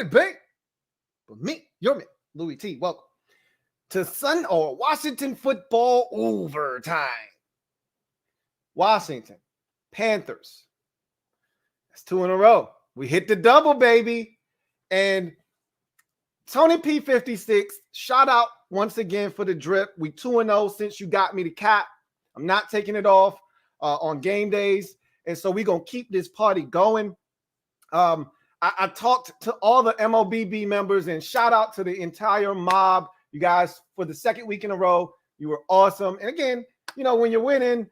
it, babe. But me, you're me, Louie Tee. Welcome to Washington football overtime. Washington Panthers. That's 2 in a row. We hit the double, baby. And Tony P56, shout out once again for the drip. We 2-0 since you got me the cap. I'm not taking it off on game days. And so we're going to keep this party going. I talked to all the MOBB members, and shout out to the entire mob. You guys, for the second week in a row, you were awesome. And again, you know, when you're winning,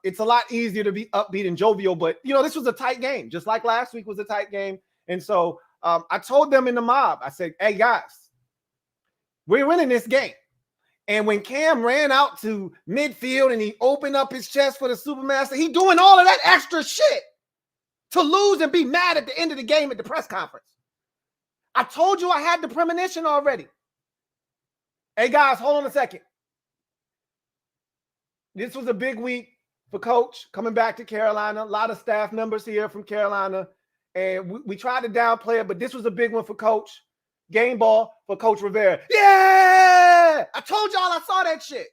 it's a lot easier to be upbeat and jovial. But, you know, this was a tight game, just like last week was a tight game. And so I told them in the mob, I said, hey, guys, we're winning this game. And when Cam ran out to midfield and he opened up his chest for the Supermaster, he doing all of that extra shit to lose and be mad at the end of the game at the press conference. I told you I had the premonition already. Hey, guys, hold on a second. This was a big week for Coach coming back to Carolina. A lot of staff members here from Carolina. And we tried to downplay it, but this was a big one for Coach. Game ball for Coach Rivera. Yeah! I told y'all I saw that shit.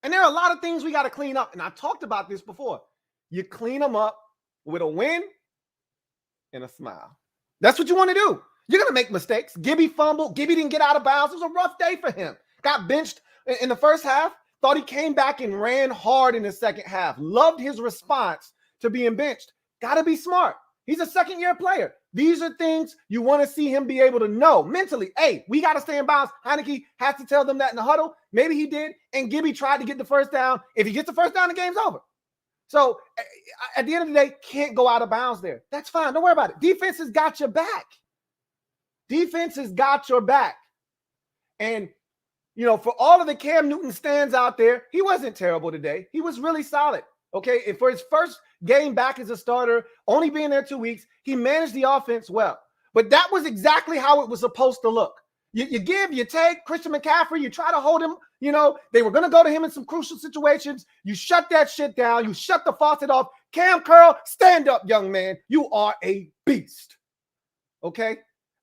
And there are a lot of things we got to clean up. And I talked about this before. You clean them up with a win and a smile. That's what you want to do. You're going to make mistakes. Gibby fumbled. Gibby didn't get out of bounds. It was a rough day for him. Got benched in the first half. Thought he came back and ran hard in the second half. Loved his response to being benched. Got to be smart. He's a second-year player. These are things you want to see him be able to know mentally. Hey, we got to stay in bounds. Heineke has to tell them that in the huddle. Maybe he did, and Gibby tried to get the first down. If he gets the first down, the game's over. So at the end of the day, can't go out of bounds there. That's fine. Don't worry about it. Defense has got your back. Defense has got your back. And, you know, for all of the Cam Newton stands out there, he wasn't terrible today. He was really solid. Okay, and for his first game back as a starter, only being there 2 weeks, he managed the offense well. But that was exactly how it was supposed to look. You give, you take. Christian McCaffrey, you try to hold him. You know, they were going to go to him in some crucial situations. You shut that shit down. You shut the faucet off. Cam Curl, stand up, young man. You are a beast. Okay?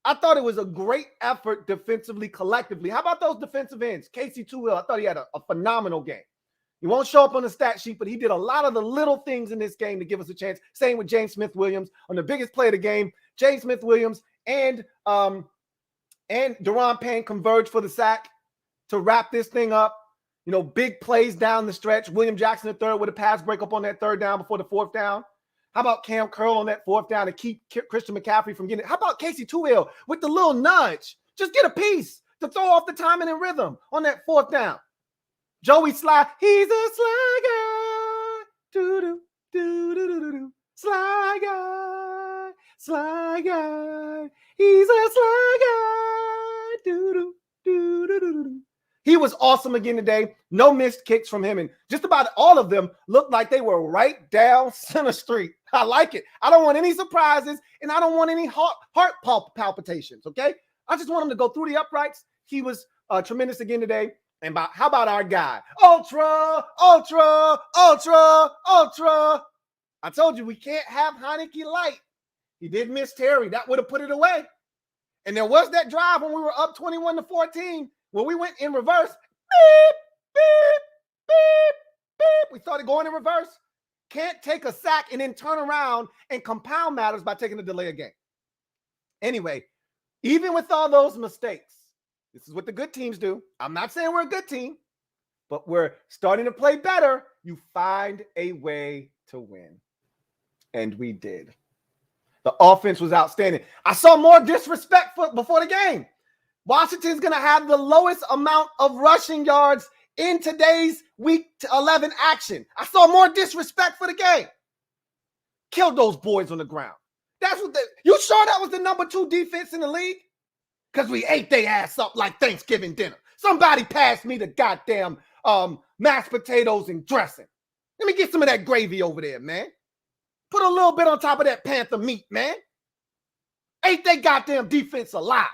I thought it was a great effort defensively, collectively. How about those defensive ends? Casey Tuill, I thought he had a phenomenal game. He won't show up on the stat sheet, but he did a lot of the little things in this game to give us a chance. Same with James Smith-Williams on the biggest play of the game. James Smith-Williams and Deron Payne converged for the sack to wrap this thing up. You know, big plays down the stretch. William Jackson III with a pass breakup on that third down before the fourth down. How about Cam Curl on that fourth down to keep Christian McCaffrey from getting it? How about Casey Tuill with the little nudge? Just get a piece to throw off the timing and rhythm on that fourth down. Joey Sly, he's a sly guy. Doo-doo, doo-doo-doo-doo-doo. Sly guy, sly guy. He's a sly guy. Doo-doo, doo-doo-doo-doo. He was awesome again today. No missed kicks from him. And just about all of them looked like they were right down center street. I like it. I don't want any surprises, and I don't want any heart palpitations, okay? I just want him to go through the uprights. He was tremendous again today. And how about our guy? Ultra, ultra, ultra, ultra. I told you we can't have Heineke light. He did miss Terry. That would have put it away. And there was that drive when we were up 21-14 where we went in reverse. Beep, beep, beep, beep. We started going in reverse. Can't take a sack and then turn around and compound matters by taking a delay of game. Anyway, even with all those mistakes, this is what the good teams do. I'm not saying we're a good team, but we're starting to play better. You find a way to win. And we did. The offense was outstanding. I saw more disrespect before the game. Washington's going to have the lowest amount of rushing yards in today's Week 11 action. I saw more disrespect for the game. Killed those boys on the ground. That's what you sure that was the number 2 defense in the league? Because we ate their ass up like Thanksgiving dinner. Somebody passed me the goddamn mashed potatoes and dressing. Let me get some of that gravy over there, man. Put a little bit on top of that Panther meat, man. Ate they goddamn defense alive.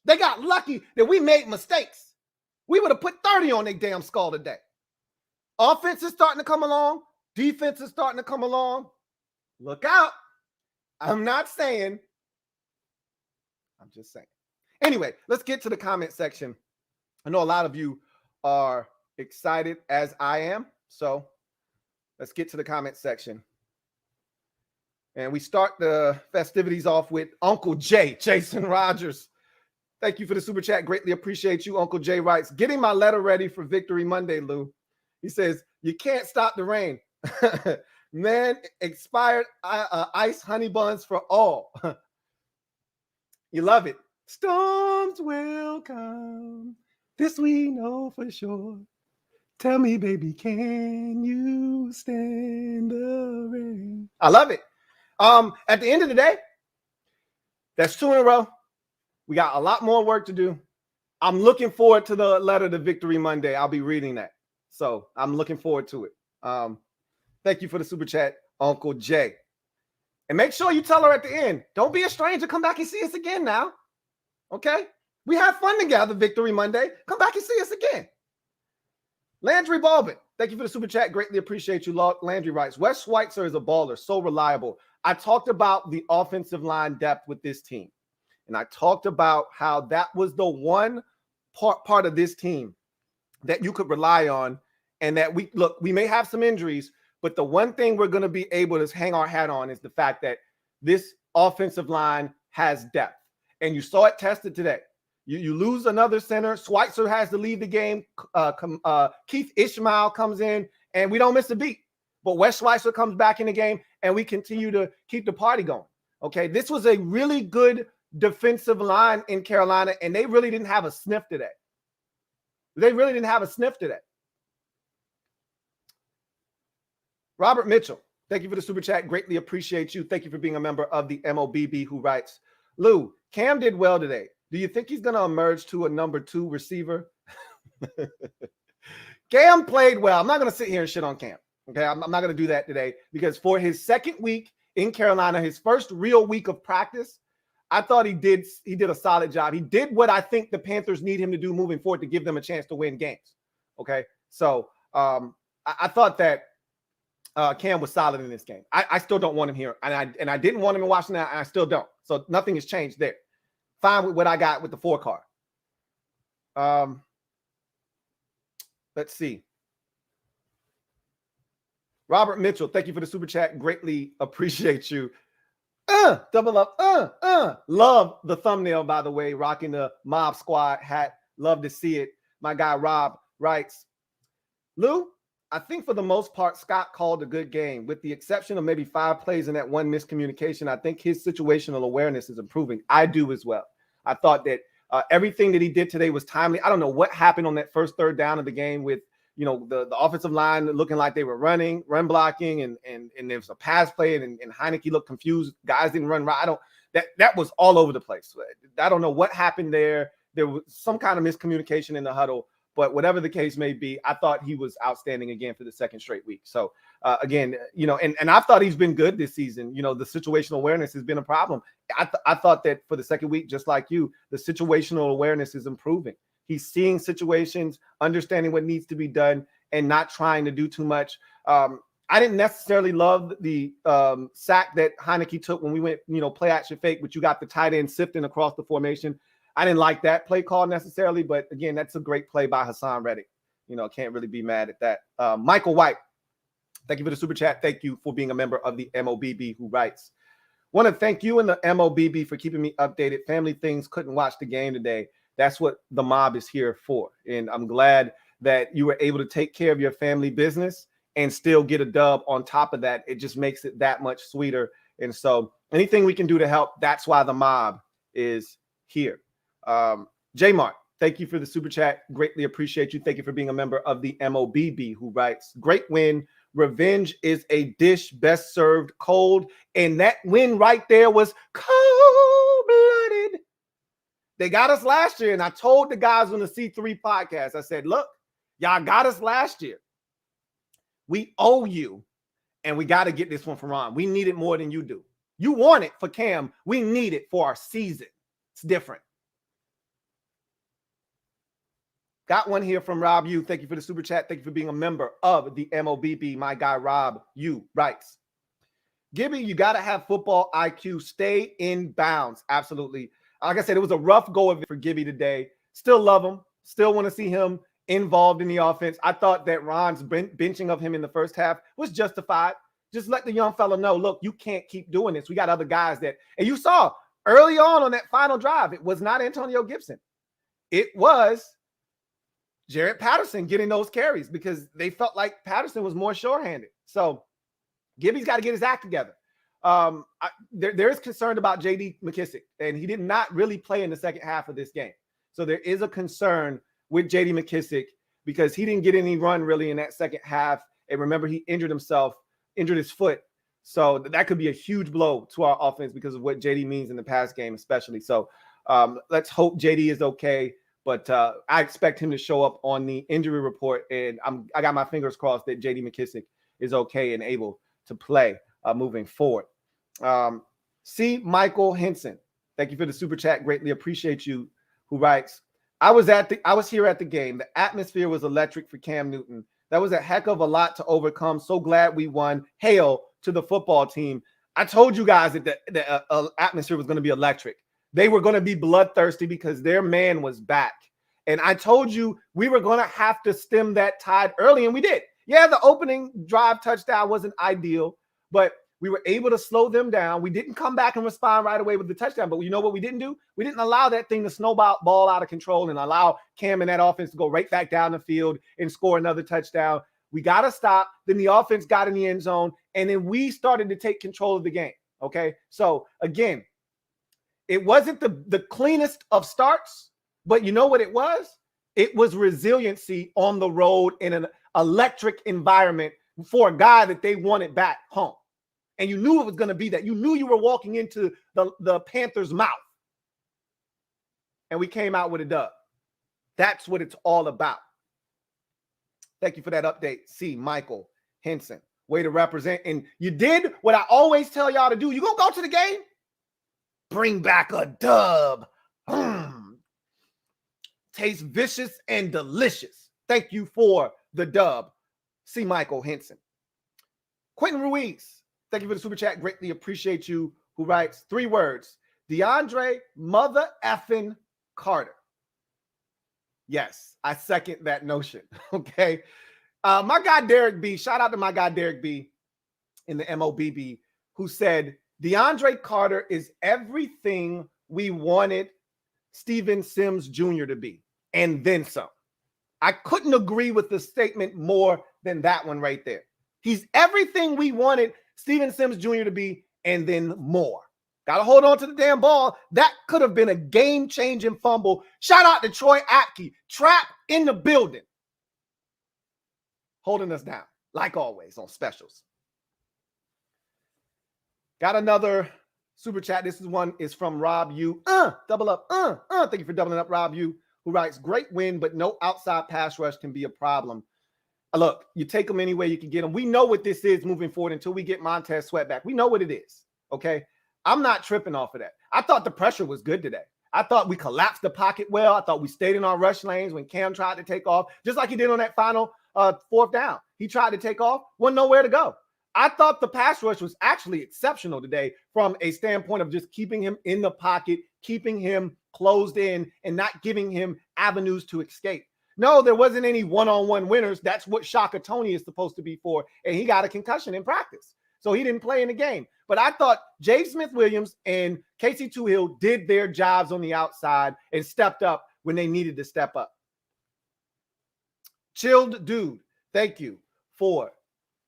They got lucky that we made mistakes. We would have put 30 on their damn skull today. Offense is starting to come along. Defense is starting to come along. Look out. I'm not saying I'm just saying. Anyway, let's get to the comment section. I know a lot of you are excited as I am. So let's get to the comment section. And we start the festivities off with Uncle Jay, Jason Rogers. Thank you for the super chat. Greatly appreciate you. Uncle Jay writes, getting my letter ready for Victory Monday, Lou. He says, you can't stop the rain. Man, expired ice honey buns for all. You love it. Storms will come. This we know for sure. Tell me, baby, can you stand the rain? I love it. At the end of the day, that's 2 in a row. We got a lot more work to do. I'm looking forward to the letter to Victory Monday. I'll be reading that. So I'm looking forward to it. Thank you for the super chat, Uncle Jay. And make sure you tell her at the end, don't be a stranger. Come back and see us again now. Okay? We have fun together, Victory Monday. Come back and see us again. Landry Baldwin, thank you for the super chat. Greatly appreciate you. Landry writes, Wes Schweitzer is a baller, so reliable. I talked about the offensive line depth with this team. And I talked about how that was the one part of this team that you could rely on. And that we may have some injuries, but the one thing we're going to be able to hang our hat on is the fact that this offensive line has depth. And you saw it tested today. You lose another center. Schweitzer has to leave the game. Keith Ishmael comes in, and we don't miss a beat. But Wes Schweitzer comes back in the game, and we continue to keep the party going. Okay, this was a really good defensive line in Carolina, and they really didn't have a sniff today. Robert Mitchell, thank you for the super chat. Greatly appreciate you. Thank you for being a member of the MOBB, who writes, Lou, Cam did well today. Do you think he's going to emerge to a number 2 receiver? Cam played well. I'm not going to sit here and shit on Cam. Okay, I'm not going to do that today because for his second week in Carolina, his first real week of practice, I thought he did a solid job. He did what I think the Panthers need him to do moving forward to give them a chance to win games. Okay, so I thought that Cam was solid in this game. I still don't want him here, and I didn't want him in Washington, and I still don't. So nothing has changed there. Fine with what I got with the 4 card. Let's see. Robert Mitchell, thank you for the super chat. Greatly appreciate you. Double up. Love the thumbnail, by the way. Rocking the Mob Squad hat. Love to see it. My guy Rob writes, Lou, I think for the most part, Scott called a good game. With the exception of maybe 5 plays and that one miscommunication, I think his situational awareness is improving. I do as well. I thought that everything that he did today was timely. I don't know what happened on that first third down of the game with, the offensive line looking like they were run blocking, and there was a pass play, and Heineke looked confused. Guys didn't run right. That was all over the place. I don't know what happened there. There was some kind of miscommunication in the huddle. But whatever the case may be, I thought he was outstanding again for the second straight week. So, again, and I thought he's been good this season. The situational awareness has been a problem. I thought that for the second week, just like you, the situational awareness is improving. He's seeing situations, understanding what needs to be done, and not trying to do too much. I didn't necessarily love the sack that Heineke took when we went, play action fake, but you got the tight end sifting across the formation. I didn't like that play call necessarily, but again, that's a great play by Hassan Reddick. Can't really be mad at that. Michael White, thank you for the super chat. Thank you for being a member of the MOBB, who writes, want to thank you and the MOBB for keeping me updated. Family things, couldn't watch the game today. That's what the mob is here for. And I'm glad that you were able to take care of your family business and still get a dub on top of that. It just makes it that much sweeter. And so anything we can do to help, that's why the mob is here. J Mark, thank you for the super chat. Greatly appreciate you. Thank you for being a member of the MOBB, who writes, great win. Revenge is a dish best served cold. And that win right there was cold-blooded. They got us last year. And I told the guys on the C3 podcast, I said, look, y'all got us last year. We owe you. And we got to get this one from Ron. We need it more than you do. You want it for Cam. We need it for our season. It's different. Got one here from Rob Yu. Thank you for the super chat. Thank you for being a member of the MOBB. My guy Rob Yu writes, Gibby, you got to have football IQ. Stay in bounds. Absolutely. Like I said, it was a rough go of it for Gibby today. Still love him. Still want to see him involved in the offense. I thought that Ron's benching of him in the first half was justified. Just let the young fella know, look, you can't keep doing this. We got other guys that, and you saw early on that final drive, it was not Antonio Gibson. It was Jaret Patterson getting those carries because they felt like Patterson was more sure-handed. So Gibby's got to get his act together. There is concern about J.D. McKissic, and he did not really play in the second half of this game. So there is a concern with J.D. McKissic because he didn't get any run really in that second half. And remember, he injured his foot. So that could be a huge blow to our offense because of what J.D. means in the pass game, especially. So let's hope J.D. is okay. But I expect him to show up on the injury report. And I got my fingers crossed that J.D. McKissic is okay and able to play moving forward. C. Michael Henson, thank you for the super chat. Greatly appreciate you. Who writes, I was here at the game. The atmosphere was electric for Cam Newton. That was a heck of a lot to overcome. So glad we won. Hail to the football team. I told you guys that the atmosphere was going to be electric. They were going to be bloodthirsty because their man was back. And I told you we were going to have to stem that tide early, and we did. Yeah, the opening drive touchdown wasn't ideal, but we were able to slow them down. We didn't come back and respond right away with the touchdown, but you know what we didn't do? We didn't allow that thing to snowball out of control and allow Cam and that offense to go right back down the field and score another touchdown. We got to stop. Then the offense got in the end zone, and then we started to take control of the game, okay? So, again, it wasn't the cleanest of starts, but you know what it was? It was resiliency on the road in an electric environment for a guy that they wanted back home. And you knew it was going to be that. You knew you were walking into the Panthers' mouth. And we came out with a dub. That's what it's all about. Thank you for that update, C. Michael Henson. Way to represent. And you did what I always tell y'all to do. You going to go to the game? Bring back a dub. Tastes vicious and delicious. Thank you for the dub, C. Michael Henson. Quentin Ruiz. Thank you for the super chat. Greatly appreciate you. Who writes 3 words. DeAndre mother effing Carter. Yes, I second that notion. Okay. My guy Derek B. Shout out to my guy Derek B. in the MOBB who said DeAndre Carter is everything we wanted Steven Sims Jr. to be, and then some. I couldn't agree with the statement more than that one right there. He's everything we wanted Steven Sims Jr. to be, and then more. Got to hold on to the damn ball. That could have been a game-changing fumble. Shout out to Troy Apke. Trap in the building. Holding us down, like always, on specials. Got another super chat. This one is from Rob U. Double up. Thank you for doubling up, Rob U, who writes, great win, but no outside pass rush can be a problem. Look, you take them any way you can get them. We know what this is moving forward until we get Montez Sweat back. We know what it is, okay? I'm not tripping off of that. I thought the pressure was good today. I thought we collapsed the pocket well. I thought we stayed in our rush lanes when Cam tried to take off, just like he did on that final 4th down. He tried to take off, wasn't nowhere to go. I thought the pass rush was actually exceptional today from a standpoint of just keeping him in the pocket, keeping him closed in, and not giving him avenues to escape. No, there wasn't any one-on-one winners. That's what Shaka Tony is supposed to be for, and he got a concussion in practice. So he didn't play in the game. But I thought Jay Smith-Williams and Casey Toohill did their jobs on the outside and stepped up when they needed to step up. Chilled Dude, thank you for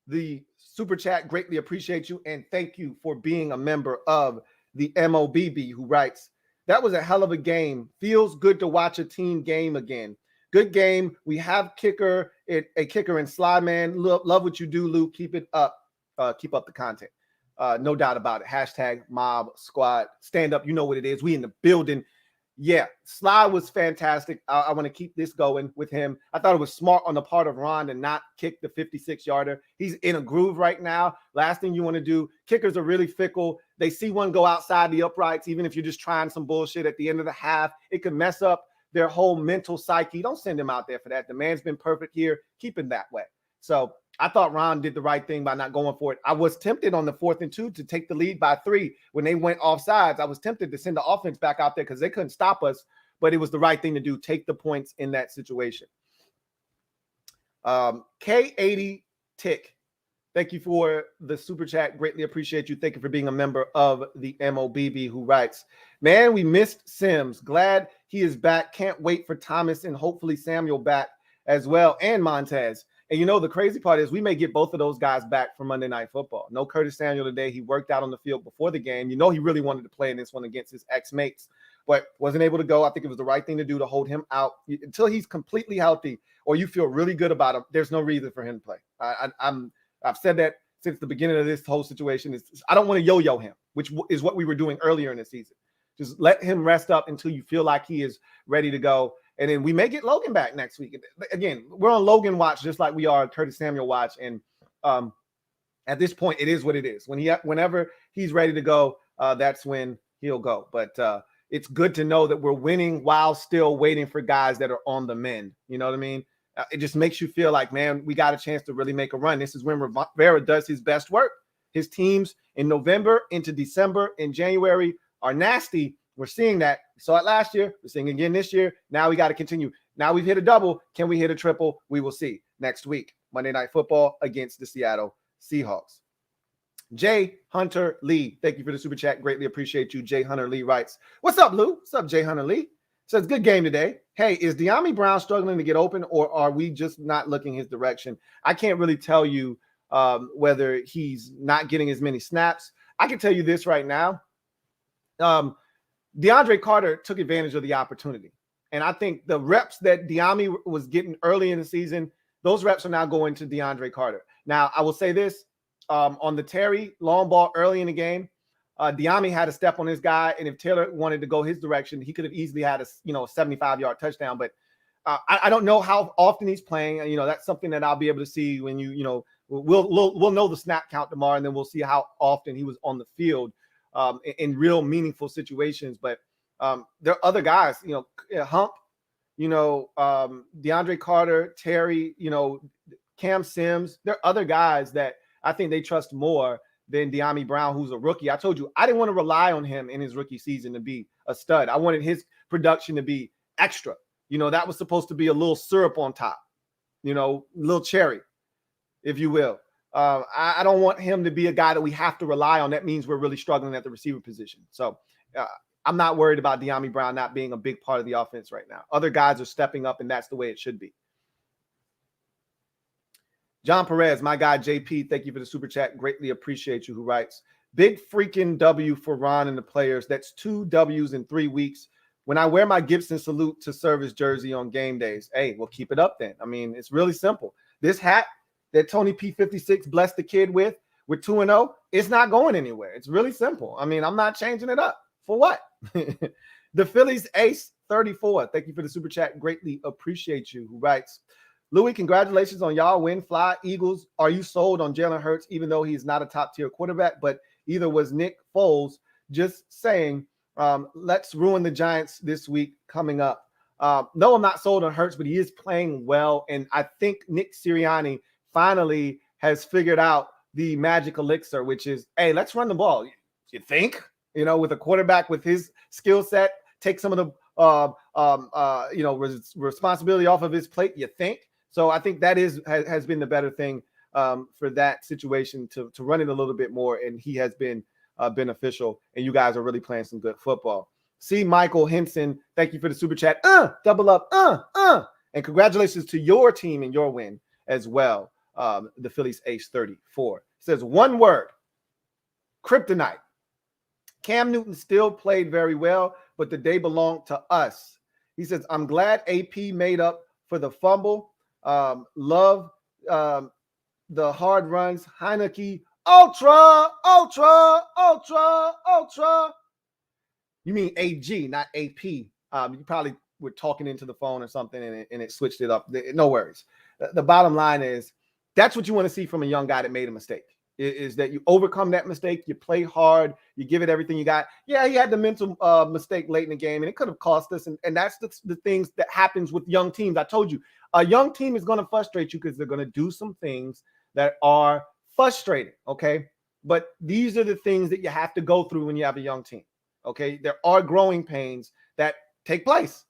the super chat. Greatly appreciate you. And thank you for being a member of the MOBB, who writes, that was a hell of a game. Feels good to watch a team game again. Good game. We have a kicker in Slyman. Love what you do, Lou. Keep it up. Keep up the content. No doubt about it. Hashtag MOBBSQUAD. Stand up. You know what it is. We in the building. Yeah, Sly was fantastic. I want to keep this going with him. I thought it was smart on the part of Ron to not kick the 56-yarder. He's in a groove right now. Last thing you want to do, kickers are really fickle. They see one go outside the uprights, even if you're just trying some bullshit at the end of the half. It could mess up their whole mental psyche. Don't send him out there for that. The man's been perfect here. Keep him that way. So I thought Ron did the right thing by not going for it. I was tempted on the 4th and 2 to take the lead by 3 when they went offsides. I was tempted to send the offense back out there because they couldn't stop us, but it was the right thing to do. Take the points in that situation. K80 Tick, thank you for the super chat. Greatly appreciate you. Thank you for being a member of the MOBB, who writes, man, we missed Sims. Glad he is back. Can't wait for Thomas and hopefully Samuel back as well, and Montez. And, you know, the crazy part is we may get both of those guys back for Monday Night Football. No Curtis Samuel today. He worked out on the field before the game. You know, he really wanted to play in this one against his ex-mates, but wasn't able to go. I think it was the right thing to do to hold him out until he's completely healthy or you feel really good about him. There's no reason for him to play. I've said that since the beginning of this whole situation. I don't want to yo-yo him, which is what we were doing earlier in the season. Just let him rest up until you feel like he is ready to go. And then we may get Logan back next week. Again, we're on Logan watch just like we are Curtis Samuel watch. And at this point, it is what it is. Whenever he's ready to go, that's when he'll go. But it's good to know that we're winning while still waiting for guys that are on the mend. You know what I mean? It just makes you feel like, man, we got a chance to really make a run. This is when Rivera does his best work. His teams in November into December and January are nasty. We're seeing that. We saw it last year. We're seeing it again this year. Now we got to continue. Now we've hit a double. Can we hit a triple? We will see next week. Monday Night Football against the Seattle Seahawks. Jay Hunter Lee, thank you for the super chat. Greatly appreciate you. Jay Hunter Lee writes, what's up, Lou? What's up, Jay Hunter Lee? Says, good game today. Hey, is De'Ami Brown struggling to get open, or are we just not looking his direction? I can't really tell you whether he's not getting as many snaps. I can tell you this right now. DeAndre Carter took advantage of the opportunity. And I think the reps that De'Ami was getting early in the season, those reps are now going to DeAndre Carter. Now, I will say this, on the Terry long ball early in the game, De'Ami had a step on his guy, and if Taylor wanted to go his direction, he could have easily had a 75-yard touchdown. But I don't know how often he's playing. That's something that I'll be able to see when we'll know the snap count tomorrow, and then we'll see how often he was on the field in real meaningful situations. But there are other guys, Hump, DeAndre Carter, Terry, Cam Sims. There are other guys that I think they trust more than De'Ami Brown, who's a rookie. I told you, I didn't want to rely on him in his rookie season to be a stud. I wanted his production to be extra. That was supposed to be a little syrup on top, little cherry, if you will. I don't want him to be a guy that we have to rely on. That means we're really struggling at the receiver position. So I'm not worried about De'Ami Brown not being a big part of the offense right now. Other guys are stepping up, and that's the way it should be. John Perez, my guy, JP, thank you for the super chat. Greatly appreciate you, who writes, big freaking W for Ron and the players. That's 2 W's in 3 weeks. When I wear my Gibson salute to service jersey on game days, hey, we'll keep it up then. I mean, it's really simple. This hat that Tony P56 blessed the kid with 2-0, it's not going anywhere. It's really simple. I mean, I'm not changing it up. For what? The Phillies ace 34. Thank you for the super chat. Greatly appreciate you, who writes, Louie, congratulations on y'all win. Fly Eagles. Are you sold on Jalen Hurts, even though he's not a top-tier quarterback, but either was Nick Foles? Just saying, let's ruin the Giants this week coming up. No, I'm not sold on Hurts, but he is playing well, and I think Nick Sirianni finally has figured out the magic elixir, which is, hey, let's run the ball. You think? With a quarterback with his skill set, take some of the responsibility off of his plate, you think? So I think that has been the better thing for that situation, to run it a little bit more, and he has been beneficial, and you guys are really playing some good football. C. Michael Henson, thank you for the super chat. Double up, and congratulations to your team and your win as well. The Phillies ace 34 says one word: kryptonite. Cam Newton still played very well, but the day belonged to us. He says, I'm glad AP made up for the fumble. Love the hard runs. Heineke, ultra. You mean AG, not AP. You probably were talking into the phone or something, and it switched it up. No worries. The bottom line is, that's what you want to see from a young guy that made a mistake, is that you overcome that mistake, you play hard, you give it everything you got. Yeah, he had the mental mistake late in the game, and it could have cost us, and that's the things that happens with young teams. I told you, a young team is going to frustrate you because they're going to do some things that are frustrating, okay? But these are the things that you have to go through when you have a young team, okay? There are growing pains that take place.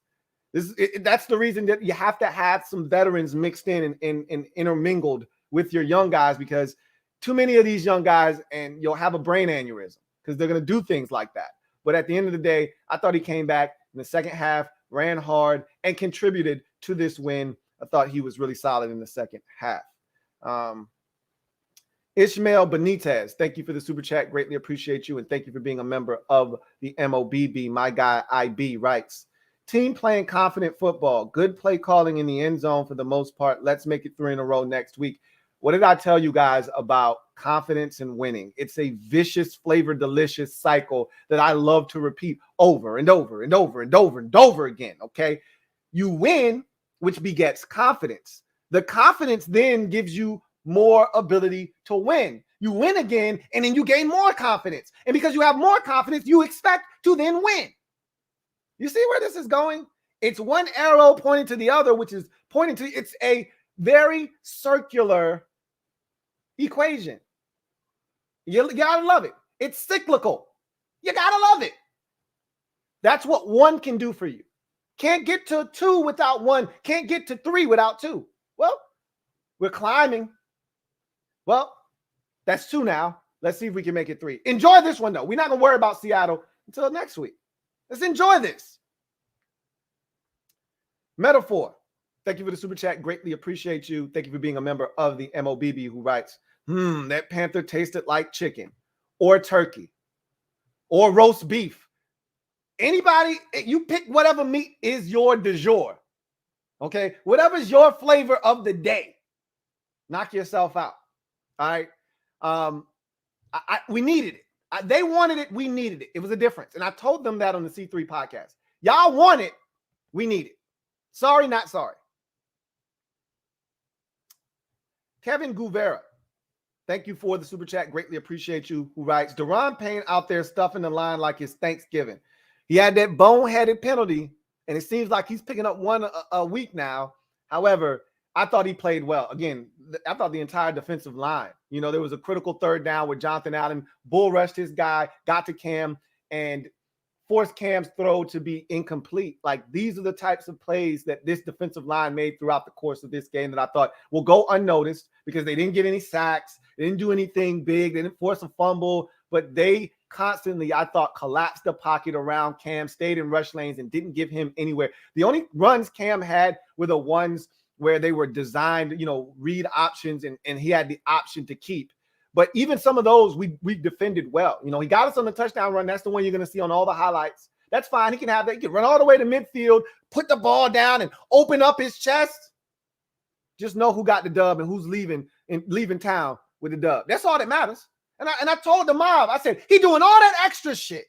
That's the reason that you have to have some veterans mixed in and intermingled with your young guys, because too many of these young guys and you'll have a brain aneurysm because they're going to do things like that. But at the end of the day, I thought he came back in the second half, ran hard, and contributed to this win. I thought he was really solid in the second half. Ishmael Benitez, thank you for the super chat. Greatly appreciate you. And thank you for being a member of the MOBB. My guy IB writes, team playing confident football. Good play calling in the end zone for the most part. Let's make it 3 in a row next week. What did I tell you guys about confidence and winning? It's a vicious, flavor, delicious cycle that I love to repeat over and over and over and over and over again, okay? You win, which begets confidence. The confidence then gives you more ability to win. You win again, and then you gain more confidence. And because you have more confidence, you expect to then win. You see where this is going? It's one arrow pointing to the other, which is pointing to, it's a very circular equation. You gotta love it. It's cyclical. You gotta love it. That's what 1 can do for you. Can't get to 2 without 1. Can't get to 3 without 2. Well, we're climbing. Well, that's 2 now. Let's see if we can make it 3. Enjoy this one, though. We're not going to worry about Seattle until next week. Let's enjoy this. Metaphor, thank you for the super chat. Greatly appreciate you. Thank you for being a member of the MOBB, who writes, that Panther tasted like chicken or turkey or roast beef. Anybody, you pick whatever meat is your du jour. Okay? Whatever's your flavor of the day. Knock yourself out. All right. We needed it. They wanted it. We needed it. It was a difference. And I told them that on the C3 podcast. Y'all want it. We need it. Sorry, not sorry. Kevin Guvera, thank you for the super chat. Greatly appreciate you. Who writes, Daron Payne out there stuffing the line like it's Thanksgiving. He had that boneheaded penalty, and it seems like he's picking up one a week now. However, I thought he played well. Again, I thought the entire defensive line, there was a critical third down with Jonathan Allen, bull rushed his guy, got to Cam, and forced Cam's throw to be incomplete. Like, these are the types of plays that this defensive line made throughout the course of this game that I thought will go unnoticed because they didn't get any sacks. They didn't do anything big. They didn't force a fumble, but they constantly, I thought, collapsed the pocket around Cam, stayed in rush lanes, and didn't give him anywhere. The only runs Cam had were the ones where they were designed, read options, and he had the option to keep. But even some of those, we defended well. He got us on the touchdown run. That's the one you're going to see on all the highlights. That's fine. He can have that. He can run all the way to midfield, put the ball down, and open up his chest. Just know who got the dub and who's leaving town with the dub. That's all that matters. And I told the mob, I said, he doing all that extra shit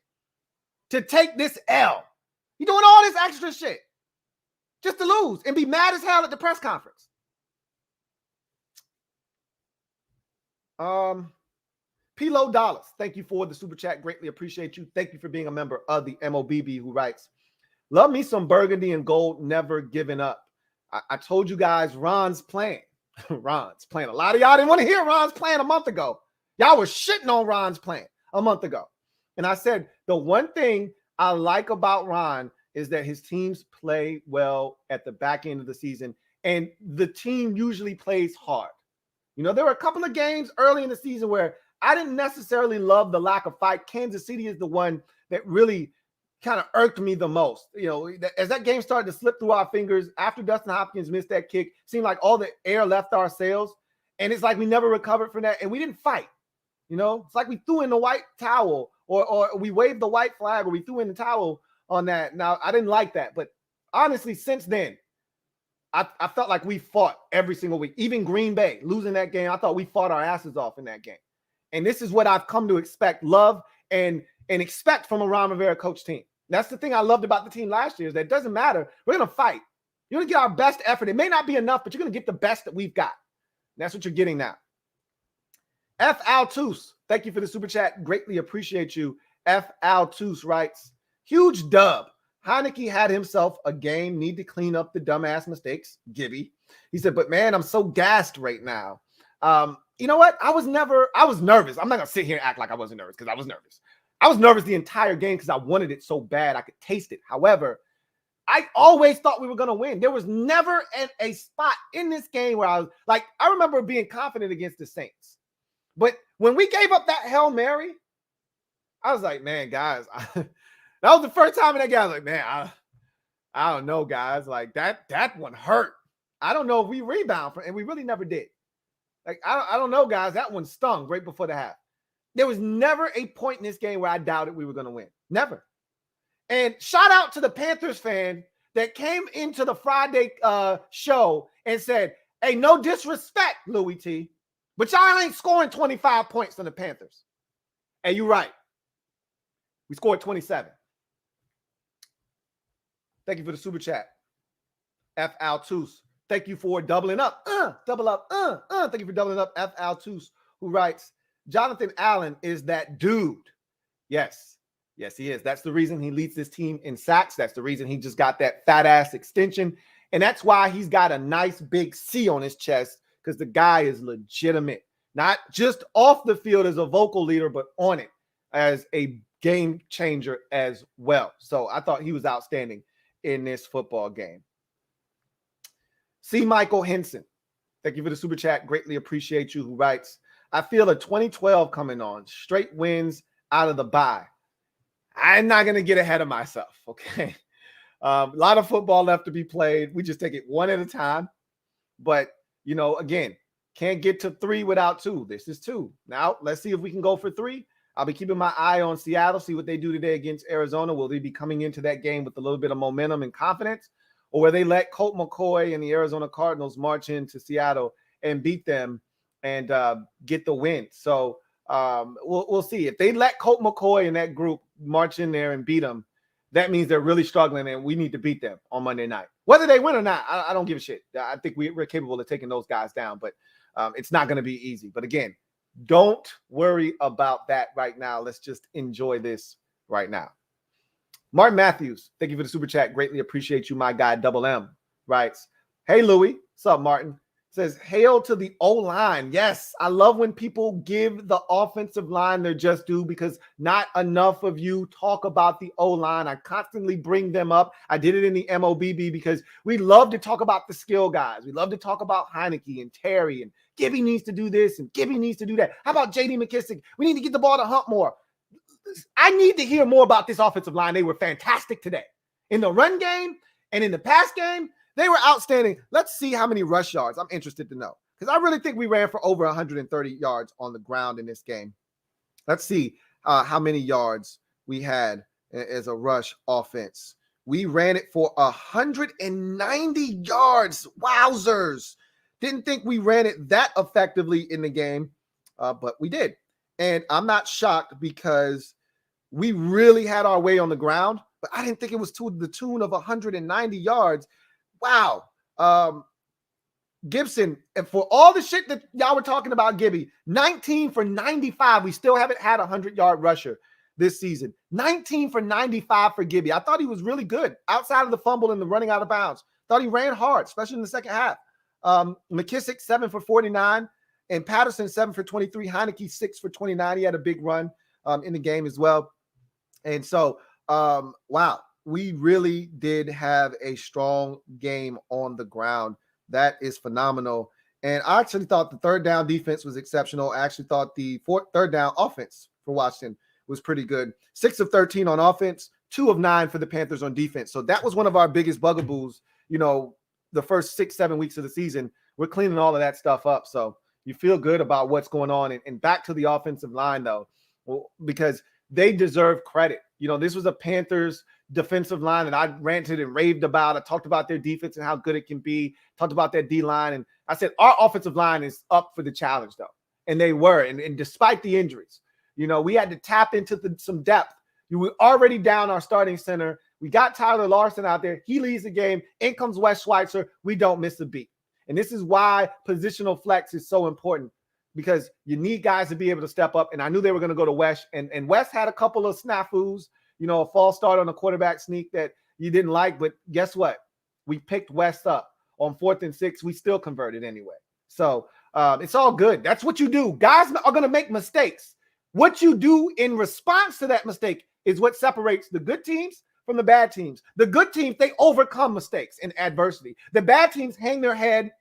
to take this L. He doing all this extra shit just to lose and be mad as hell at the press conference. Pilo Dollars, thank you for the super chat. Greatly appreciate you. Thank you for being a member of the MOBB, who writes, love me some burgundy and gold, never giving up. I told you guys Ron's playing. Ron's playing. A lot of y'all didn't want to hear Ron's playing a month ago. Y'all were shitting on Ron's playing a month ago. And I said, the one thing I like about Ron is that his teams play well at the back end of the season, and the team usually plays hard. There were a couple of games early in the season where I didn't necessarily love the lack of fight. Kansas City is the one that really kind of irked me the most. As that game started to slip through our fingers after Dustin Hopkins missed that kick, seemed like all the air left our sails, and it's like we never recovered from that, and we didn't fight. It's like we threw in the white towel, or we waved the white flag, or we threw in the towel on that. Now, I didn't like that, but honestly, since then, I felt like we fought every single week. Even Green Bay, losing that game, I thought we fought our asses off in that game. And this is what I've come to expect, love, and expect from a Ron Rivera coach team. That's the thing I loved about the team last year, is that it doesn't matter. We're going to fight. You're going to get our best effort. It may not be enough, but you're going to get the best that we've got. And that's what you're getting now. F. Altus, thank you for the super chat. Greatly appreciate you. F. Altus writes, huge dub. Heineke had himself a game. Need to clean up the dumbass mistakes. Gibby. He said, but man, I'm so gassed right now. You know what? I was nervous. I'm not going to sit here and act like I wasn't nervous because I was nervous. I was nervous the entire game because I wanted it so bad. I could taste it. However, I always thought we were going to win. There was never a spot in this game where I was like, I remember being confident against the Saints. But when we gave up that Hail Mary, I was like, man, guys, that was the first time in that game. I was like, man, I don't know, guys. Like that one hurt. I don't know if we rebound and we really never did. Like, I don't know, guys. That one stung right before the half. There was never a point in this game where I doubted we were going to win. Never. And shout out to the Panthers fan that came into the Friday show and said, hey, no disrespect, Louie T, but y'all ain't scoring 25 points on the Panthers. Hey, you're right. We scored 27. Thank you for the super chat. F. Altus. Thank you for doubling up. Double up. Thank you for doubling up. F. Altus, who writes, Jonathan Allen is that dude. Yes. Yes, he is. That's the reason he leads this team in sacks. That's the reason he just got that fat ass extension. And that's why he's got a nice big C on his chest, because the guy is legitimate. Not just off the field as a vocal leader, but on it as a game changer as well. So I thought he was outstanding in this football game. C. Michael Henson. Thank you for the super chat. Greatly appreciate you, who writes, I feel a 2012 coming on. Straight wins out of the bye. I'm not going to get ahead of myself, okay? A lot of football left to be played. We just take it one at a time. But, you know, again, can't get to 3 without 2. This is 2. Now, let's see if we can go for 3. I'll be keeping my eye on Seattle, see what they do today against Arizona. Will they be coming into that game with a little bit of momentum and confidence? Or will they let Colt McCoy and the Arizona Cardinals march into Seattle and beat them and get the win? So we'll see. If they let Colt McCoy and that group march in there and beat them, that means they're really struggling and we need to beat them on Monday night. Whether they win or not, I don't give a shit. I think we're capable of taking those guys down, but it's not going to be easy. But again, don't worry about that right now. Let's just enjoy this right now. Martin Matthews, thank you for the super chat. Greatly appreciate you, my guy, Double M, writes, hey, Louie. What's up, Martin? Says, hail to the O-line. Yes, I love when people give the offensive line their just due, because not enough of you talk about the O-line. I constantly bring them up. I did it in the MOBB because we love to talk about the skill guys. We love to talk about Heineke and Terry, and Gibby needs to do this and Gibby needs to do that. How about J.D. McKissick? We need to get the ball to Hunt more. I need to hear more about this offensive line. They were fantastic today. In the run game and in the pass game, they were outstanding. Let's see how many rush yards. I'm interested to know, because I really think we ran for over 130 yards on the ground in this game. Let's see how many yards we had as a rush offense. We ran it for 190 yards. Wowzers. Didn't think we ran it that effectively in the game, but we did. And I'm not shocked, because we really had our way on the ground, but I didn't think it was to the tune of 190 yards. Wow. Gibson, and for all the shit that y'all were talking about Gibby, 19 for 95. We still haven't had a 100-yard rusher this season. 19 for 95 for Gibby. I thought he was really good outside of the fumble and the running out of bounds. Thought he ran hard, especially in the second half. McKissick, 7 for 49. And Patterson, 7 for 23. Heineke, 6 for 29. He had a big run in the game as well. And so, wow. We really did have a strong game on the ground. That is phenomenal. And I actually thought the third down defense was exceptional. I actually thought the third down offense for Washington was pretty good. 6 of 13 on offense, 2 of 9 for the Panthers on defense. So that was one of our biggest bugaboos, you know, the first 6-7 weeks of the season. We're cleaning all of that stuff up. So you feel good about what's going on. And back to the offensive line, though, because they deserve credit. You know, this was a Panthers defensive line that I ranted and raved about. I talked about their defense and how good it can be, talked about their D-line. And I said, our offensive line is up for the challenge, though. And they were. And despite the injuries, you know, we had to tap into some depth. We were already down our starting center. We got Tyler Larson out there. He leads the game. In comes Wes Schweitzer. We don't miss a beat. And this is why positional flex is so important, because you need guys to be able to step up. And I knew they were going to go to Wes. And Wes had a couple of snafus, you know, a false start on a quarterback sneak that you didn't like. But guess what? We picked Wes up on 4th and 6. We still converted anyway. So It's all good. That's what you do. Guys are going to make mistakes. What you do in response to that mistake is what separates the good teams from the bad teams. The good teams, they overcome mistakes and adversity. The bad teams hang their head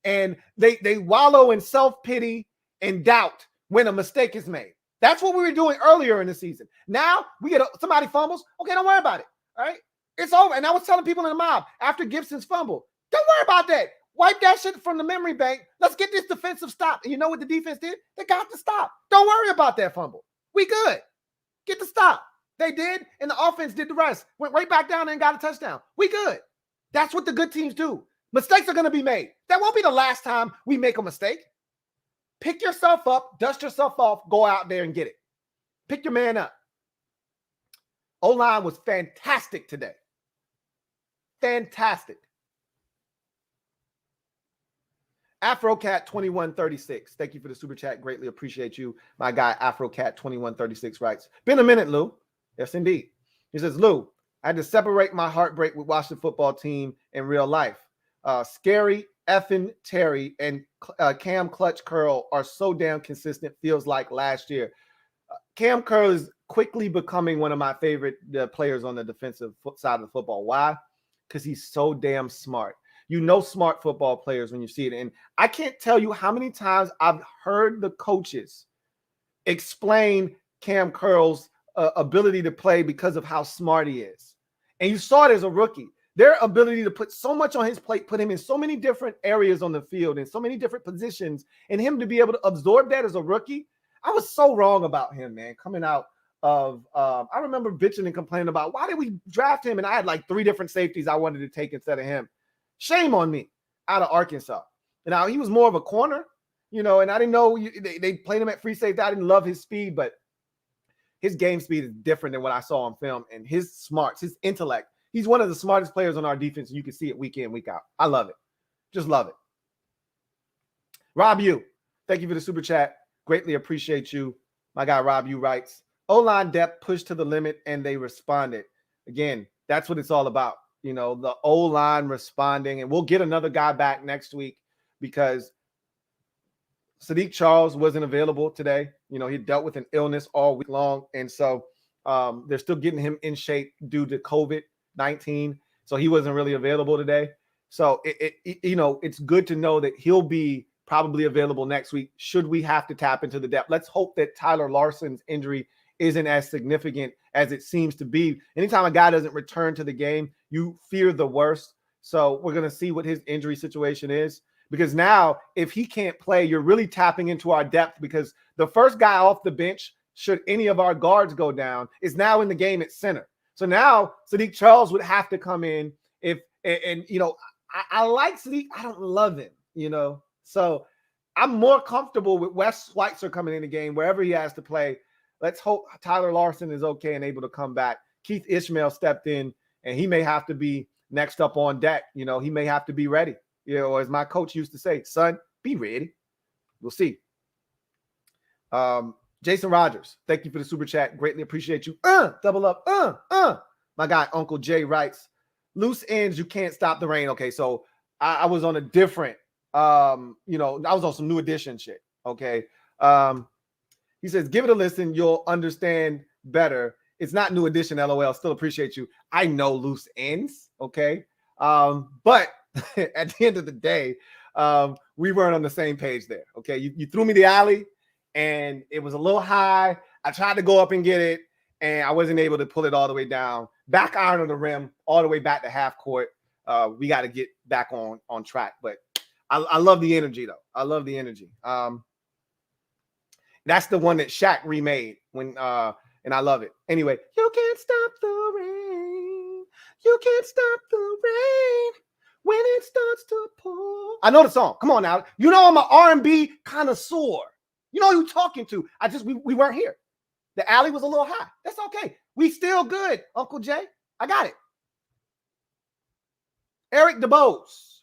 and they wallow in self-pity and doubt when a mistake is made. That's what we were doing earlier in the season. Now we get somebody fumbles. Okay, don't worry about it. All right, it's over. And I was telling people in the mob after Gibson's fumble, don't worry about that. Wipe that shit from the memory bank. Let's get this defensive stop. And you know what the defense did? They got the stop. Don't worry about that fumble. We good. Get the stop. They did, and the offense did the rest. Went right back down and got a touchdown. We good. That's what the good teams do. Mistakes are going to be made. That won't be the last time we make a mistake. Pick yourself up, dust yourself off, go out there and get it. Pick your man up. O-line was fantastic today. Fantastic. AfroCat2136. Thank you for the super chat. Greatly appreciate you. My guy, AfroCat2136 writes, been a minute, Lou. Yes, indeed. He says, Lou, I had to separate my heartbreak with watching the football team in real life. Scary effing Terry and Cam Clutch Curl are so damn consistent, feels like last year. Cam Curl is quickly becoming one of my favorite players on the defensive side of the football. Why? Because he's so damn smart. You know smart football players when you see it. And I can't tell you how many times I've heard the coaches explain Cam Curl's ability to play because of how smart he is. And you saw it as a rookie. Their ability to put so much on his plate, put him in so many different areas on the field and so many different positions, and him to be able to absorb that as a rookie. I was so wrong about him, man, coming out of I remember bitching and complaining about why did we draft him? And I had like 3 different safeties I wanted to take instead of him. Shame on me out of Arkansas. Now, he was more of a corner, and I didn't know they played him at free safety. I didn't love his speed, but his game speed is different than what I saw on film. And his smarts, his intellect, he's one of the smartest players on our defense. And you can see it week in, week out. I love it. Just love it. Rob U, thank you for the super chat. Greatly appreciate you. My guy Rob U writes, O-line depth pushed to the limit and they responded. Again, that's what it's all about. The O-line responding. And we'll get another guy back next week because Sadiq Charles wasn't available today. He dealt with an illness all week long. And so they're still getting him in shape due to COVID-19. So he wasn't really available today. So, it's good to know that he'll be probably available next week should we have to tap into the depth. Let's hope that Tyler Larson's injury isn't as significant as it seems to be. Anytime a guy doesn't return to the game, you fear the worst. So we're going to see what his injury situation is, because now if he can't play, you're really tapping into our depth, because the first guy off the bench, should any of our guards go down, is now in the game at center. So now Sadiq Charles would have to come in I like Sadiq. I don't love him, So I'm more comfortable with Wes Schweitzer coming in the game wherever he has to play. Let's hope Tyler Larson is okay and able to come back. Keith Ishmael stepped in, and he may have to be next up on deck. He may have to be ready. As my coach used to say, son, be ready. We'll see. Jason Rogers, thank you for the super chat. Greatly appreciate you. Double up. My guy, Uncle Jay writes, loose ends, you can't stop the rain. Okay, so I was on a different, I was on some New Edition shit. Okay. He says, give it a listen. You'll understand better. It's not New Edition, LOL. Still appreciate you. I know loose ends. Okay. But at the end of the day, we weren't on the same page there. Okay. You threw me the alley and it was a little high. I tried to go up and get it and I wasn't able to pull it all the way down. Back iron on the rim, all the way back to half court. We got to get back on track. But I love the energy, though. I love the energy. That's the one that Shaq remade and I love it. Anyway, you can't stop the rain. You can't stop the rain when it starts to pour. I know the song. Come on now. I'm an R&B connoisseur. You know who you're talking to. We weren't here. The alley was a little high. That's okay. We still good, Uncle Jay. I got it. Eric DeBose,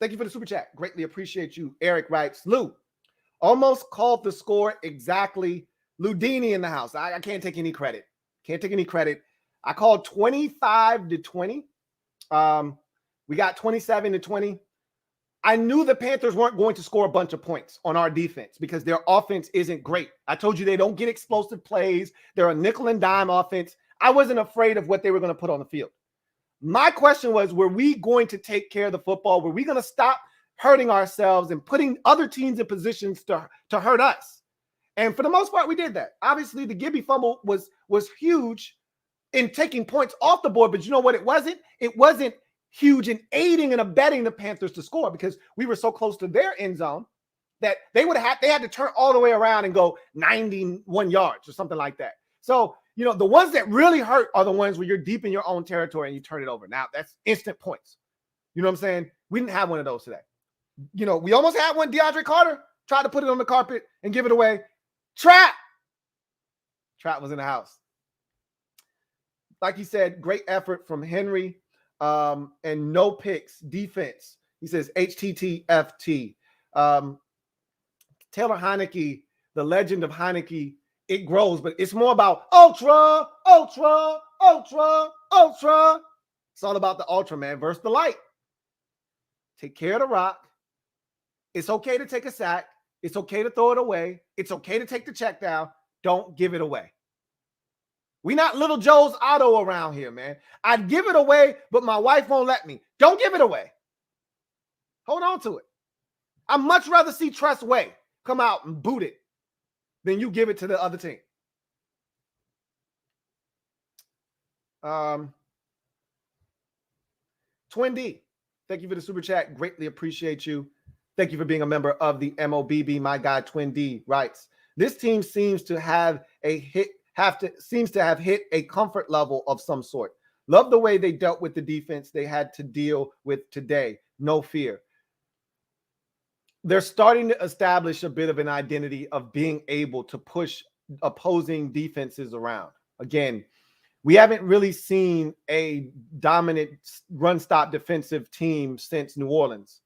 thank you for the super chat. Greatly appreciate you. Eric writes, Lou, almost called the score exactly. Ludini in the house. I can't take any credit. I called 25-20. We got 27-20. I knew the Panthers weren't going to score a bunch of points on our defense because their offense isn't great. I told you they don't get explosive plays. They're a nickel and dime offense. I wasn't afraid of what they were going to put on the field. My question was, were we going to take care of the football? Were we going to stop hurting ourselves and putting other teams in positions to hurt us? And for the most part, we did that. Obviously, the Gibby fumble was huge in taking points off the board, but you know what it wasn't? It wasn't huge in aiding and abetting the Panthers to score because we were so close to their end zone that they had to turn all the way around and go 91 yards or something like that. So, you know, the ones that really hurt are the ones where you're deep in your own territory and you turn it over. Now, that's instant points. You know what I'm saying? We didn't have one of those today. You know, we almost had one. DeAndre Carter tried to put it on the carpet and give it away. Trap was in the house. Like he said, great effort from Henry and no picks defense. He says HTTFT. Taylor Heineke, the legend of Heineke, it grows, but it's more about ultra. It's all about the ultra, man, versus the light. Take care of the rock. It's okay to take a sack. It's okay to throw it away. It's okay to take the check down. Don't give it away. We not little Joe's Auto around here, man. I'd give it away, but my wife won't let me. Don't give it away. Hold on to it. I'd much rather see Tress Way come out and boot it than you give it to the other team. Twin D, thank you for the super chat. Greatly appreciate you. Thank you for being a member of the MOBB. My guy Twin D writes, this team seems to have hit a comfort level of some sort. Love the way they dealt with the defense they had to deal with today. No fear. They're starting to establish a bit of an identity of being able to push opposing defenses around. Again, we haven't really seen a dominant run-stop defensive team since New Orleans.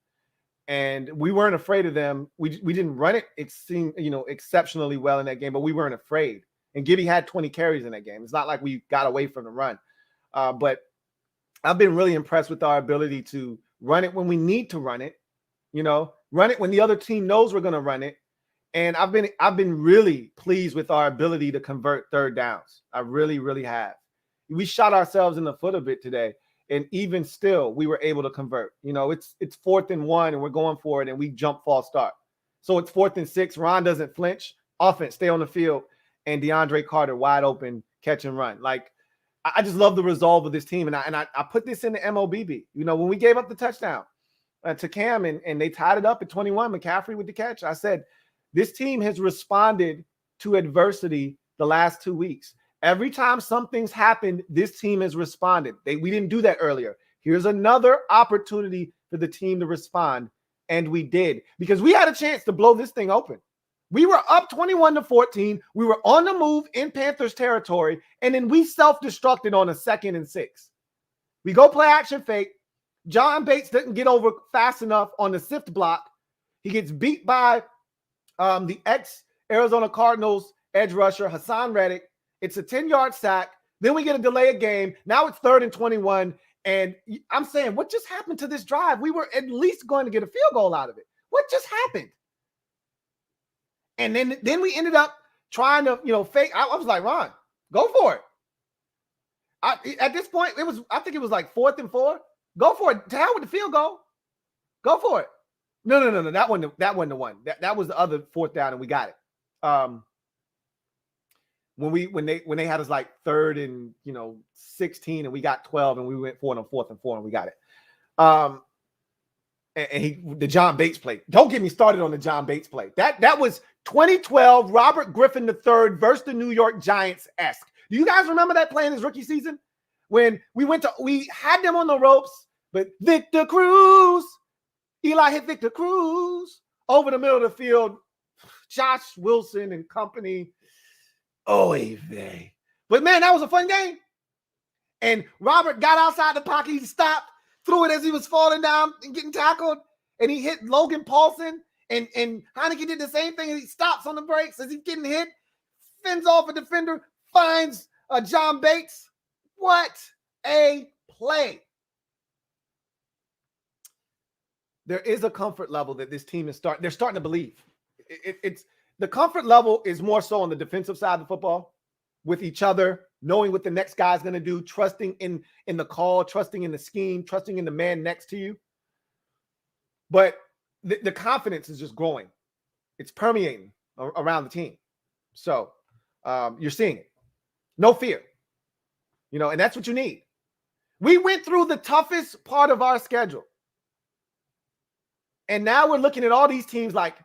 And we weren't afraid of them. We didn't run it, it seemed, exceptionally well in that game, but we weren't afraid. And Gibby had 20 carries in that game. It's not like we got away from the run. But I've been really impressed with our ability to run it when we need to run it, run it when the other team knows we're going to run it. And I've been really pleased with our ability to convert third downs. I really, really have. We shot ourselves in the foot a bit today. And even still, we were able to convert. It's 4th and 1, and we're going for it, and we jump false start. So it's 4th and 6. Ron doesn't flinch. Offense, stay on the field. And DeAndre Carter wide open, catch and run. Like, I just love the resolve of this team. And I put this in the MOBB. When we gave up the touchdown to Cam and they tied it up at 21, McCaffrey with the catch, I said, this team has responded to adversity the last 2 weeks. Every time something's happened, this team has responded. We didn't do that earlier. Here's another opportunity for the team to respond. And we did, because we had a chance to blow this thing open. We were up 21-14. We were on the move in Panthers territory. And then we self-destructed on a 2nd and 6. We go play action fake. John Bates didn't get over fast enough on the sift block. He gets beat by the ex-Arizona Cardinals edge rusher, Hassan Reddick. It's a 10-yard sack. Then we get a delay of game. Now it's 3rd and 21. And I'm saying, what just happened to this drive? We were at least going to get a field goal out of it. What just happened? And then we ended up trying to, fake. I was like, Ron, go for it. At this point, I think it was like 4th and 4. Go for it. To hell with the field goal. Go for it. No. That wasn't the one. That was the other 4th down, and we got it. When they had us like 3rd and 16, and we got 12, and we went for it on 4th and 4, and we got it. The John Bates play. Don't get me started on the John Bates play. That was 2012 Robert Griffin III versus the New York Giants-esque. Do you guys remember that play in his rookie season? When we had them on the ropes, but Victor Cruz, Eli hit Victor Cruz over the middle of the field. Josh Wilson and company. Oy vey. But man, that was a fun game. And Robert got outside the pocket. He stopped, threw it as he was falling down and getting tackled. And he hit Logan Paulson. And Heineke did the same thing. And he stops on the brakes as he's getting hit. Fends off a defender. Finds John Bates. What a play. there is a comfort level that this team is they're starting to believe. It's the comfort level is more so on the defensive side of the football, with each other, knowing what the next guy's going to do, trusting in the call, trusting in the scheme, trusting in the man next to you. But the confidence is just growing. It's permeating around the team. So you're seeing it. No fear. And that's what you need. We went through the toughest part of our schedule. And now we're looking at all these teams like,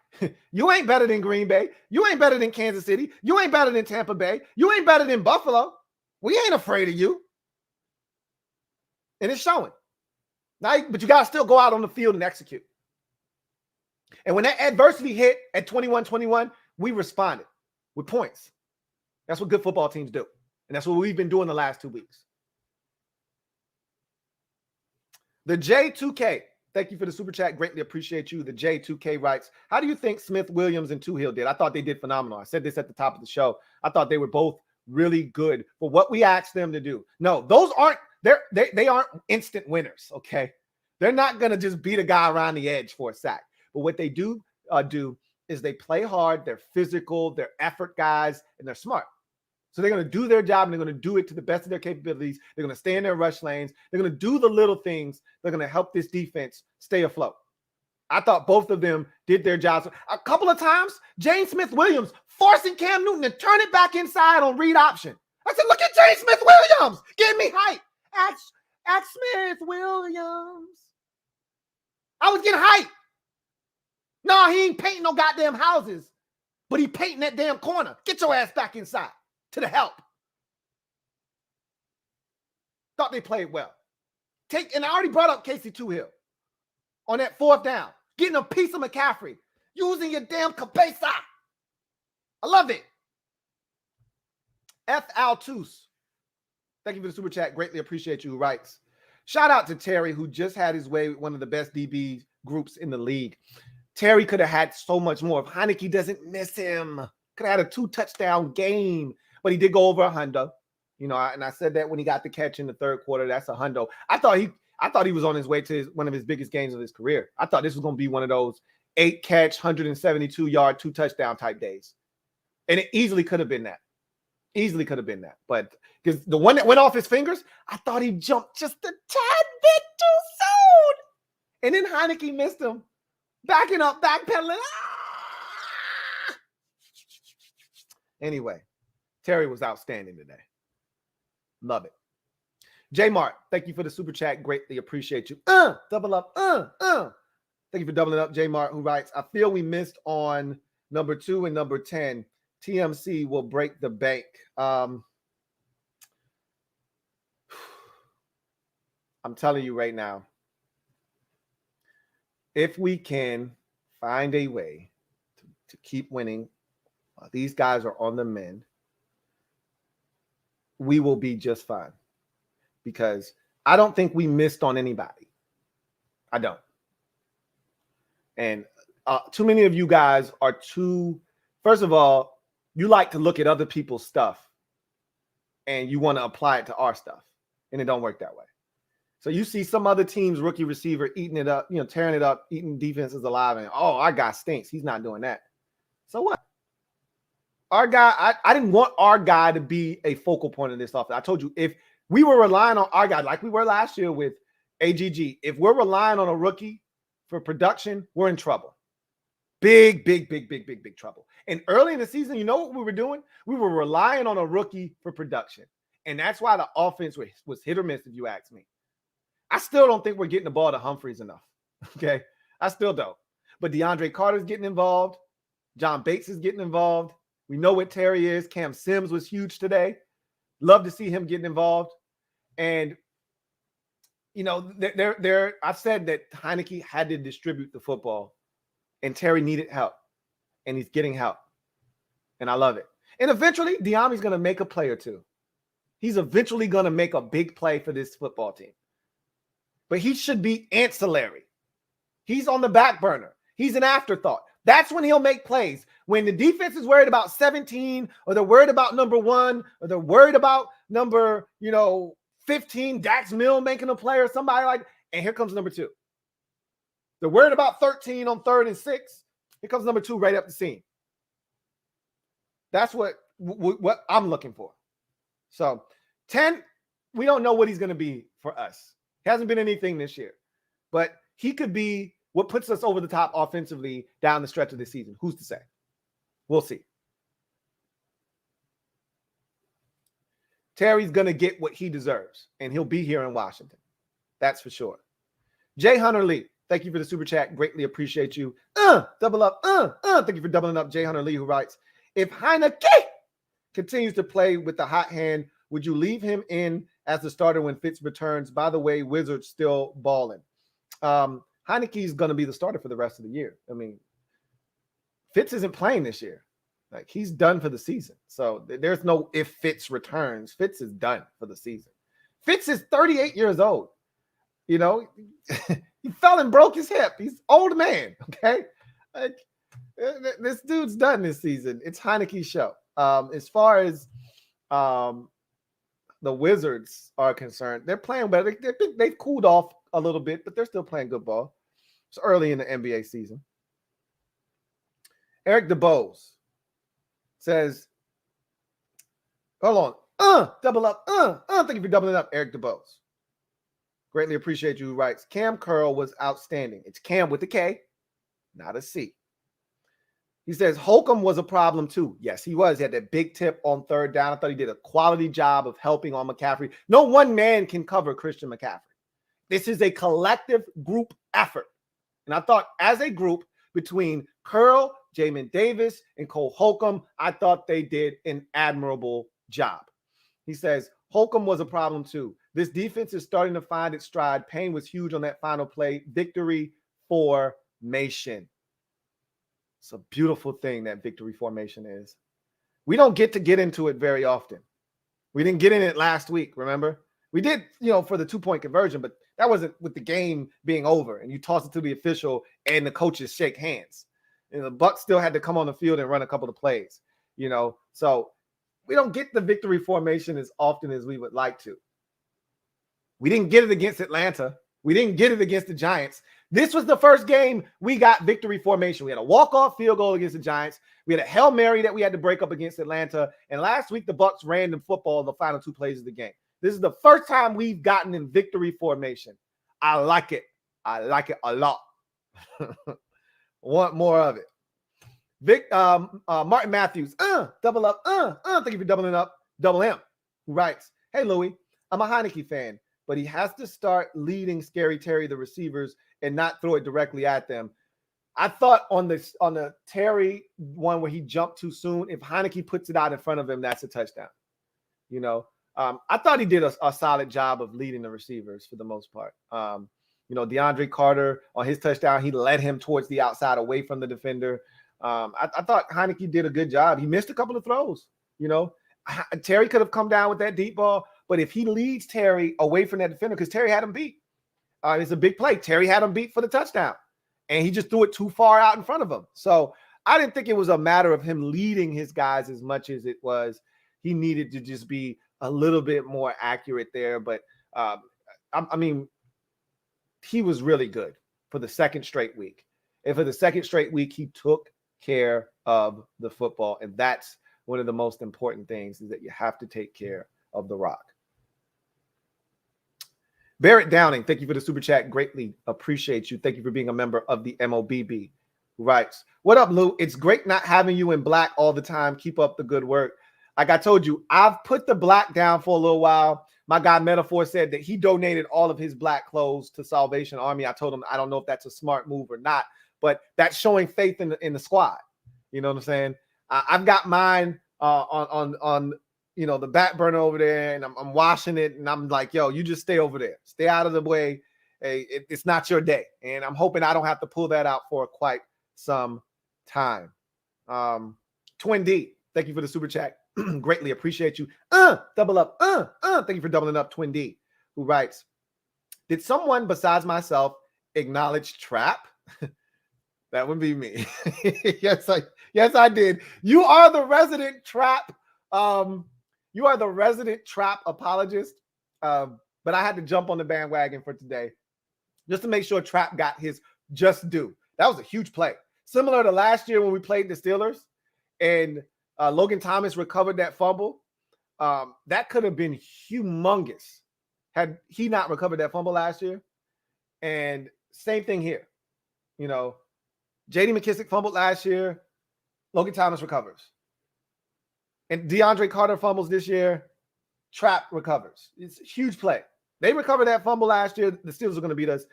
you ain't better than Green Bay. You ain't better than Kansas City. You ain't better than Tampa Bay. You ain't better than Buffalo. We ain't afraid of you. And it's showing. Now, but you got to still go out on the field and execute. And when that adversity hit at 21-21, we responded with points. That's what good football teams do. And that's what we've been doing the last 2 weeks. The J2K, thank you for the super chat. Greatly appreciate you. The J2K writes, how do you think Smith, Williams, and Tuhill did? I thought they did phenomenal. I said this at the top of the show. I thought they were both really good for what we asked them to do. No, those aren't, they aren't instant winners, okay? They're not going to just beat a guy around the edge for a sack. But what they do is they play hard, they're physical, they're effort guys, and they're smart. So they're going to do their job, and they're going to do it to the best of their capabilities. They're going to stay in their rush lanes. They're going to do the little things that are going to help this defense stay afloat. I thought both of them did their jobs. A couple of times, James Smith-Williams forcing Cam Newton to turn it back inside on read option. I said, look at James Smith-Williams. Give me hype. At Smith-Williams. I was getting hype. No, he ain't painting no goddamn houses, but he painting that damn corner. Get your ass back inside to the help. Thought they played well. And I already brought up Casey Tuhill on that fourth down, getting a piece of McCaffrey, using your damn cabeza. I love it. F. Altus, thank you for the super chat. Greatly appreciate you. Who writes, shout out to Terry, who just had his way with one of the best DB groups in the league. Terry could have had so much more if Heineke doesn't miss him. Could have had a 2-touchdown game, but he did go over a hundo. And I said that when he got the catch in the third quarter. That's a hundo. I thought he was on his way to one of his biggest games of his career. I thought this was going to be one of those 8-catch, 172-yard, 2-touchdown type days. And it easily could have been that. But because the one that went off his fingers, I thought he jumped just a tad bit too soon. And then Heineke missed him. Backing up, backpedaling. Anyway, Terry was outstanding today. Love it. J Mart, thank you for the super chat. Greatly appreciate you. Double up. Thank you for doubling up, J Mart, who writes, I feel we missed on number 2 and number 10. TMC will break the bank. I'm telling you right now, if we can find a way to keep winning, these guys are on the mend, we will be just fine. Because I don't think we missed on anybody. I don't. And too many of you guys are first of all, you like to look at other people's stuff and you want to apply it to our stuff. And it don't work that way. So you see some other team's rookie receiver eating it up, tearing it up, eating defenses alive, and our guy stinks. He's not doing that. So what? Our guy, I didn't want our guy to be a focal point of this offense. I told you, if we were relying on our guy like we were last year with AGG, if we're relying on a rookie for production, we're in trouble. Big trouble. And early in the season, you know what we were doing? We were relying on a rookie for production. And that's why the offense was hit or miss, if you ask me. I still don't think we're getting the ball to Humphreys enough. Okay? I still don't. But DeAndre Carter's getting involved. John Bates is getting involved. We know what Terry is. Cam Sims was huge today. Love to see him getting involved. And, I said that Heineke had to distribute the football, and Terry needed help, and he's getting help. And I love it. And eventually, Diami's going to make a play or two. He's eventually going to make a big play for this football team. But he should be ancillary. He's on the back burner. He's an afterthought. That's when he'll make plays. When the defense is worried about 17, or they're worried about number 1, or they're worried about number, 15, Dax Mill making a play or somebody like, and here comes number 2. They're worried about 13 on 3rd and 6. Here comes number 2 right up the seam. That's what I'm looking for. So 10, we don't know what he's going to be for us. He hasn't been anything this year, but he could be what puts us over the top offensively down the stretch of the season. Who's to say? We'll see. Terry's going to get what he deserves, and he'll be here in Washington. That's for sure. Jay Hunter Lee, thank you for the super chat. Greatly appreciate you. Double up. Thank you for doubling up. Jay Hunter Lee, who writes, if Heineke continues to play with the hot hand, would you leave him in as the starter when Fitz returns? By the way, Wizards still balling. Heineke is going to be the starter for the rest of the year. I mean, Fitz isn't playing this year. Like, he's done for the season. So there's no if Fitz returns. Fitz is done for the season. Fitz is 38 years old. You know, he fell and broke his hip. He's an old man, okay? Like, this dude's done this season. It's Heineke's show. As far as the Wizards are concerned, they're playing better. They've cooled off a little bit, but they're still playing good ball. It's early in the NBA season. Eric DeBose says, hold on. Double up. Thank you for doubling up, Eric DeBose. Greatly appreciate you. Who writes, Cam Curl was outstanding. It's Cam with a K, not a C. He says, Holcomb was a problem too. Yes, he was. He had that big tip on 3rd down. I thought he did a quality job of helping on McCaffrey. No one man can cover Christian McCaffrey. This is a collective group effort. And I thought as a group between Curl, Jamin Davis, and Cole Holcomb, I thought they did an admirable job. He says, Holcomb was a problem too. This defense is starting to find its stride. Payne was huge on that final play. Victory formation. It's a beautiful thing, that victory formation is. We don't get into it very often. We didn't get in it last week, remember? We did, for the 2-point conversion, but that wasn't with the game being over and you toss it to the official and the coaches shake hands. And the Bucs still had to come on the field and run a couple of plays, So we don't get the victory formation as often as we would like to. We didn't get it against Atlanta. We didn't get it against the Giants. This was the first game we got victory formation. We had a walk-off field goal against the Giants. We had a Hail Mary that we had to break up against Atlanta. And last week, the Bucs ran the football in the final 2 plays of the game. This is the first time we've gotten in victory formation. I like it. I like it a lot. Want more of it. Martin Matthews, double up, thank you for doubling up, double M, who writes, hey, Louie, I'm a Heineke fan, but he has to start leading Scary Terry, the receivers, and not throw it directly at them. I thought on the Terry one where he jumped too soon, if Heineke puts it out in front of him, that's a touchdown. I thought he did a solid job of leading the receivers for the most part. DeAndre Carter on his touchdown, he led him towards the outside away from the defender. I thought Heineke did a good job. He missed a couple of throws. Terry could have come down with that deep ball, but if he leads Terry away from that defender, because Terry had him beat, it's a big play. Terry had him beat for the touchdown, and he just threw it too far out in front of him. So I didn't think it was a matter of him leading his guys as much as it was he needed to just be a little bit more accurate there. But he was really good for the second straight week. And for the second straight week, he took care of the football. And that's one of the most important things, is that you have to take care of the rock. Barrett Downing, thank you for the super chat. Greatly appreciate you. Thank you for being a member of the MOBB. Writes, what up, Lou? It's great not having you in black all the time. Keep up the good work. Like I told you, I've put the black down for a little while. My guy Metaphor said that he donated all of his black clothes to Salvation Army. I told him I don't know if that's a smart move or not, but that's showing faith in the squad. You know what I'm saying? I've got mine on the back burner over there, and I'm washing it, and I'm like, yo, you just stay over there. Stay out of the way. Hey, it's not your day. And I'm hoping I don't have to pull that out for quite some time. Twin D, thank you for the super chat. Greatly appreciate you. Double up. Thank you for doubling up, Twin D, who writes, did someone besides myself acknowledge trap? That would be me. Yes, I did. You are the resident trap. You are the resident trap apologist. But I had to jump on the bandwagon for today just to make sure Trap got his just do. That was a huge play. Similar to last year when we played the Steelers and Logan Thomas recovered that fumble. That could have been humongous had he not recovered that fumble last year. And same thing here. You know, J.D. McKissic fumbled last year. Logan Thomas recovers. And DeAndre Carter fumbles this year. Trap recovers. It's a huge play. They recovered that fumble last year. The Steelers are going to beat us.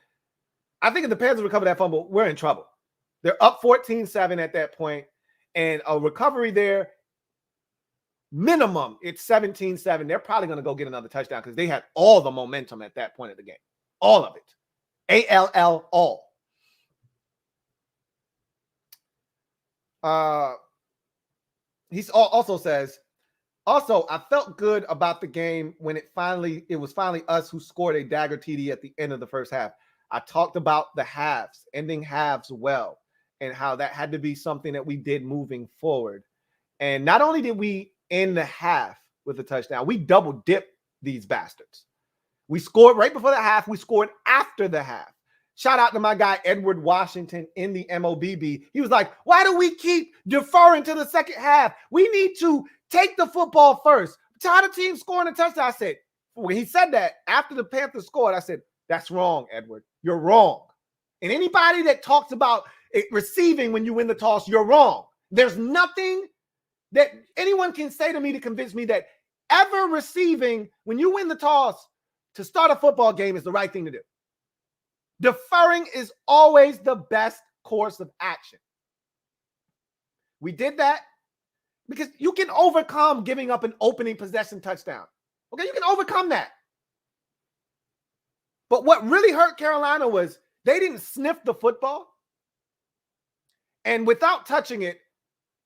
I think if the Panthers recover that fumble, we're in trouble. They're up 14-7 at that point. And a recovery there, minimum, it's 17-7. They're probably going to go get another touchdown because they had all the momentum at that point of the game. All of it. A-L-L, all. He also says, also, I felt good about the game when it was finally us who scored a dagger TD at the end of the first half. I talked about the halves, ending halves well, and how that had to be something that we did moving forward. And not only did we end the half with a touchdown, we double dipped these bastards. We scored right before the half. We scored after the half. Shout out to my guy, Edward Washington in the MOBB. He was like, why do we keep deferring to the second half? We need to take the football first. Tired of team scoring a touchdown. I said, when he said that after the Panthers scored, I said, that's wrong, Edward. You're wrong. And anybody that talks about it receiving when you win the toss, you're wrong. There's nothing that anyone can say to me to convince me that ever receiving when you win the toss to start a football game is the right thing to do. Deferring is always the best course of action. We did that because you can overcome giving up an opening possession touchdown. Okay, you can overcome that. But what really hurt Carolina was they didn't sniff the football. And without touching it,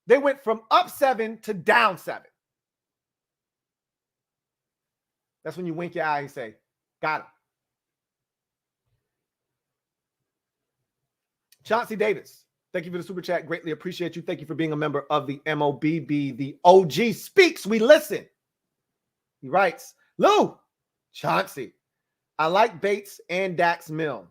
they went from up 7 to down 7. That's when you wink your eye and say, got him. Chauncey Davis, thank you for the super chat. Greatly appreciate you. Thank you for being a member of the MOBB. The OG speaks. We listen. He writes, Lou, Chauncey, I like Bates and Dax Milne.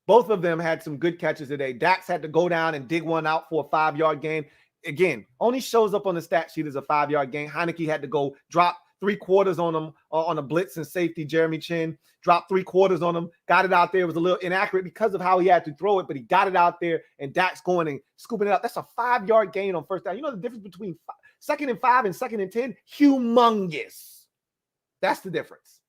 Both of them had some good catches today. Dax had to go down and dig one out for a 5-yard gain. Again, only shows up on the stat sheet as a 5-yard gain. Heineke had to go drop 3/4 on him on a blitz and safety. Jeremy Chin dropped 3/4 on him, got it out there. It was a little inaccurate because of how he had to throw it, but he got it out there, and Dax going and scooping it up. That's a 5-yard gain on first down. You know the difference between 2nd and 5 and 2nd and 10? Humongous. That's the difference.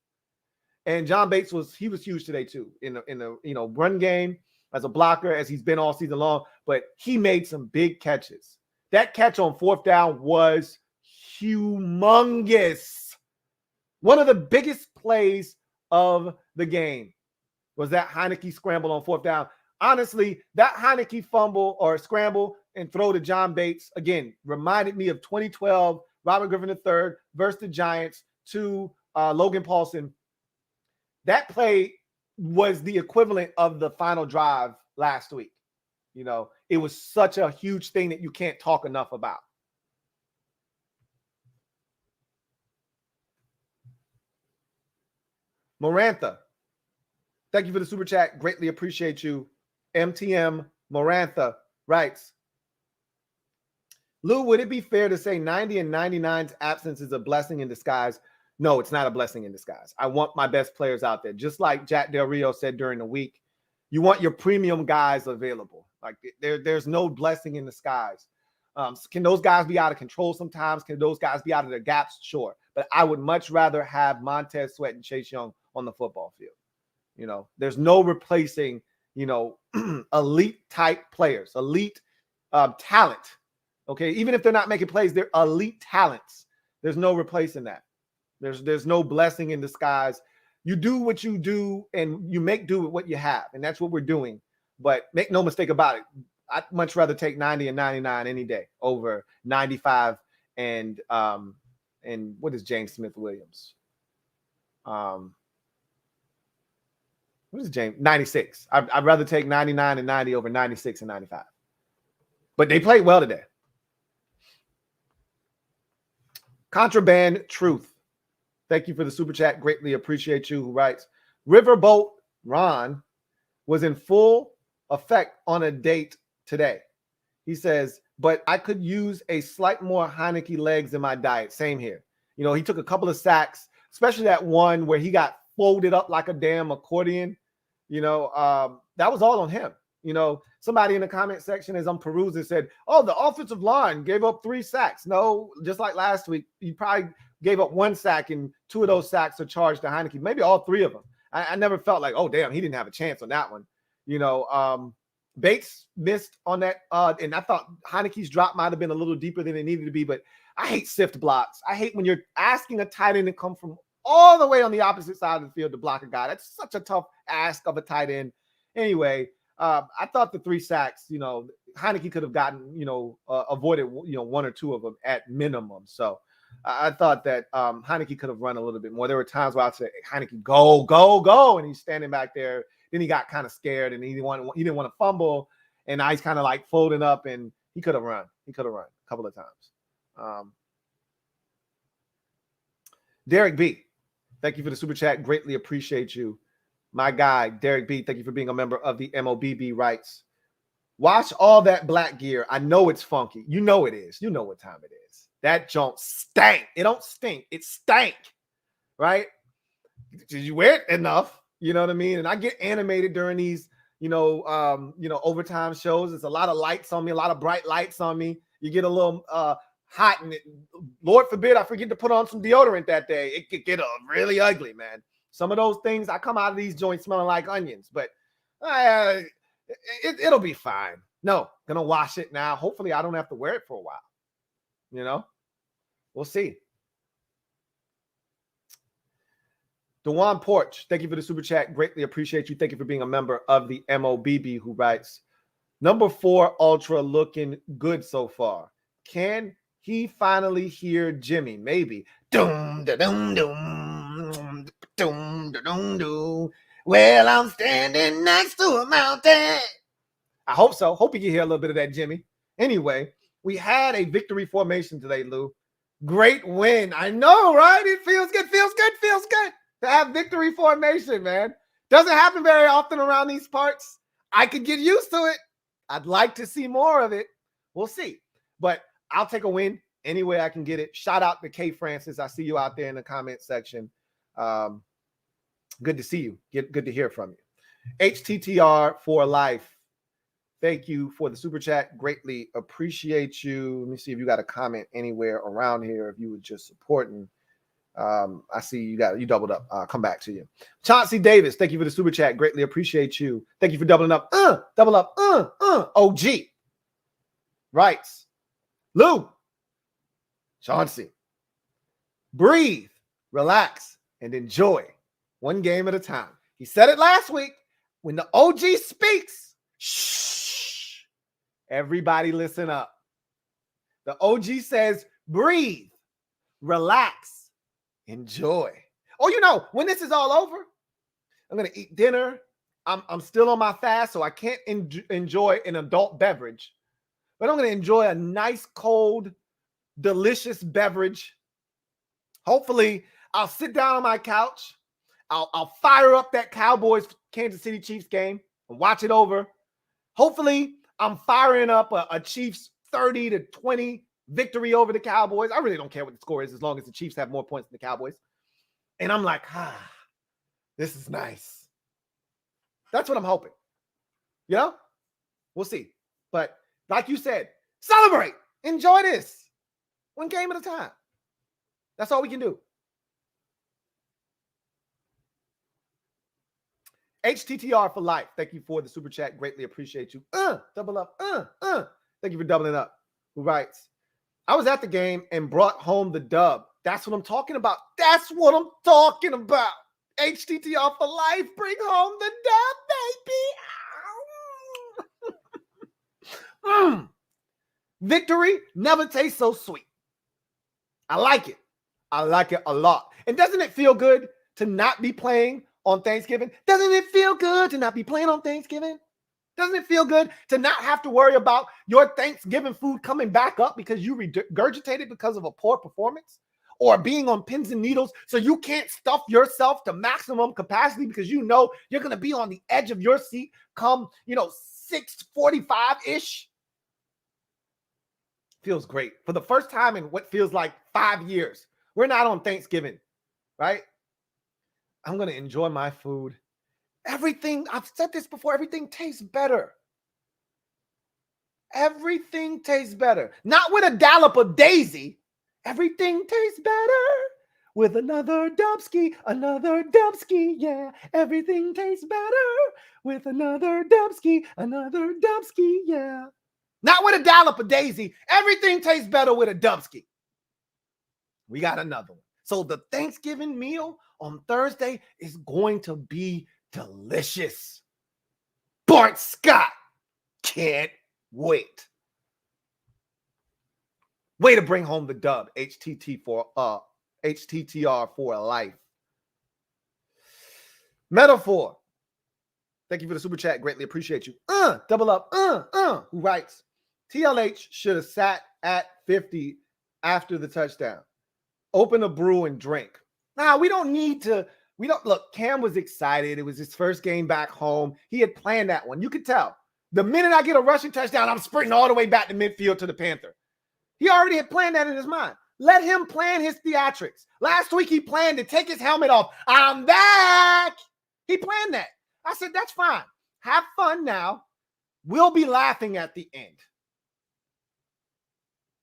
And John Bates was huge today too in the run game as a blocker, as he's been all season long, but he made some big catches. That catch on 4th down was humongous. One of the biggest plays of the game was that Heineke scramble on 4th down. Honestly, that Heineke fumble or scramble and throw to John Bates, again, reminded me of 2012, Robert Griffin III versus the Giants to Logan Paulson. That play was the equivalent of the final drive last week. You know, it was such a huge thing that you can't talk enough about. Morantha, thank you for the super chat. Greatly appreciate you. MTM Morantha writes, Lou, would it be fair to say 90 and 99's absence is a blessing in disguise? No, it's not a blessing in disguise. I want my best players out there. Just like Jack Del Rio said during the week, you want your premium guys available. Like there's no blessing in disguise. Can those guys be out of control sometimes? Can those guys be out of their gaps? Sure. But I would much rather have Montez Sweat and Chase Young on the football field. You know, there's no replacing, elite type players, elite talent. Okay. Even if they're not making plays, they're elite talents. There's no replacing that. There's no blessing in disguise. You do what you do and you make do with what you have. And that's what we're doing. But make no mistake about it. I'd much rather take 90 and 99 any day over 95 and what is James Smith Williams? What is James? 96. I'd rather take 99 and 90 over 96 and 95. But they played well today. Contraband Truth. Thank you for the super chat. Greatly appreciate you. Who writes, Riverboat Ron was in full effect on a date today. He says, but I could use a slight more Heineke legs in my diet. Same here. You know, he took a couple of sacks, especially that one where he got folded up like a damn accordion. You know, that was all on him. You know, somebody in the comment section as I'm perusing said, oh, the offensive line gave up 3 sacks. No, just like last week, he probably gave up 1 sack, and 2 of those sacks are charged to Heineke. Maybe all 3 of them. I never felt like, oh, damn, he didn't have a chance on that one. You know, Bates missed on that, and I thought Heineke's drop might have been a little deeper than it needed to be, but I hate sift blocks. I hate when you're asking a tight end to come from all the way on the opposite side of the field to block a guy. That's such a tough ask of a tight end. Anyway, I thought the 3 sacks, you know, Heineke could have gotten, you know, avoided, you know, 1 or 2 of them at minimum. So I thought that Heineke could have run a little bit more. There were times where I said, Heineke, go, go, go. And he's standing back there. Then he got kind of scared and he didn't want to fumble. And now he's kind of like folding up, and he could have run. He could have run a couple of times. Derek B, thank you for the super chat. Greatly appreciate you. My guy, Derek B, thank you for being a member of the MOBB Rights. Watch all that black gear. I know it's funky. You know it is. You know what time it is. That junk stank. It don't stink. It stank, right? Did you wear it enough? You know what I mean? And I get animated during these, overtime shows. There's a lot of lights on me, a lot of bright lights on me. You get a little hot, and Lord forbid I forget to put on some deodorant that day. It could get really ugly, man. Some of those things, I come out of these joints smelling like onions, but it'll be fine. No, gonna wash it now. Hopefully I don't have to wear it for a while. You know, we'll see. Dewan Porch, thank you for the super chat. Greatly appreciate you. Thank you for being a member of the MOBB, who writes, number 4 Ultra looking good so far. Can he finally hear Jimmy? Maybe. Doom, da, doom, doom, doom, da, doom, doom. Well, I'm standing next to a mountain. I hope so. Hope you can hear a little bit of that, Jimmy. Anyway, we had a victory formation today, Lou. Great win. I know, right? It feels good, feels good, feels good to have victory formation, man. Doesn't happen very often around these parts. I could get used to it. I'd like to see more of it. We'll see. But I'll take a win any way I can get it. Shout out to K Francis. I see you out there in the comment section. Good to see you. Good to hear from you. HTTR for life. Thank you for the super chat. Greatly appreciate you. Let me see if you got a comment anywhere around here. If you were just supporting. I see you doubled up. I'll come back to you. Chauncey Davis, thank you for the super chat. Greatly appreciate you. Thank you for doubling up. Double up. OG. Writes. Lou. Chauncey. Breathe, relax, and enjoy. One game at a time. He said it last week. When the OG speaks, shh. Everybody listen up. The OG says, breathe, relax, enjoy. Oh, you know, when this is all over, I'm going to eat dinner. I'm still on my fast, so I can't enjoy an adult beverage. But I'm going to enjoy a nice, cold, delicious beverage. Hopefully, I'll sit down on my couch. I'll fire up that Cowboys Kansas City Chiefs game and watch it over. Hopefully, I'm firing up a Chiefs 30-20 victory over the Cowboys. I really don't care what the score is as long as the Chiefs have more points than the Cowboys. And I'm like, this is nice. That's what I'm hoping. You know? We'll see. But like you said, celebrate. Enjoy this. One game at a time. That's all we can do. HTTR for life. Thank you for the super chat. Greatly appreciate you. Double up. Thank you for doubling up. Who writes, I was at the game and brought home the dub. That's what I'm talking about. That's what I'm talking about. HTTR for life. Bring home the dub, baby. Victory never tastes so sweet. I like it. I like it a lot. And doesn't it feel good to not be playing on Thanksgiving? Doesn't it feel good to not be playing on Thanksgiving? Doesn't it feel good to not have to worry about your Thanksgiving food coming back up because you regurgitated because of a poor performance? or being on pins and needles so you can't stuff yourself to maximum capacity because you know you're going to be on the edge of your seat come, 6:45-ish. Feels great. For the first time in what feels like 5 years, we're not on Thanksgiving, right? I'm going to enjoy my food. Everything, I've said this before, everything tastes better. Everything tastes better. Not with a dollop of Daisy. Everything tastes better with another Dubsky, yeah. Everything tastes better with another Dubsky, yeah. Not with a dollop of Daisy. Everything tastes better with a Dubsky. We got another one. So the Thanksgiving meal on Thursday is going to be delicious. Bart Scott. Can't wait. Way to bring home the dub. HTTR for life. Metaphor. Thank you for the super chat. Greatly appreciate you. Double up. Who writes, TLH should have sat at 50 after the touchdown. Open a brew and drink. Now, we don't need to. Look, Cam was excited. It was his first game back home. He had planned that one. You could tell. The minute I get a rushing touchdown, I'm sprinting all the way back to midfield to the Panther. He already had planned that in his mind. Let him plan his theatrics. Last week, he planned to take his helmet off. I'm back. He planned that. I said, that's fine. Have fun now. We'll be laughing at the end.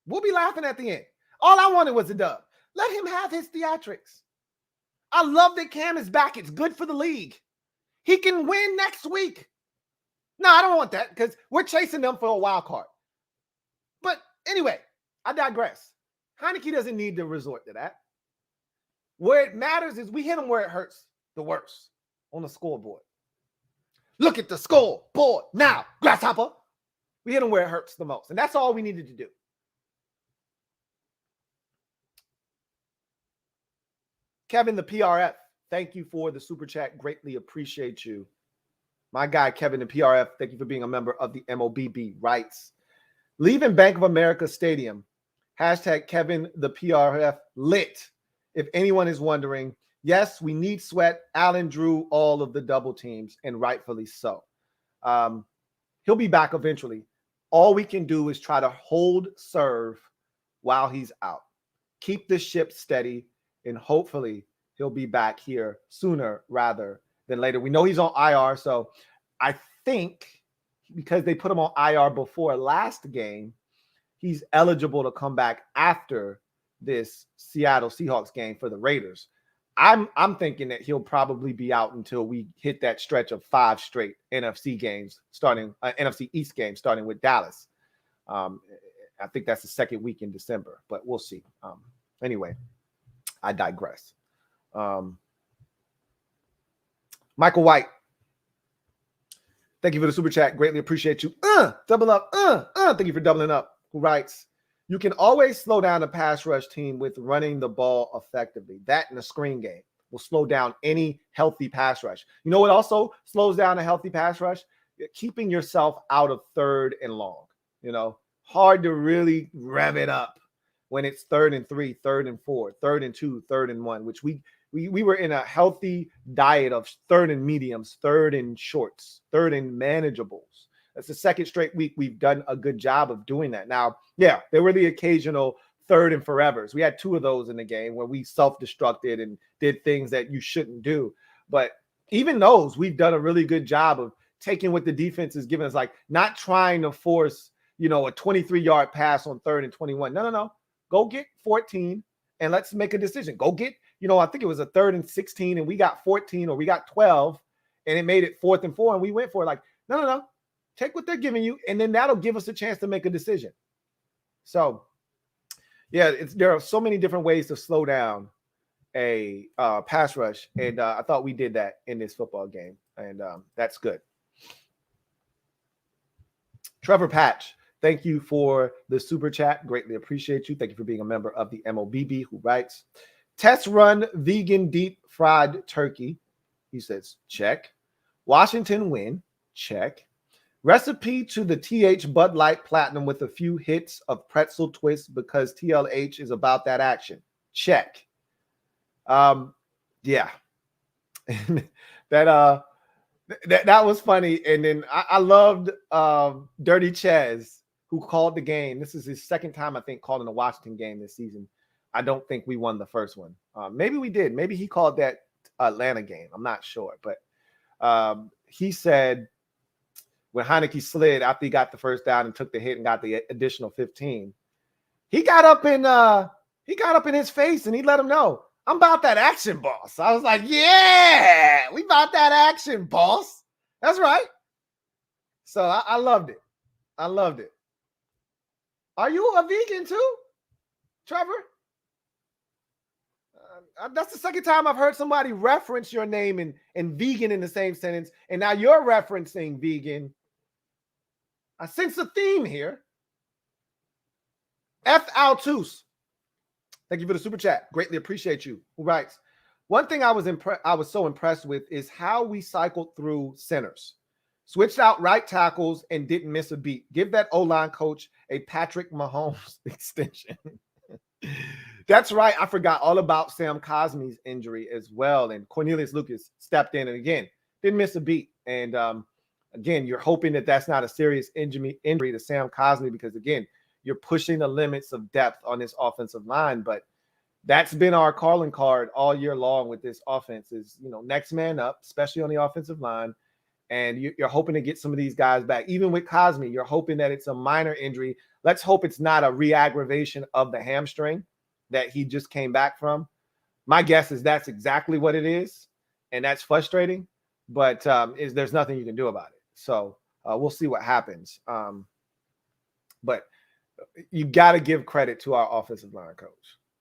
We'll be laughing at the end. All I wanted was a dub. Let him have his theatrics. I love that Cam is back. It's good for the league. He can win next week. No, I don't want that because we're chasing them for a wild card. But anyway, I digress. Heineke doesn't need to resort to that. Where it matters is we hit him where it hurts the worst, on the scoreboard. Look at the scoreboard now, Grasshopper. We hit him where it hurts the most, and that's all we needed to do. Kevin, the PRF, thank you for the super chat. Greatly appreciate you. My guy, Kevin, the PRF, thank you for being a member of the MOBB, writes, leaving Bank of America Stadium, hashtag Kevin, the PRF, lit. If anyone is wondering, yes, we need Sweat. Allen drew all of the double teams, and rightfully so. He'll be back eventually. All we can do is try to hold serve while he's out. Keep the ship steady, and hopefully he'll be back here sooner rather than later. We know he's on IR, so I think because they put him on IR before last game, he's eligible to come back after this Seattle Seahawks game for the Raiders. I'm thinking that he'll probably be out until we hit that stretch of 5 straight NFC games starting NFC East games starting with Dallas. I think that's the second week in December, but we'll see. Anyway, I digress. Michael White, thank you for the super chat. Greatly appreciate you. Double up. Thank you for doubling up. Who writes, you can always slow down a pass rush team with running the ball effectively. That in a screen game will slow down any healthy pass rush. You know what also slows down a healthy pass rush? Keeping yourself out of 3rd and long. Hard to really rev it up when it's 3rd and 3, 3rd and 4, 3rd and 2, 3rd and 1, which we were in a healthy diet of 3rd and mediums, 3rd and shorts, 3rd and manageables. That's the second straight week we've done a good job of doing that. Now, yeah, there were the occasional 3rd and forevers. We had 2 of those in the game where we self-destructed and did things that you shouldn't do. But even those, we've done a really good job of taking what the defense is giving us, like not trying to force, a 23-yard pass on 3rd and 21. No. Go get 14 and let's make a decision. Go get, I think it was a 3rd and 16 and we got 14 or we got 12 and it made it 4th and 4 and we went for it. Like, no. Take what they're giving you, and then that'll give us a chance to make a decision. So, yeah, there are so many different ways to slow down a pass rush, and I thought we did that in this football game, and that's good. Trevor Patch, thank you for the super chat. Greatly appreciate you. Thank you for being a member of the MOBB, who writes, test run vegan deep fried turkey. He says, check. Washington win, check. Recipe to the TH Bud Light Platinum with a few hits of pretzel twist because TLH is about that action. check. Yeah. that was funny. And then I loved Dirty Chez, who called the game. This is his second time, I think, calling the Washington game this season. I don't think we won the first one. Maybe we did. Maybe he called that Atlanta game. I'm not sure. But he said when Heineke slid after he got the first down and took the hit and got the additional 15, he got up in his face and he let him know, I'm about that action, boss. I was like, yeah, we about that action, boss. That's right. So I loved it. I loved it. Are you a vegan too, Trevor? That's the second time I've heard somebody reference your name and vegan in the same sentence. And now you're referencing vegan. I sense a theme here. F. Altus. Thank you for the super chat. Greatly appreciate you. Who writes, one thing I was so impressed with is how we cycled through centers, switched out right tackles, and didn't miss a beat. Give that O-line coach a Patrick Mahomes extension. That's right. I forgot all about Sam Cosmi's injury as well. And Cornelius Lucas stepped in and again, didn't miss a beat. And again, you're hoping that that's not a serious injury to Sam Cosmi because, again, you're pushing the limits of depth on this offensive line. But that's been our calling card all year long with this offense is, next man up, especially on the offensive line. And you're hoping to get some of these guys back. Even with Cosmi, you're hoping that it's a minor injury. Let's hope it's not a re-aggravation of the hamstring that he just came back from. My guess is that's exactly what it is, and that's frustrating, but there's nothing you can do about it. So we'll see what happens. But you got to give credit to our offensive line coach.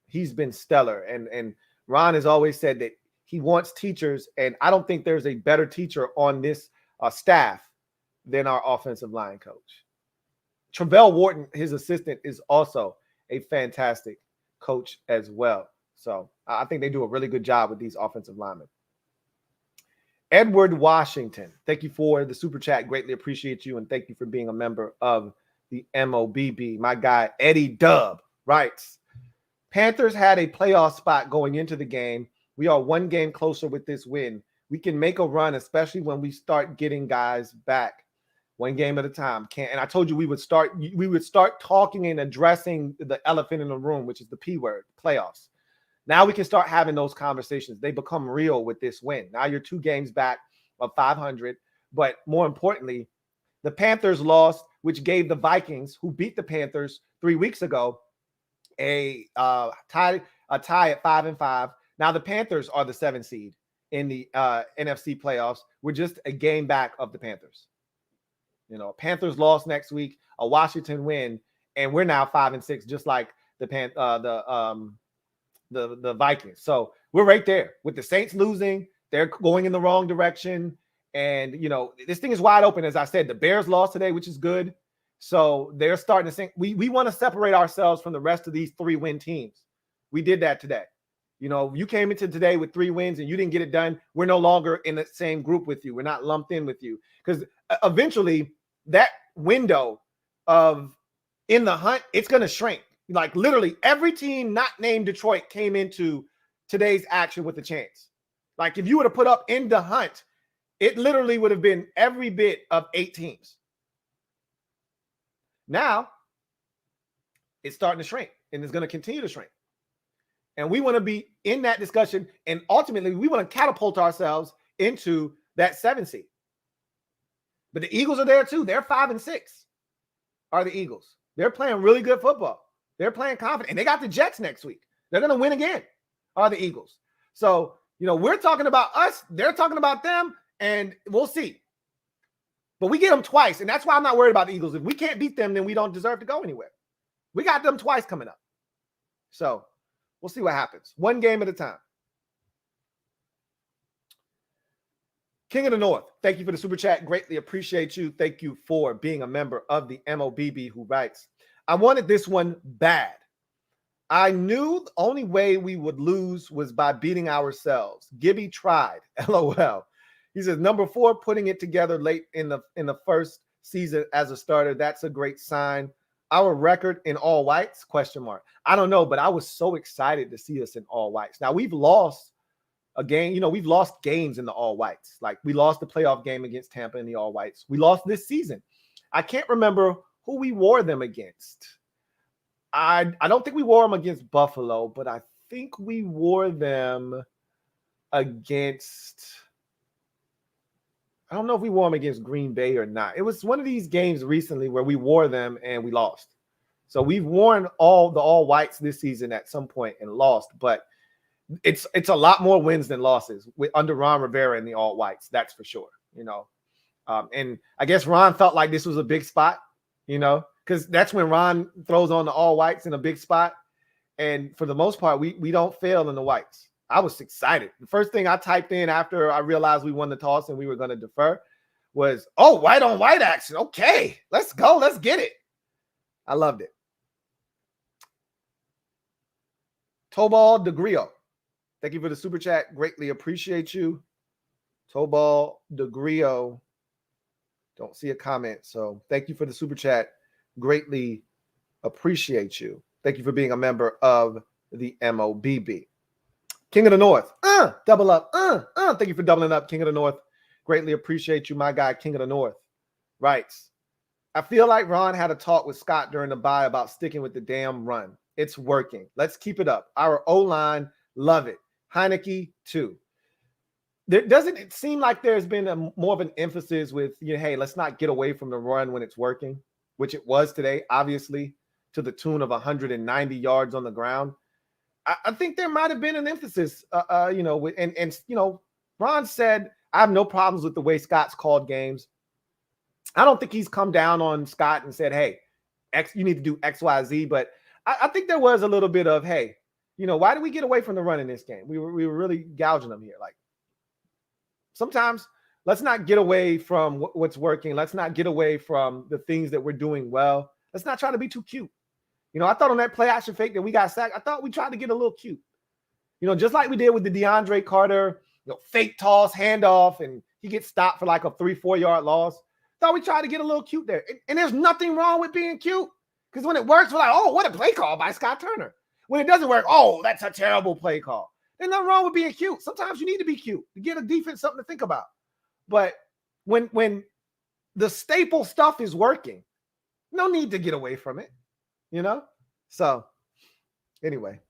He's been stellar, and Ron has always said that he wants teachers, and I don't think there's a better teacher on this staff than our offensive line coach. Travell Wharton, his assistant, is also a fantastic coach as well. So I think they do a really good job with these offensive linemen. Edward Washington, thank you for the super chat. Greatly appreciate you, and thank you for being a member of the MOBB. My guy, Eddie Dub, writes, Panthers had a playoff spot going into the game. We are one game closer with this win. We can make a run, especially when we start getting guys back one game at a time. And I told you we would start talking and addressing the elephant in the room, which is the P word, playoffs. Now we can start having those conversations. They become real with this win. Now you're 2 games back of 500. But more importantly, the Panthers lost, which gave the Vikings, who beat the Panthers 3 weeks ago, a tie at 5-5. Now the Panthers are the 7th seed in the NFC playoffs. We're just a game back of the Panthers. Panthers lost next week, a Washington win, and we're now 5-6, just like the Vikings. So we're right there with the Saints losing. They're going in the wrong direction. And, this thing is wide open. As I said, the Bears lost today, which is good. So they're starting to think we want to separate ourselves from the rest of these 3-win teams. We did that today. You came into today with 3 wins and you didn't get it done. We're no longer in the same group with you. We're not lumped in with you because eventually that window of in the hunt, it's going to shrink. Like literally every team not named Detroit came into today's action with a chance. Like if you would have put up in the hunt, it literally would have been every bit of 8 teams. Now it's starting to shrink and it's going to continue to shrink. And we want to be in that discussion. And ultimately we want to catapult ourselves into that 7th seed. But the Eagles are there too. They're 5-6 are the Eagles. They're playing really good football. They're playing confident. And they got the Jets next week. They're going to win again, are the Eagles. So, we're talking about us. They're talking about them. And we'll see. But we get them twice. And that's why I'm not worried about the Eagles. If we can't beat them, then we don't deserve to go anywhere. We got them twice coming up. So we'll see what happens. One game at a time. King of the North, thank you for the super chat. Greatly appreciate you. Thank you for being a member of the MOBB, who writes, I wanted this one bad. I knew the only way we would lose was by beating ourselves. Gibby tried. LOL. He says, number 4, putting it together late in the first season as a starter. That's a great sign. our record in all whites? Question mark. I don't know, but I was so excited to see us in all whites. Now, we've lost a game. You know, we've lost games in the all whites. Like, we lost the playoff game against Tampa in the all whites. We lost this season. I can't remember who we wore them against. I don't think we wore them against Buffalo, but I think we wore them against, I don't know if we wore them against Green Bay or not. It was one of these games recently where we wore them and we lost. So we've worn all whites this season at some point and lost, but it's a lot more wins than losses under Ron Rivera in the all whites. That's for sure. You know, and I guess Ron felt like this was a big spot, you know, because that's when Ron throws on the all whites in a big spot. And for the most part, we don't fail in the whites. I was excited. The first thing I typed in after I realized we won the toss and we were going to defer was, oh, white on white action. Okay, let's go. Let's get it. I loved it. Tobal DeGrio, thank you for the super chat. Greatly appreciate you. Tobal DeGrio, don't see a comment. So thank you for the super chat. Greatly appreciate you. Thank you for being a member of the MOBB. King of the North, double up. Thank you for doubling up, King of the North. Greatly appreciate you, my guy, King of the North. Writes, I feel like Ron had a talk with Scott during the bye about sticking with the damn run. It's working. Let's keep it up. Our O-line, love it. Heineke, too. Doesn't it seem like there's been more of an emphasis with, you know, hey, let's not get away from the run when it's working, which it was today, obviously, to the tune of 190 yards on the ground. I think there might have been an emphasis, you know, and you know, Ron said, I have no problems with the way Scott's called games. I don't think he's come down on Scott and said, hey, you need to do X, Y, Z. But I think there was a little bit of, hey, you know, why did we get away from the run in this game? We were really gouging them here. Like, sometimes let's not get away from what's working. Let's not get away from the things that we're doing well. Let's not try to be too cute. You know, I thought on that play action fake that we got sacked, I thought we tried to get a little cute. You know, just like we did with the DeAndre Carter, you know, fake toss, handoff, and he gets stopped for like a 3-4 yard loss. Thought we tried to get a little cute there. And there's nothing wrong with being cute. Because when it works, we're like, oh, what a play call by Scott Turner. When it doesn't work, oh, that's a terrible play call. There's nothing wrong with being cute. Sometimes you need to be cute to get a defense something to think about. But when the staple stuff is working, no need to get away from it, you know? So anyway,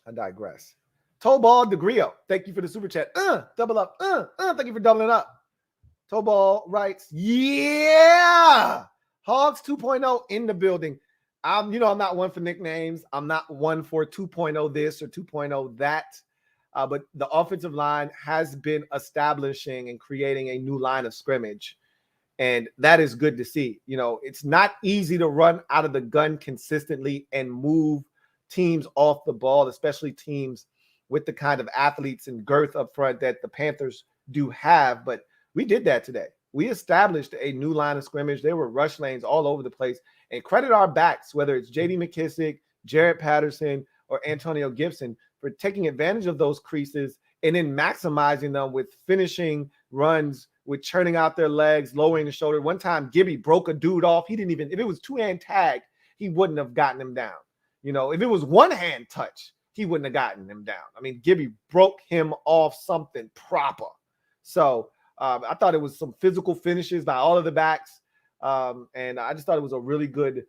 I digress. Tobal DeGrio, thank you for the super chat. Double up. Thank you for doubling up. Tobal writes, yeah, Hogs 2.0 in the building. You know, I'm not one for nicknames. I'm not one for 2.0 this or 2.0 that. But the offensive line has been establishing and creating a new line of scrimmage. And that is good to see. You know, it's not easy to run out of the gun consistently and move teams off the ball, especially teams with the kind of athletes and girth up front that the Panthers do have. But we did that today. We established a new line of scrimmage. There were rush lanes all over the place. And credit our backs, whether it's J.D. McKissick, Jarrett Patterson, or Antonio Gibson, for taking advantage of those creases and then maximizing them with finishing runs, with churning out their legs, lowering the shoulder. One time, Gibby broke a dude off. He didn't even, if it was two-hand tag, he wouldn't have gotten him down. You know, if it was one-hand touch, he wouldn't have gotten him down. I mean, Gibby broke him off something proper. So I thought it was some physical finishes by all of the backs. And I just thought it was a really good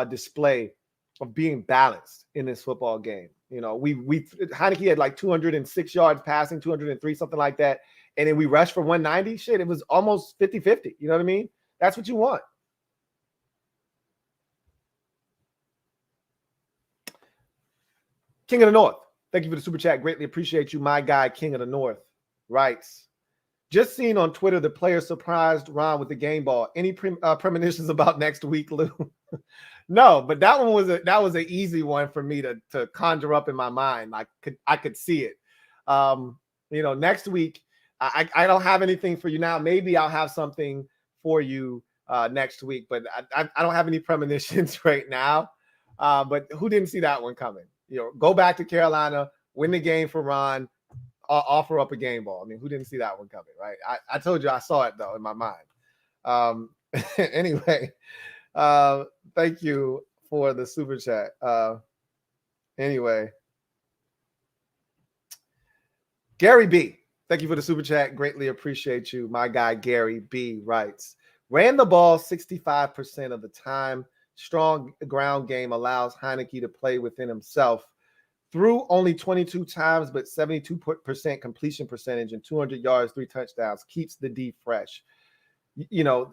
display of being balanced in this football game. You know, Heineke had like 206 yards passing, 203, something like that. And then we rushed for 190. Shit, it was almost 50-50. You know what I mean? That's what you want. King of the North, thank you for the super chat. Greatly appreciate you, my guy, King of the North. Writes, just seen on Twitter the player surprised Ron with the game ball. Any premonitions about next week, Lou? No, but that one was an easy one for me to conjure up in my mind. I could see it. You know, next week I don't have anything for you now. Maybe I'll have something for you next week, but I don't have any premonitions right now. But who didn't see that one coming? You know, go back to Carolina, win the game for Ron, offer up a game ball. I mean, who didn't see that one coming, right? I told you I saw it though in my mind. Anyway. Thank you for the super chat. Anyway, Gary B, thank you for the super chat. Greatly appreciate you. My guy Gary B writes, ran the ball 65% of the time. Strong ground game allows Heineke to play within himself. Threw only 22 times, but 72% completion percentage and 200 yards, 3 touchdowns. Keeps the D fresh. You know,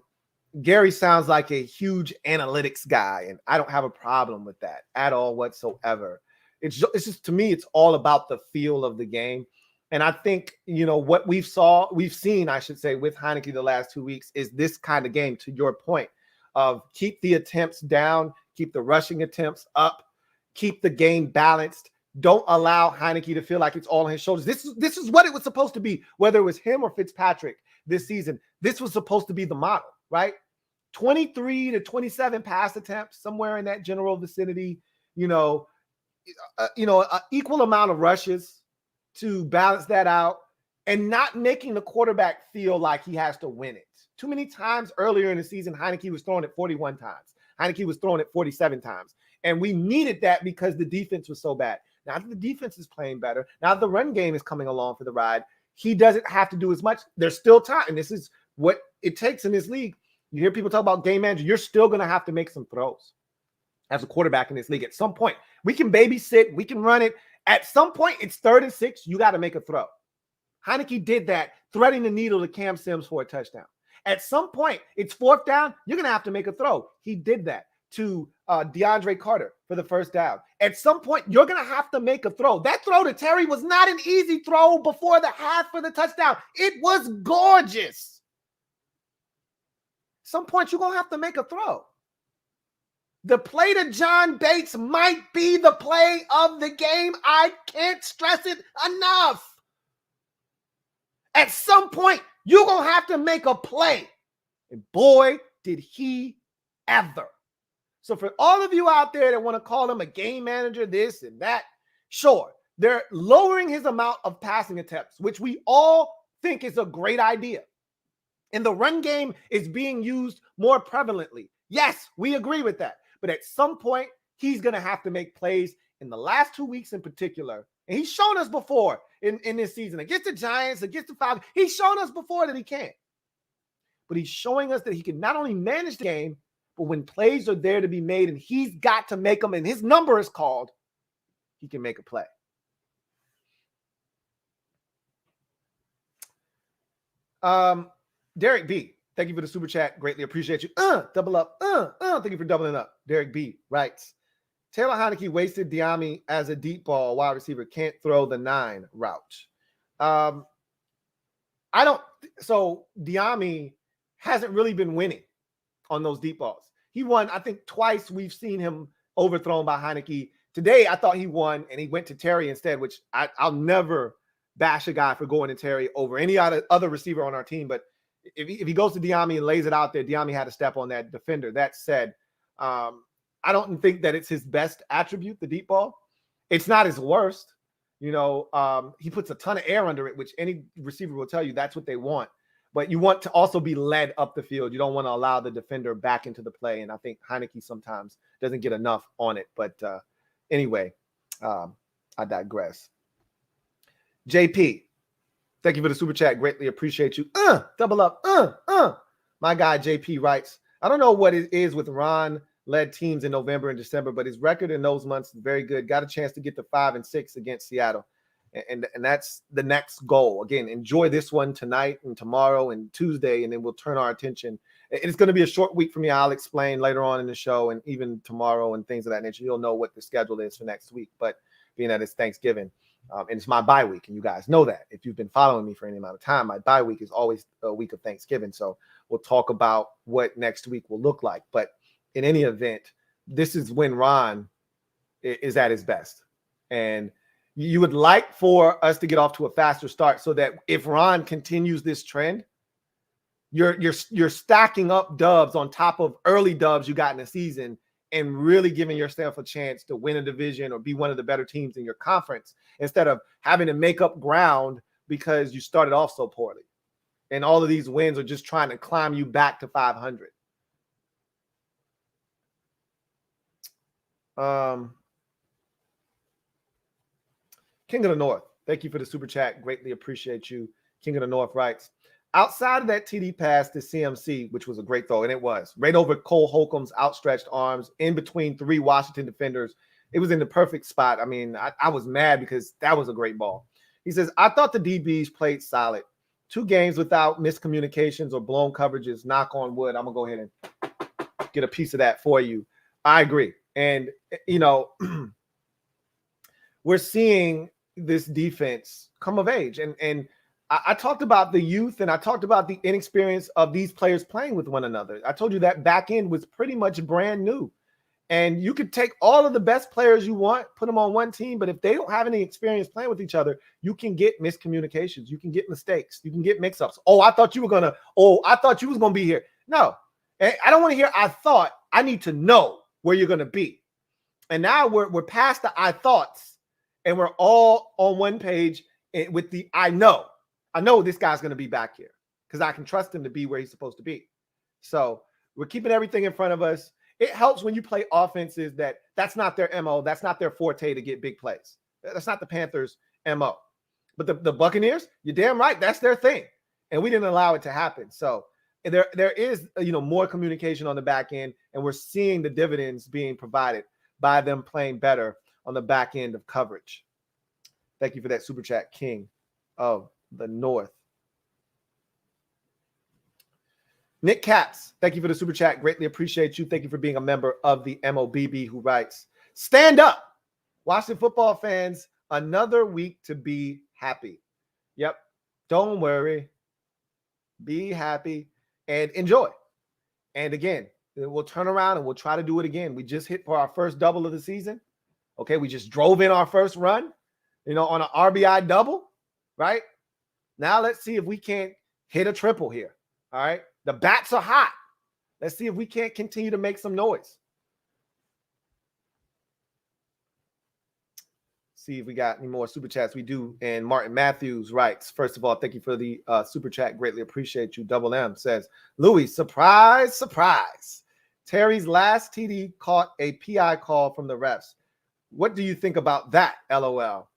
Gary sounds like a huge analytics guy, and I don't have a problem with that at all whatsoever. It's just, to me, it's all about the feel of the game. And I think, you know, what we've seen, I should say, with Heineke the last 2 weeks is this kind of game, to your point, of keep the attempts down, keep the rushing attempts up, keep the game balanced. Don't allow Heineke to feel like it's all on his shoulders. This is what it was supposed to be, whether it was him or Fitzpatrick this season. This was supposed to be the model, right? 23 to 27 pass attempts, somewhere in that general vicinity, an equal amount of rushes to balance that out, and not making the quarterback feel like he has to win it. Too many times earlier in the season, Heineke was throwing it 41 times. Heineke was throwing it 47 times. And we needed that because the defense was so bad. Now that the defense is playing better, now the run game is coming along for the ride, he doesn't have to do as much. There's still time. And this is what it takes in this league. You hear people talk about game manager. You're still going to have to make some throws as a quarterback in this league. At some point, we can babysit. We can run it. At some point, it's 3rd and 6. You got to make a throw. Heineke did that, threading the needle to Cam Sims for a touchdown. At some point, it's 4th down. You're going to have to make a throw. He did that to DeAndre Carter for the 1st down. At some point, you're going to have to make a throw. That throw to Terry was not an easy throw before the half for the touchdown. It was gorgeous. Some point, you're going to have to make a throw. The play to John Bates might be the play of the game. I can't stress it enough. At some point, you're going to have to make a play. And boy, did he ever. So for all of you out there that want to call him a game manager, this and that, sure, they're lowering his amount of passing attempts, which we all think is a great idea. And the run game is being used more prevalently. Yes, we agree with that. But at some point, he's going to have to make plays. In the last 2 weeks in particular, and he's shown us before in this season, against the Giants, against the Falcons, he's shown us before that he can. But he's showing us that he can not only manage the game, but when plays are there to be made and he's got to make them and his number is called, he can make a play. Derek B, thank you for the super chat. Greatly appreciate you. Double up. Thank you for doubling up. Derek B writes, Taylor Heineke wasted Diami as a deep ball wide receiver. Can't throw the 9 route. So Diami hasn't really been winning on those deep balls. He won, I think, twice. We've seen him overthrown by Heineke. Today, I thought he won, and he went to Terry instead, which I'll never bash a guy for going to Terry over any other receiver on our team. But if he goes to Diami and lays it out there, Diami had to step on that defender. That said, I don't think that it's his best attribute, the deep ball. It's not his worst. He puts a ton of air under it, which any receiver will tell you that's what they want. But you want to also be led up the field. You don't want to allow the defender back into the play. And I think Heineke sometimes doesn't get enough on it. But anyway, I digress. JP, thank you for the super chat. Greatly appreciate you. Double up. My guy JP writes, I don't know what it is with Ron-led teams in November and December, but his record in those months is very good. Got a chance to get to 5 and 6 against Seattle. And that's the next goal. Again, enjoy this one tonight and tomorrow and Tuesday, and then we'll turn our attention. It's going to be a short week for me. I'll explain later on in the show and even tomorrow and things of that nature. You'll know what the schedule is for next week. But being that it's Thanksgiving, and it's my bye week, and you guys know that. If you've been following me for any amount of time, my bye week is always a week of Thanksgiving. So we'll talk about what next week will look like. But in any event, this is when Ron is at his best. And you would like for us to get off to a faster start so that if Ron continues this trend, you're stacking up dubs on top of early dubs you got in the season and really giving yourself a chance to win a division or be one of the better teams in your conference instead of having to make up ground because you started off so poorly. And all of these wins are just trying to climb you back to 500. King of the North, thank you for the super chat. Greatly appreciate you. King of the North writes, outside of that TD pass to CMC, which was a great throw, and it was right over Cole Holcomb's outstretched arms in between 3 Washington defenders. It was in the perfect spot. I mean, I was mad because that was a great ball. He says, I thought the DBs played solid. 2 games without miscommunications or blown coverages. Knock on wood. I'm going to go ahead and get a piece of that for you. I agree. And, you know, we're seeing this defense come of age. And I talked about the youth and I talked about the inexperience of these players playing with one another. I told you that back end was pretty much brand new. And you could take all of the best players you want, put them on one team, but if they don't have any experience playing with each other, you can get miscommunications. You can get mistakes. You can get mix-ups. Oh, I thought you were going to – oh, I thought you was going to be here. No. I don't want to hear I thought. I need to know where you're going to be. And now we're past the I thoughts, and we're all on one page with the I know. I know this guy's going to be back here because I can trust him to be where he's supposed to be. So we're keeping everything in front of us. It helps when you play offenses that's not their MO. That's not their forte to get big plays. That's not the Panthers' MO. But the Buccaneers, you're damn right. That's their thing. And we didn't allow it to happen. So there is, more communication on the back end, and we're seeing the dividends being provided by them playing better on the back end of coverage. Thank you for that super chat, King of the North. Nick Katz, thank you for the super chat. Greatly appreciate you. Thank you for being a member of the MOBB, who writes, stand up, Washington football fans. Another week to be happy. Yep. Don't worry. Be happy and enjoy. And again, we'll turn around and we'll try to do it again. We just hit for our first double of the season. Okay. We just drove in our first run, on an RBI double, right? Now let's see if we can't hit a triple here. All right. The bats are hot. Let's see if we can't continue to make some noise. See if we got any more super chats. We do. And Martin Matthews writes, first of all, thank you for the super chat. Greatly appreciate you. Double M says, Louie, surprise, surprise. Terry's last TD caught a PI call from the refs. What do you think about that? LOL.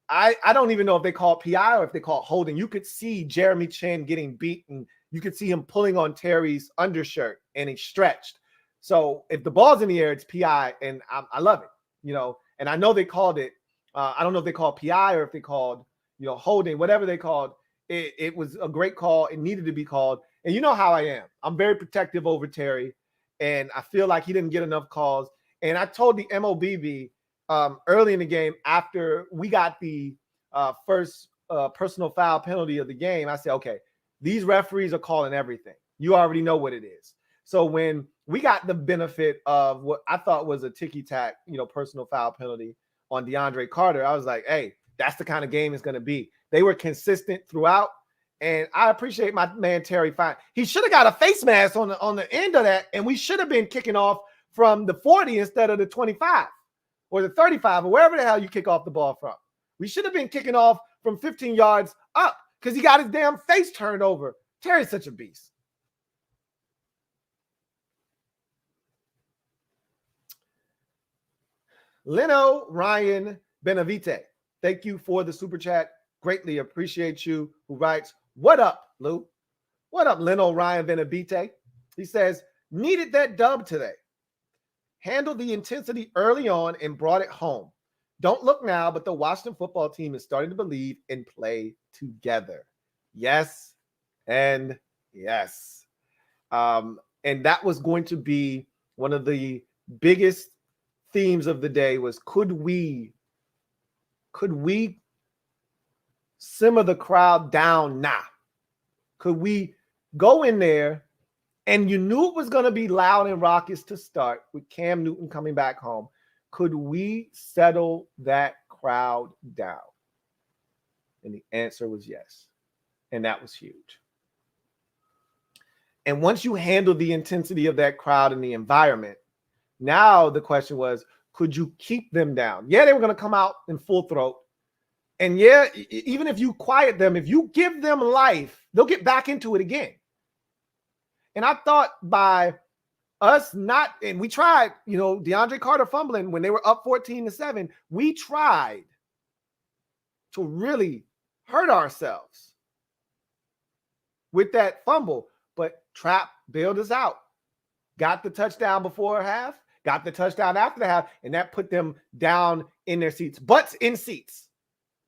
I don't even know if they call it PI or if they call it holding. You could see Jeremy Chin getting beaten. You could see him pulling on Terry's undershirt and he stretched. So if the ball's in the air, it's PI, and I love it, and I know they called it. I don't know if they called PI or if they called, holding, whatever they called. It was a great call. It needed to be called. And you know how I am. I'm very protective over Terry, and I feel like he didn't get enough calls. And I told the MOBB early in the game after we got the first personal foul penalty of the game, I said, okay, these referees are calling everything. You already know what it is. So when we got the benefit of what I thought was a ticky-tack, personal foul penalty on DeAndre Carter, I was like, hey, that's the kind of game it's going to be. They were consistent throughout, and I appreciate my man Terry Fine. He should have got a face mask on the end of that, and we should have been kicking off from the 40 instead of the 25 or the 35 or wherever the hell you kick off the ball from. We should have been kicking off from 15 yards up because he got his damn face turned over. Terry's such a beast. Leno Ryan Benavite, thank you for the super chat. Greatly appreciate you. Who writes, what up, Lou? What up, Leno Ryan Benavite? He says, needed that dub today. Handled the intensity early on and brought it home. Don't look now, but the Washington football team is starting to believe and play together. Yes and yes. And that was going to be one of the biggest themes of the day was, could we simmer the crowd down now? Could we go in there, and you knew it was going to be loud and raucous to start with Cam Newton coming back home. Could we settle that crowd down? And the answer was yes. And that was huge. And once you handle the intensity of that crowd and the environment, now the question was, could you keep them down? Yeah, they were going to come out in full throat. And yeah, even if you quiet them, if you give them life, they'll get back into it again. And I thought by us not, and we tried, DeAndre Carter fumbling when they were up 14-7. We tried to really hurt ourselves with that fumble, but Trap bailed us out. Got the touchdown before half, got the touchdown after the half, and that put them down in their seats. Butts in seats.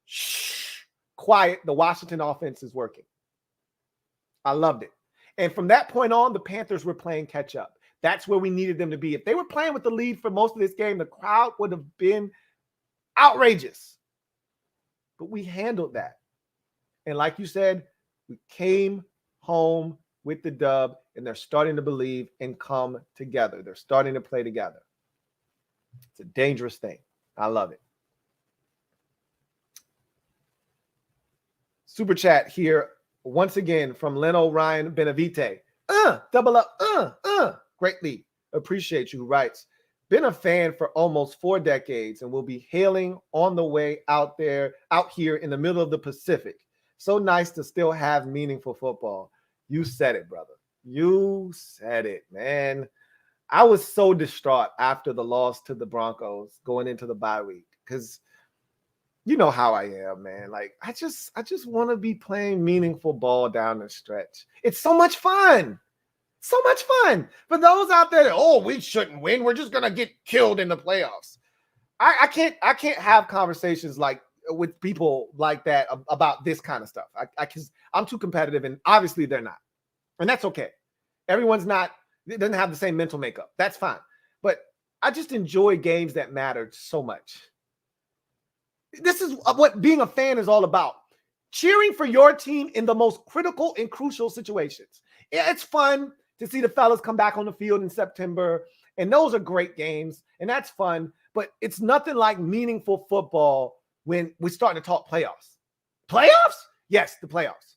Shh, quiet. The Washington offense is working. I loved it. And from that point on, the Panthers were playing catch up. That's where we needed them to be. If they were playing with the lead for most of this game, the crowd would have been outrageous. But we handled that. And like you said, we came home with the dub, and they're starting to believe and come together. They're starting to play together. It's a dangerous thing. I love it. Super chat here once again from Leno Ryan Benavite. Double up. Greatly appreciate you. Who writes, been a fan for almost 4 decades and will be hailing on the way out here in the middle of the Pacific. So nice to still have meaningful football. You said it, brother. You said it, man. I was so distraught after the loss to the Broncos going into the bye week because you know how I am, man. Like, I just want to be playing meaningful ball down the stretch. It's so much fun. So much fun. For those out there that, we shouldn't win. We're just going to get killed in the playoffs. I can't have conversations like with people like that about this kind of stuff. I'm too competitive, and obviously they're not. And that's okay. Everyone's not, it doesn't have the same mental makeup. That's fine. But I just enjoy games that matter so much. This is what being a fan is all about. Cheering for your team in the most critical and crucial situations. It's fun to see the fellas come back on the field in September, and those are great games, and that's fun. But it's nothing like meaningful football when we're starting to talk playoffs. Playoffs? Yes, the playoffs.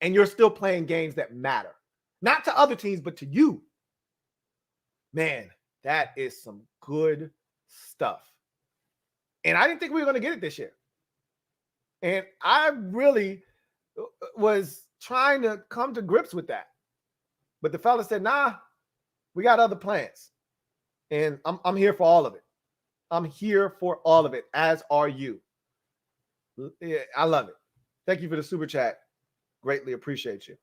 And you're still playing games that matter. Not to other teams, but to you. Man, that is some good stuff. And I didn't think we were going to get it this year. And I really was trying to come to grips with that. But the fella said, nah, we got other plans. And I'm here for all of it. I'm here for all of it, as are you. Yeah, I love it. Thank you for the super chat. Greatly appreciate you.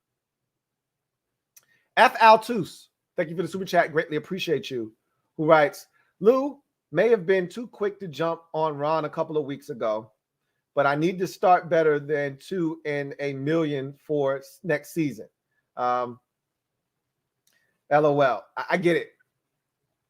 F. Altus, thank you for the super chat. Greatly appreciate you. Who writes, Lou may have been too quick to jump on Ron a couple of weeks ago, but I need to start better than 2 in a million for next season. LOL. I get it.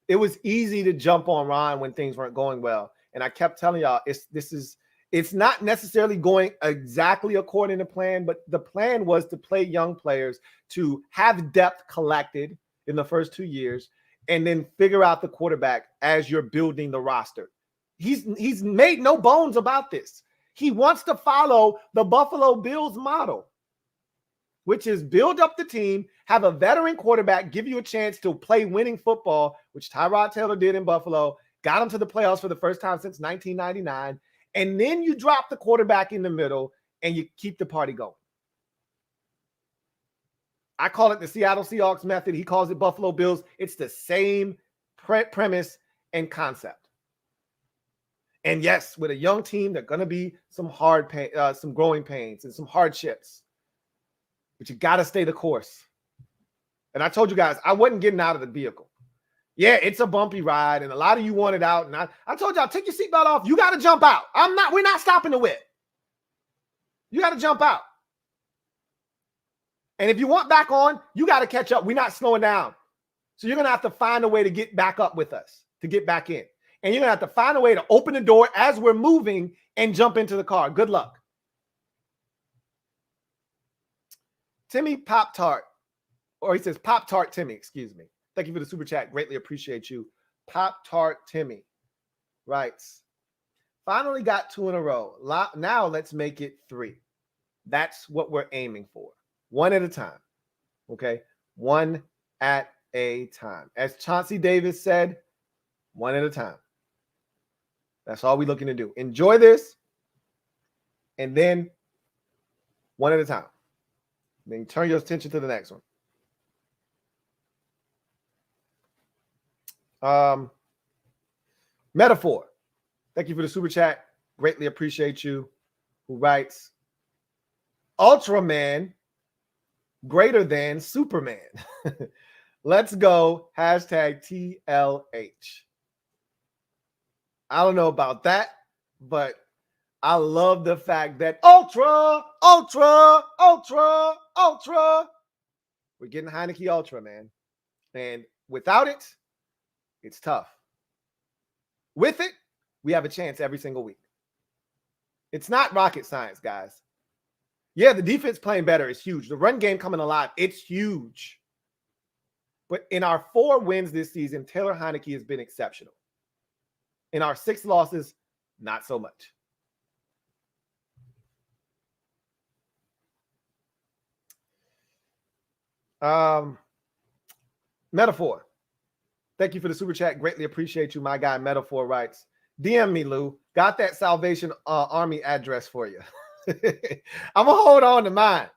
It was easy to jump on Ron when things weren't going well. And I kept telling y'all, it's not necessarily going exactly according to plan, but the plan was to play young players, to have depth collected in the first 2 years, and then figure out the quarterback as you're building the roster. He's made no bones about this. He wants to follow the Buffalo Bills model, which is build up the team, have a veteran quarterback, give you a chance to play winning football, which Tyrod Taylor did in Buffalo, got him to the playoffs for the first time since 1999. And then you drop the quarterback in the middle and you keep the party going. I call it the Seattle Seahawks method. He calls it Buffalo Bills. It's the same premise and concept. And yes, with a young team, there are going to be some some growing pains and some hardships. But you got to stay the course. And I told you guys, I wasn't getting out of the vehicle. Yeah, it's a bumpy ride, and a lot of you wanted out. And I told y'all, take your seatbelt off. You got to jump out. We're not stopping the whip. You got to jump out. And if you want back on, you got to catch up. We're not slowing down. So you're going to have to find a way to get back up with us, to get back in. And you're going to have to find a way to open the door as we're moving and jump into the car. Good luck. Timmy Pop-Tart, or he says Pop-Tart Timmy, excuse me. Thank you for the super chat. Greatly appreciate you. Pop-Tart Timmy writes, finally got 2 in a row. Now let's make it 3. That's what we're aiming for. 1 at a time. Okay? 1 at a time. As Chauncey Davis said, 1 at a time. That's all we're looking to do. Enjoy this, and then 1 at a time. Then turn your attention to the next one. Metaphor, thank you for the super chat. Greatly appreciate you. Who writes, Ultraman greater than Superman. Let's go. Hashtag TLH. I don't know about that, but I love the fact that Ultra. We're getting Heineke Ultra, man. And without it, it's tough. With it, we have a chance every single week. It's not rocket science, guys. Yeah, the defense playing better is huge. The run game coming alive, it's huge. But in our 4 wins this season, Taylor Heineke has been exceptional. In our 6 losses, not so much. Metaphor, thank you for the super chat. Greatly appreciate you. My guy Metaphor writes, DM me, Lou. Got that Salvation Army address for you. I'm gonna hold on to mine.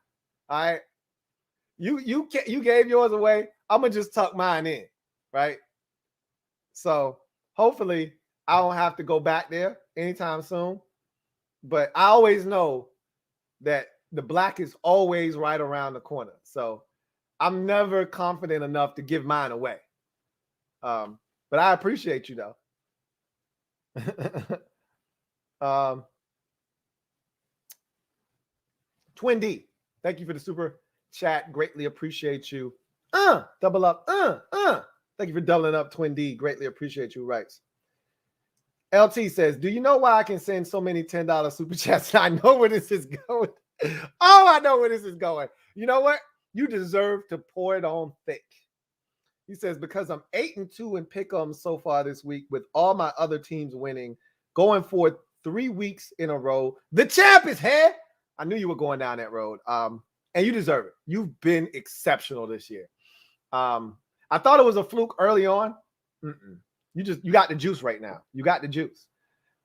All right. You gave yours away. I'm gonna just tuck mine in, right? So hopefully I don't have to go back there anytime soon. But I always know that the black is always right around the corner. So I'm never confident enough to give mine away. But I appreciate you though. Twin D, thank you for the super chat. Greatly appreciate you. Double up. Thank you for doubling up, Twin D. Greatly appreciate you. Writes. LT says, do you know why I can send so many $10 super chats? I know where this is going. Oh, I know where this is going. You know what? You deserve to pour it on thick. He says, because I'm 8-2 in pick'em so far this week with all my other teams winning, going for 3 weeks in a row. The champ is here. I knew you were going down that road. And you deserve it. You've been exceptional this year. I thought it was a fluke early on. You got the juice right now. You got the juice.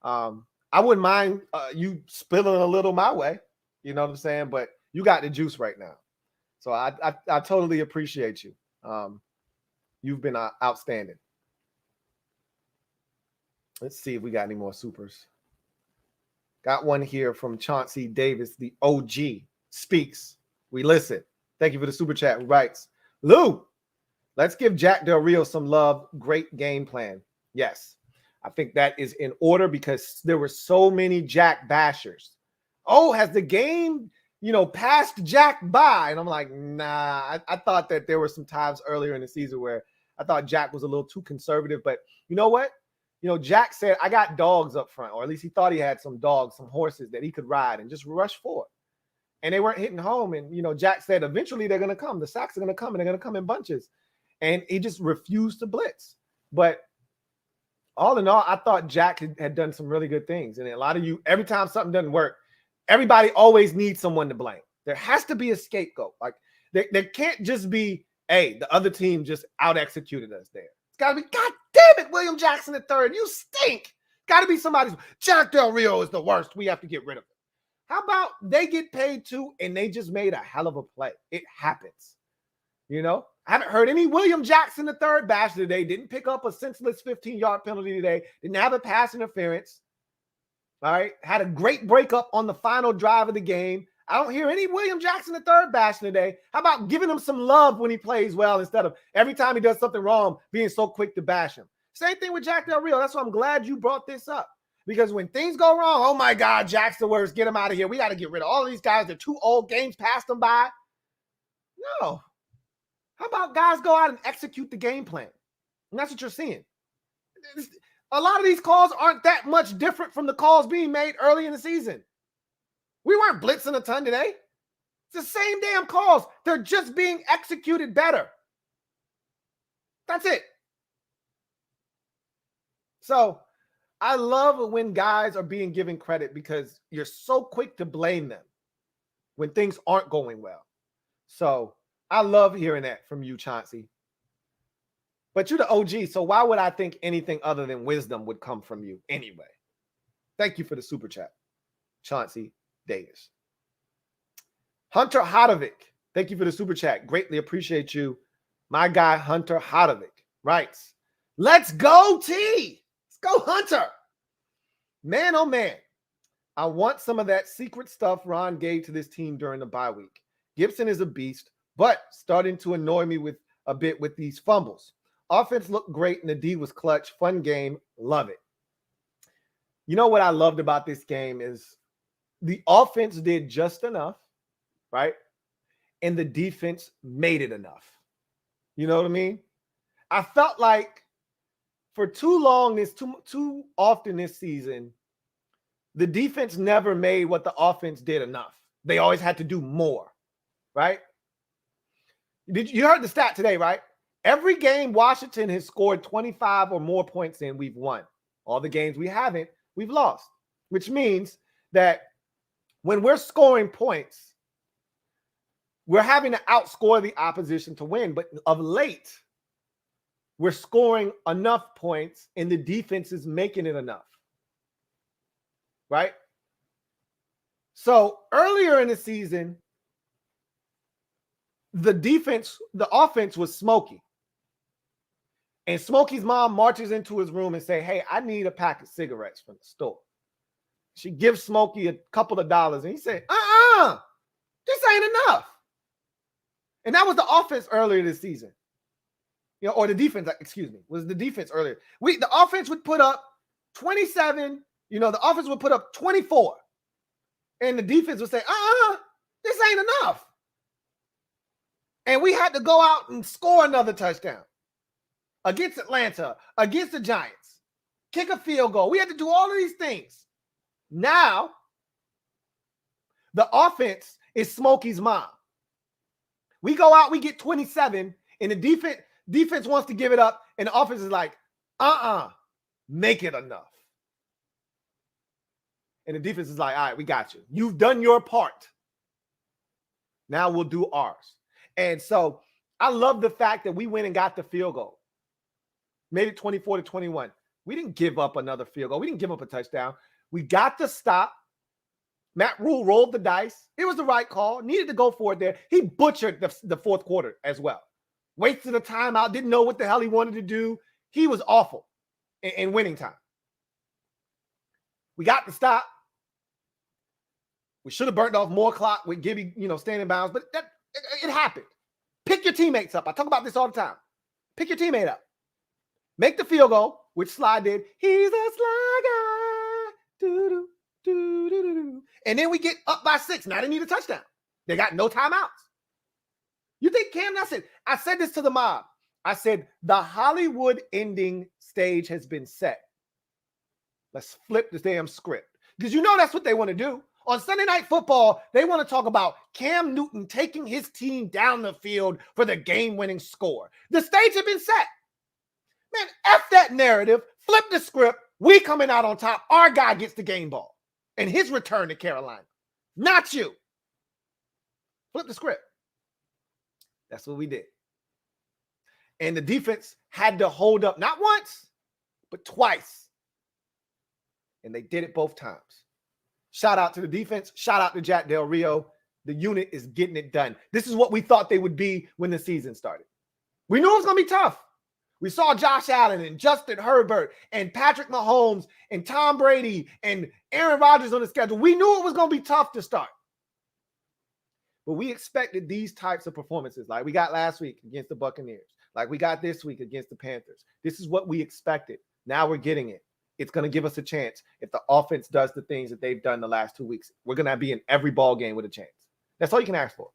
I wouldn't mind you spilling a little my way. You know what I'm saying? But you got the juice right now. So I totally appreciate you. You've been outstanding. Let's see if we got any more supers. Got one here from Chauncey Davis, the OG. Speaks. We listen. Thank you for the super chat. Who writes, Lou, let's give Jack Del Rio some love. Great game plan. Yes. I think that is in order because there were so many Jack bashers. Oh, has the game, passed Jack by? And I'm like, nah. I thought that there were some times earlier in the season where I thought Jack was a little too conservative. But you know what? Jack said, I got dogs up front, or at least he thought he had some dogs, some horses that he could ride and just rush forward. And they weren't hitting home. And, Jack said, eventually they're going to come. The sacks are going to come, and they're going to come in bunches. And he just refused to blitz. But all in all, I thought Jack had done some really good things. And a lot of you, every time something doesn't work, everybody always needs someone to blame. There has to be a scapegoat. Like, there can't just be, hey, the other team just out-executed us there. It's got to be, God damn it, William Jackson III, you stink. Got to be somebody's, Jack Del Rio is the worst. We have to get rid of him. How about they get paid too and they just made a hell of a play? It happens. I haven't heard any William Jackson III bash today. Didn't pick up a senseless 15-yard penalty today. Didn't have a pass interference. All right. Had a great breakup on the final drive of the game. I don't hear any William Jackson III bashing today. How about giving him some love when he plays well instead of every time he does something wrong, being so quick to bash him? Same thing with Jack Del Rio. That's why I'm glad you brought this up. Because when things go wrong, oh my God, Jack's the worst. Get him out of here. We got to get rid of all of these guys. They're too old. Games passed them by. No. How about guys go out and execute the game plan? And that's what you're seeing. A lot of these calls aren't that much different from the calls being made early in the season. We weren't blitzing a ton today. It's the same damn calls. They're just being executed better. That's it. So I love when guys are being given credit because you're so quick to blame them when things aren't going well. So I love hearing that from you, Chauncey. But you're the OG, so why would I think anything other than wisdom would come from you anyway? Thank you for the super chat, Chauncey Davis. Hunter Hodovic, thank you for the super chat. Greatly appreciate you. My guy, Hunter Hodovic, writes, Let's go, T. Let's go, Hunter. Man, oh man. I want some of that secret stuff Ron gave to this team during the bye week. Gibson is a beast, but starting to annoy me with a bit with these fumbles. Offense looked great and the D was clutch. Fun game. Love it. You know what I loved about this game is the offense did just enough, right? And the defense made it enough. You know what I mean? I felt like for too long, too often this season, the defense never made what the offense did enough. They always had to do more, right? You heard the stat today, right? Every game Washington has scored 25 or more points in, we've won. All the games we haven't, we've lost, which means that when we're scoring points, we're having to outscore the opposition to win. But of late, we're scoring enough points and the defense is making it enough. Right? So earlier in the season, the offense was Smokey. And Smokey's mom marches into his room and say, hey, I need a pack of cigarettes from the store. She gives Smokey a couple of dollars and he said, this ain't enough. And that was the offense earlier this season. You know, or the defense, excuse me, was the defense earlier. The offense would put up 27. You know, the offense would put up 24. And the defense would say, this ain't enough. And we had to go out and score another touchdown against Atlanta, against the Giants, kick a field goal. We had to do all of these things. Now, the offense is Smokey's mom. We go out, we get 27, and the defense wants to give it up, and the offense is like, make it enough. And the defense is like, all right, we got you. You've done your part. Now we'll do ours. And so I love the fact that we went and got the field goal. Made it 24-21. We didn't give up another field goal. We didn't give up a touchdown. We got the stop. Matt Rule rolled the dice. It was the right call. Needed to go for it there. He butchered the fourth quarter as well. Wasted a timeout. Didn't know what the hell he wanted to do. He was awful in winning time. We got the stop. We should have burnt off more clock with Gibby, standing bounds, but it happened. Pick your teammates up. I talk about this all the time. Pick your teammate up. Make the field goal, which Sly did. He's a Sly guy. Doo-doo, doo-doo-doo-doo. And then we get up by 6. Now they need a touchdown. They got no timeouts. You think Cam Newton? I said this to the mob. I said, the Hollywood ending stage has been set. Let's flip this damn script. Because that's what they want to do. On Sunday Night Football, they want to talk about Cam Newton taking his team down the field for the game-winning score. The stage has been set. Man, F that narrative. Flip the script. We coming out on top. Our guy gets the game ball and his return to Carolina. Not you. Flip the script. That's what we did. And the defense had to hold up not once, but twice. And they did it both times. Shout out to the defense. Shout out to Jack Del Rio. The unit is getting it done. This is what we thought they would be when the season started. We knew it was going to be tough. We saw Josh Allen and Justin Herbert and Patrick Mahomes and Tom Brady and Aaron Rodgers on the schedule. We knew it was going to be tough to start. But we expected these types of performances like we got last week against the Buccaneers, like we got this week against the Panthers. This is what we expected. Now we're getting it. It's going to give us a chance if the offense does the things that they've done the last 2 weeks. We're going to be in every ball game with a chance. That's all you can ask for.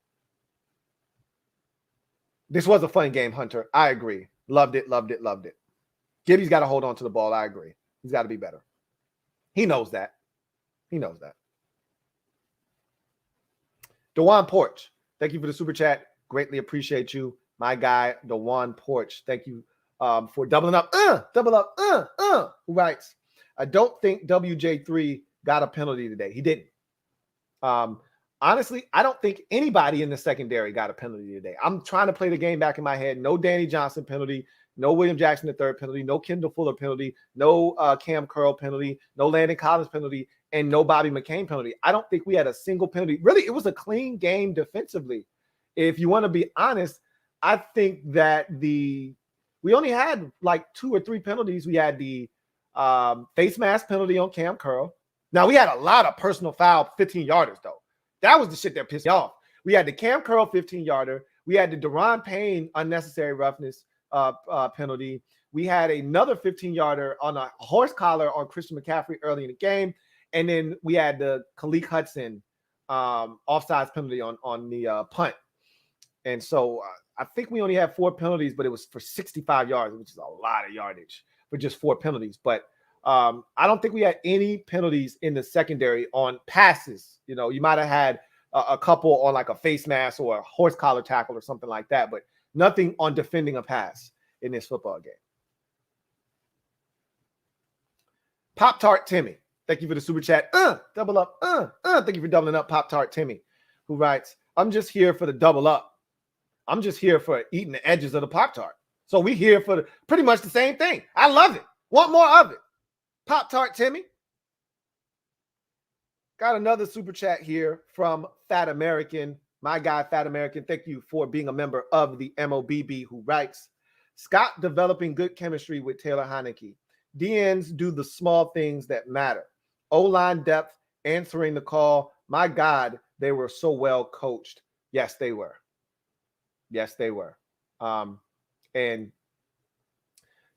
This was a fun game, Hunter. I agree. Loved it, loved it, loved it. Gibby's got to hold on to the ball. I agree. He's got to be better. He knows that. He knows that. Dewan Porch, thank you for the super chat. Greatly appreciate you. My guy, Dewan Porch, thank you for doubling up. Double up. Who writes, I don't think WJ3 got a penalty today. He didn't. Honestly, I don't think anybody in the secondary got a penalty today. I'm trying to play the game back in my head. No Danny Johnson penalty. No William Jackson III penalty. No Kendall Fuller penalty. No Cam Curl penalty. No Landon Collins penalty. And no Bobby McCain penalty. I don't think we had a single penalty. Really, it was a clean game defensively. If you want to be honest, I think that the we only had like 2 or 3 penalties. We had the face mask penalty on Cam Curl. Now, we had a lot of personal foul 15-yarders, though. That was the shit that pissed me off. We had the Cam Curl 15-yarder. We had the Deron Payne unnecessary roughness penalty. We had another 15-yarder on a horse collar on Christian McCaffrey early in the game. And then we had the Khaleke Hudson offsides penalty on the punt. And so I think we only had 4 penalties, but it was for 65 yards, which is a lot of yardage for just 4 penalties. But I don't think we had any penalties in the secondary on passes. You know, you might have had a couple on like a face mask or a horse collar tackle or something like that, but nothing on defending a pass in this football game. Pop-Tart Timmy, thank you for the super chat. Double up. Thank you for doubling up, Pop-Tart Timmy, who writes, I'm just here for the double up. I'm just here for eating the edges of the Pop-Tart. So we here for pretty much the same thing. I love it. Want more of it. Pop-Tart Timmy. Got another super chat here from Fat American. My guy, Fat American, thank you for being a member of the MOBB, who writes, Scott developing good chemistry with Taylor Heineke. DNs do the small things that matter. O-line depth, answering the call. My God, they were so well coached. Yes, they were. Yes, they were. And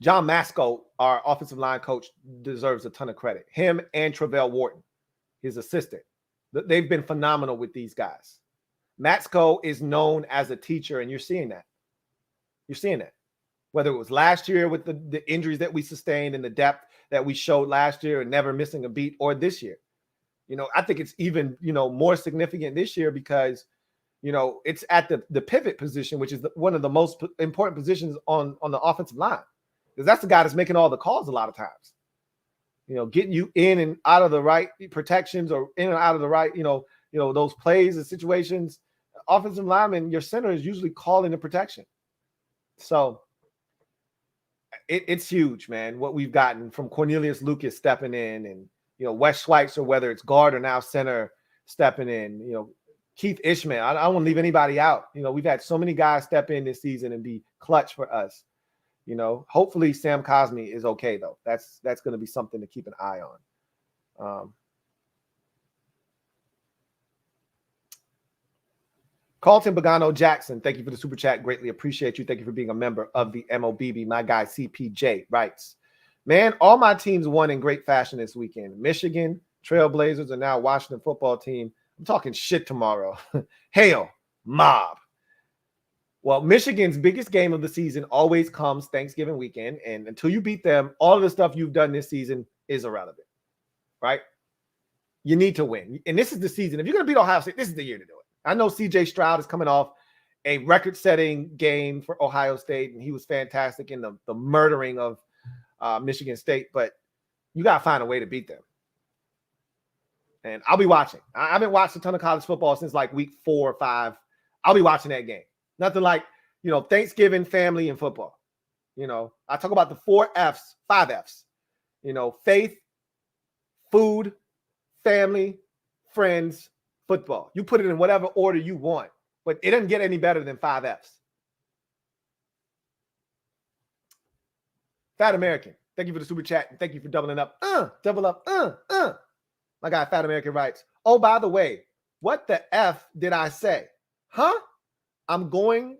John Masco, our offensive line coach, deserves a ton of credit. Him and Travell Wharton, his assistant. They've been phenomenal with these guys. Matsko is known as a teacher, and you're seeing that. You're seeing that. Whether it was last year with the injuries that we sustained and the depth that we showed last year and never missing a beat, or this year. You know, I think it's even, more significant this year because, it's at the pivot position, which is one of the most important positions on the offensive line. Because that's the guy that's making all the calls a lot of times. Getting you in and out of the right protections or in and out of the right, those plays and situations. Offensive lineman, your center is usually calling the protection. So it's huge, man, what we've gotten from Cornelius Lucas stepping in and, Wes Schweitzer, whether it's guard or now center stepping in, Keith Ishmael. I don't want to leave anybody out. We've had so many guys step in this season and be clutch for us. Hopefully Sam Cosmi is okay, though. That's going to be something to keep an eye on. Carlton Bagano Jackson, thank you for the super chat. Greatly appreciate you. Thank you for being a member of the MOBB. My guy CPJ writes, man, all my teams won in great fashion this weekend. Michigan, Trailblazers, and now Washington football team. I'm talking shit tomorrow. Hail, mob. Well, Michigan's biggest game of the season always comes Thanksgiving weekend. And until you beat them, all of the stuff you've done this season is irrelevant, right? You need to win. And this is the season. If you're going to beat Ohio State, this is the year to do it. I know C.J. Stroud is coming off a record-setting game for Ohio State, and he was fantastic in the murdering of Michigan State. But you got to find a way to beat them. And I'll be watching. I haven't watched a ton of college football since like week 4 or 5. I'll be watching that game. Nothing like, Thanksgiving, family, and football. I talk about the 4 F's, 5 F's. Faith, food, family, friends, football. You put it in whatever order you want, but it doesn't get any better than 5 F's. Fat American, thank you for the super chat, and thank you for doubling up. Double up. My guy, Fat American writes, oh, by the way, what the F did I say? Huh?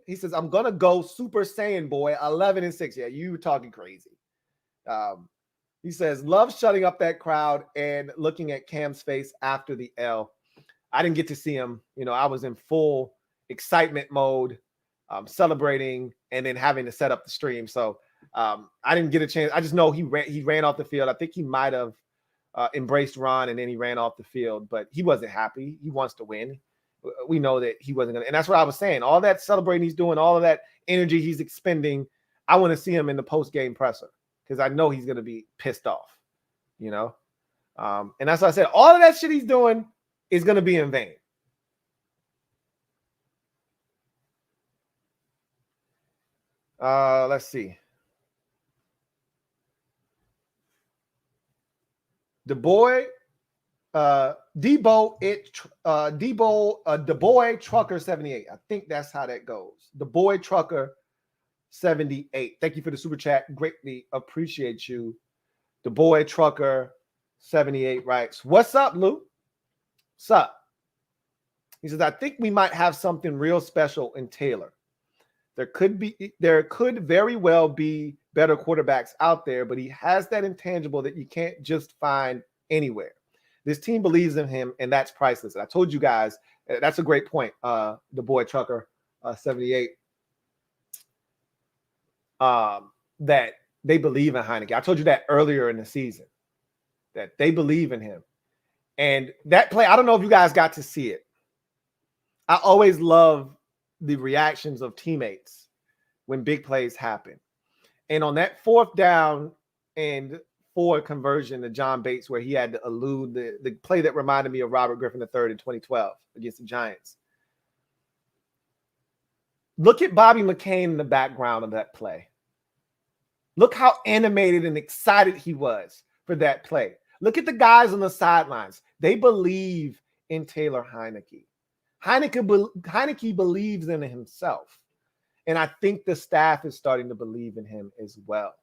He says, I'm going to go Super Saiyan boy, 11-6. Yeah, you were talking crazy. He says, love shutting up that crowd and looking at Cam's face after the L. I didn't get to see him. I was in full excitement mode, celebrating, and then having to set up the stream. So I didn't get a chance. I just know he ran off the field. I think he might have embraced Ron, and then he ran off the field. But he wasn't happy. He wants to win. We know that he wasn't going to. And that's what I was saying. All that celebrating he's doing, all of that energy he's expending, I want to see him in the post-game presser because I know he's going to be pissed off, And that's what I said. All of that shit he's doing is going to be in vain. Let's see. The boy, Debo Trucker 78. I think that's how that goes. The boy Trucker 78. Thank you for the super chat. Greatly appreciate you. The boy trucker 78 writes, "What's up, Lou? What's up?" He says, "I think we might have something real special in Taylor. There could very well be better quarterbacks out there, but he has that intangible that you can't just find anywhere. This team believes in him, and that's priceless." And I told you guys, that's a great point. The boy trucker 78. That they believe in Heineke. I told you that earlier in the season, that they believe in him. And that play, I don't know if you guys got to see it. I always love the reactions of teammates when big plays happen. And on that 4th down and 4 conversion to John Bates, where he had to elude the play that reminded me of Robert Griffin III in 2012 against the Giants. Look at Bobby McCain in the background of that play. Look how animated and excited he was for that play. Look at the guys on the sidelines. They believe in Taylor Heineke. Heineke believes in himself. And I think the staff is starting to believe in him as well.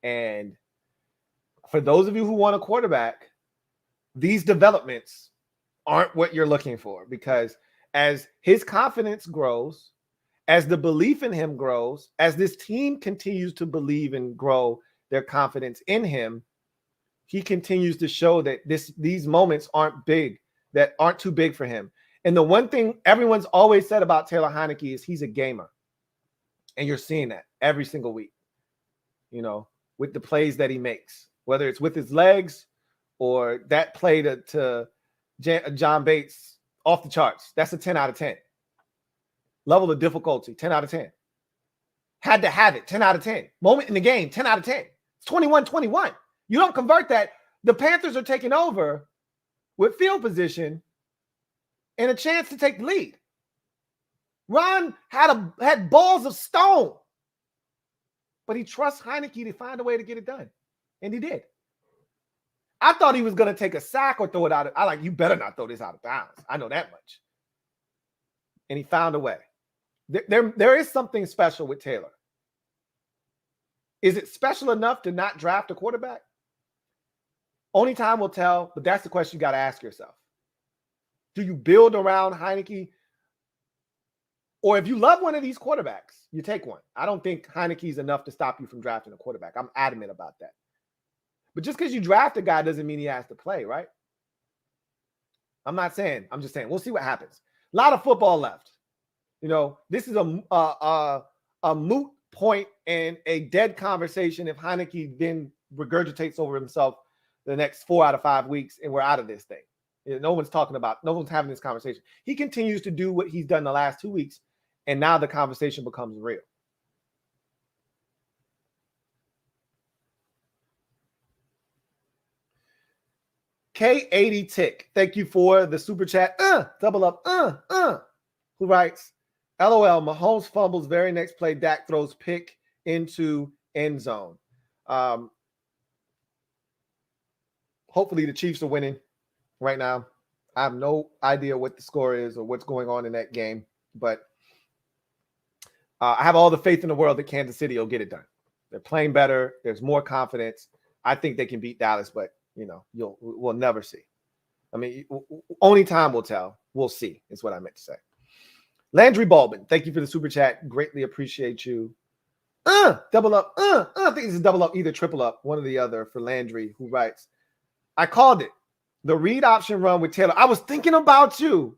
And for those of you who want a quarterback, these developments aren't what you're looking for, because as his confidence grows, as the belief in him grows, as this team continues to believe and grow their confidence in him, he continues to show that these moments aren't too big for him. And the one thing everyone's always said about Taylor Heineke is he's a gamer. And you're seeing that every single week, with the plays that he makes, whether it's with his legs or that play to John Bates off the charts. That's a 10 out of 10. Level of difficulty, 10 out of 10. Had to have it, 10 out of 10. Moment in the game, 10 out of 10. It's 21-21. You don't convert that. The Panthers are taking over with field position and a chance to take the lead. Ron had balls of stone, but he trusts Heineke to find a way to get it done, and he did. I thought he was going to take a sack or throw it out. You better not throw this out of bounds. I know that much. And he found a way. There is something special with Taylor. Is it special enough to not draft a quarterback? Only time will tell, but that's the question you got to ask yourself. Do you build around Heineke? Or if you love one of these quarterbacks, you take one. I don't think Heineke's enough to stop you from drafting a quarterback. I'm adamant about that. But just because you draft a guy doesn't mean he has to play, right? I'm just saying, we'll see what happens. A lot of football left. This is a moot point and a dead conversation if Heineke then regurgitates over himself the next 4 out of 5 weeks and we're out of this thing. No one's having this conversation. He continues to do what he's done the last 2 weeks, and now the conversation becomes real. K80 Tick, thank you for the super chat. Double up, who writes, LOL, Mahomes fumbles, very next play, Dak throws pick into end zone. Hopefully the Chiefs are winning right now. I have no idea what the score is or what's going on in that game, but I have all the faith in the world that Kansas City will get it done. They're playing better. There's more confidence. I think they can beat Dallas, but we'll never see. I mean, only time will tell. We'll see is what I meant to say. Landry Baldwin, thank you for the super chat. Greatly appreciate you. Double up. I think this is double up, either triple up, one or the other for Landry, who writes, I called it. The read option run with Taylor. I was thinking about you.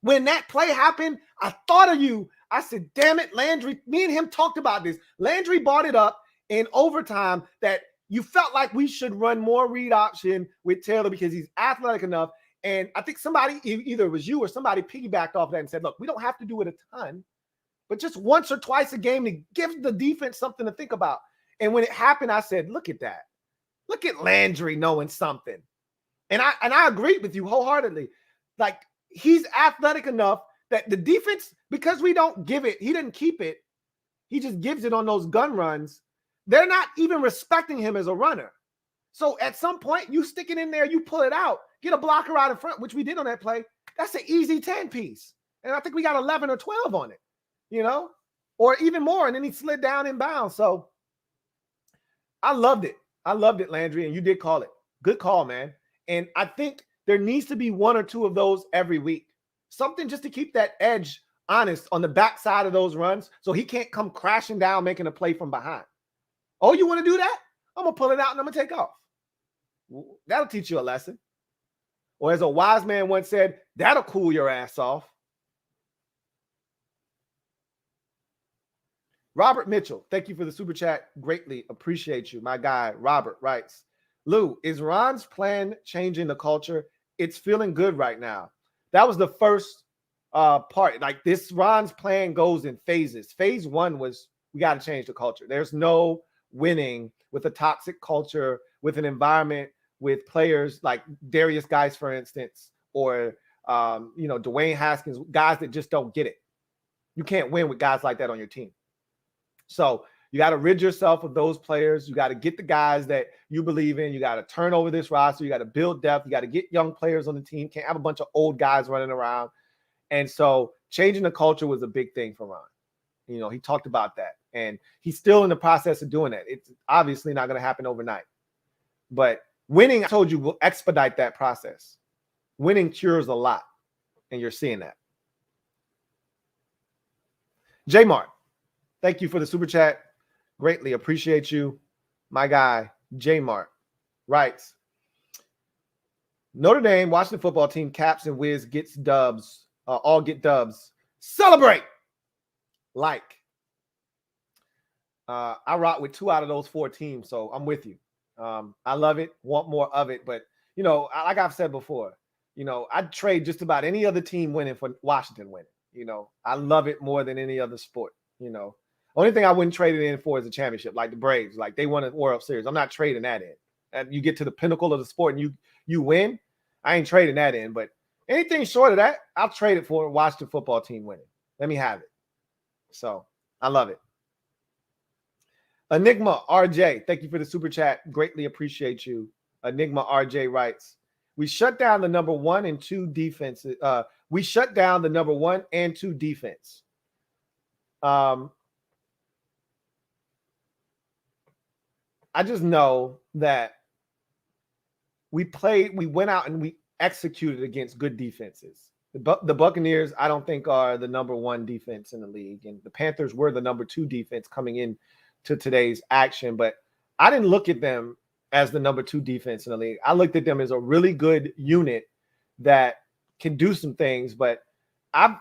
When that play happened, I thought of you. I said, damn it, Landry. Me and him talked about this. Landry brought it up in overtime that you felt like we should run more read option with Taylor because he's athletic enough. And I think somebody, either it was you or somebody, piggybacked off that and said, look, we don't have to do it a ton, but just once or twice a game to give the defense something to think about. And when it happened, I said, look at that. Look at Landry knowing something. And I agreed with you wholeheartedly. Like, he's athletic enough that the defense, because we don't give it, he didn't keep it. He just gives it on those gun runs. They're not even respecting him as a runner. So at some point, you stick it in there, you pull it out, get a blocker out in front, which we did on that play. That's an easy 10 piece. And I think we got 11 or 12 on it, or even more. And then he slid down in bounds. So I loved it. I loved it, Landry. And you did call it. Good call, man. And I think there needs to be one or two of those every week. Something just to keep that edge honest on the backside of those runs so he can't come crashing down making a play from behind. Oh, you want to do that? I'm going to pull it out and I'm going to take off. That'll teach you a lesson. Or as a wise man once said, that'll cool your ass off. Robert Mitchell, thank you for the super chat. Greatly appreciate you. My guy, Robert, writes, Lou, is Ron's plan changing the culture? It's feeling good right now. That was the first part. Like this, Ron's plan goes in phases. Phase one was we got to change the culture. There's no winning with a toxic culture, with an environment, with players like Darius Geis, for instance, or Dwayne Haskins, guys that just don't get it. You can't win with guys like that on your team. So you got to rid yourself of those players. You got to get the guys that you believe in. You got to turn over this roster. You got to build depth. You got to get young players on the team. Can't have a bunch of old guys running around. And so changing the culture was a big thing for Ron. He talked about that. And he's still in the process of doing that. It's obviously not going to happen overnight. But winning, I told you, will expedite that process. Winning cures a lot. And you're seeing that. J-Mart, thank you for the super chat. Greatly appreciate you. My guy, J-Mart, writes, Notre Dame, Washington football team, Caps and Wiz gets dubs. All get dubs. Celebrate! I rock with 2 out of those 4 teams, so I'm with you. I love it, want more of it. But, like I've said before, I'd trade just about any other team winning for Washington winning. I love it more than any other sport. Only thing I wouldn't trade it in for is a championship, like the Braves. Like they won a World Series. I'm not trading that in. And you get to the pinnacle of the sport and you win, I ain't trading that in. But anything short of that, I'll trade it for a Washington football team winning. Let me have it. So I love it. Enigma RJ, thank you for the super chat. Greatly appreciate you. Enigma RJ writes, we shut down the number 1 and 2 defenses. We shut down the number 1 and 2 defense. I just know that we went out and we executed against good defenses. The Buccaneers, I don't think, are the number 1 defense in the league. And the Panthers were the number 2 defense coming in to today's action. But I didn't look at them as the number 2 defense in the league. I looked at them as a really good unit that can do some things. But I've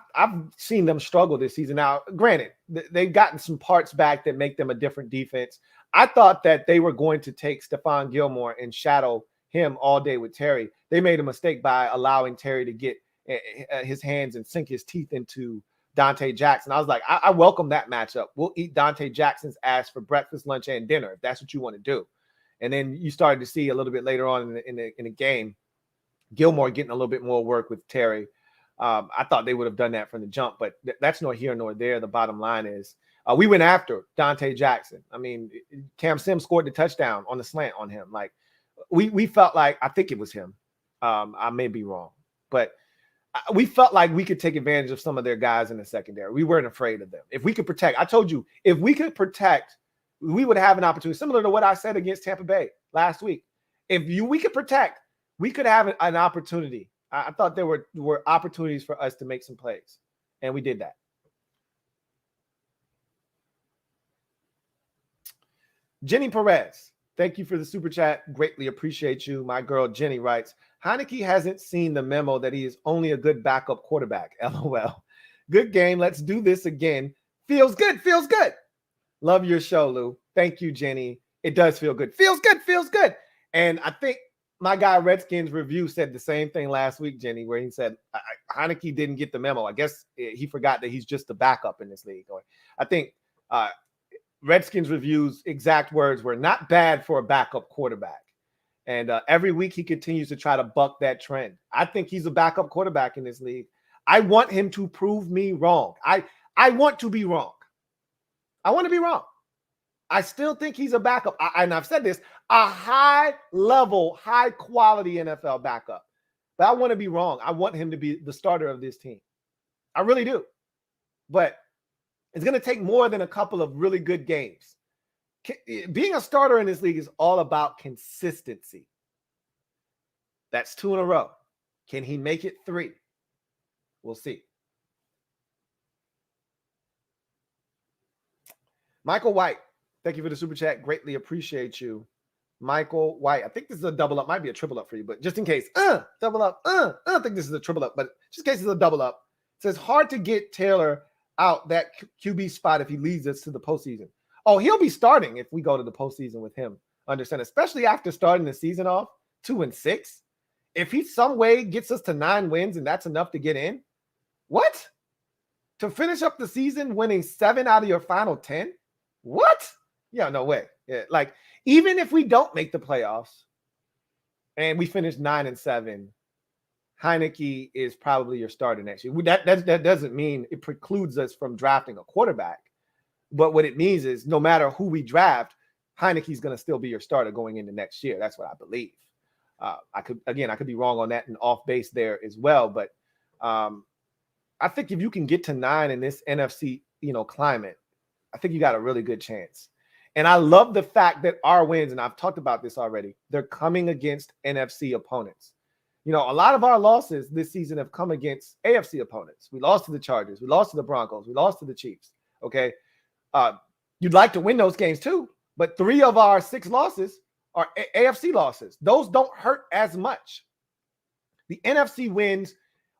seen them struggle this season. Now, granted, they've gotten some parts back that make them a different defense. I thought that they were going to take Stephon Gilmore and shadow him all day with Terry. They made a mistake by allowing Terry to get his hands and sink his teeth into Dante Jackson. I was like, I welcome that matchup. We'll eat Dante Jackson's ass for breakfast, lunch, and dinner if that's what you want to do. And then you started to see a little bit later on in the game, Gilmore getting a little bit more work with Terry. I thought they would have done that from the jump, but that's nor here nor there. The bottom line is we went after Dante Jackson. I mean, Cam Sims scored the touchdown on the slant on him. Like we felt like, I think it was him. I may be wrong, but we felt like we could take advantage of some of their guys in the secondary. We weren't afraid of them. If we could protect, I told you, if we could protect, we would have an opportunity, similar to what I said against Tampa Bay last week. We could protect, we could have an opportunity. I thought there were opportunities for us to make some plays, and we did that. Jenny Perez, thank you for the super chat. Greatly appreciate you. My girl Jenny writes, Heineke hasn't seen the memo that he is only a good backup quarterback. LOL. Good game. Let's do this again. Feels good. Feels good. Love your show, Lou. Thank you, Jenny. It does feel good. Feels good. Feels good. And I think my guy Redskins Review said the same thing last week, Jenny, where he said Heineke didn't get the memo. I guess he forgot that he's just a backup in this league. I think Redskins Review's exact words were not bad for a backup quarterback. And every week he continues to try to buck that trend. I think he's a backup quarterback in this league. I want him to prove me wrong. I want to be wrong. I want to be wrong. I still think he's a backup. And I've said this, a high-level, high-quality NFL backup. But I want to be wrong. I want him to be the starter of this team. I really do. But it's going to take more than a couple of really good games. Being a starter in this league is all about consistency. That's 2 in a row. Can he make it 3? We'll see. Michael White, thank you for the super chat. Greatly appreciate you. Michael White. I think this is a double up. Might be a triple up for you, but just in case. Double up. I don't think this is a triple up, but just in case it's a double up. It says hard to get Taylor out that QB spot if he leads us to the postseason. Oh, he'll be starting if we go to the postseason with him. Understand, especially after starting the season off 2-6. If he some way gets us to 9 wins and that's enough to get in, what? To finish up the season winning 7 out of your final 10? What? Yeah, no way. Yeah, like even if we don't make the playoffs and we finish 9-7, Heineke is probably your starter next year. That doesn't mean it precludes us from drafting a quarterback. But what it means is no matter who we draft, Heineke's going to still be your starter going into next year. That's what I believe. I could be wrong on that and off base there as well. But I think if you can get to 9 in this NFC, climate, I think you got a really good chance. And I love the fact that our wins, and I've talked about this already, they're coming against NFC opponents. A lot of our losses this season have come against AFC opponents. We lost to the Chargers. We lost to the Broncos. We lost to the Chiefs. Okay. You'd like to win those games too, but 3 of our 6 losses are AFC losses. Those don't hurt as much. The NFC wins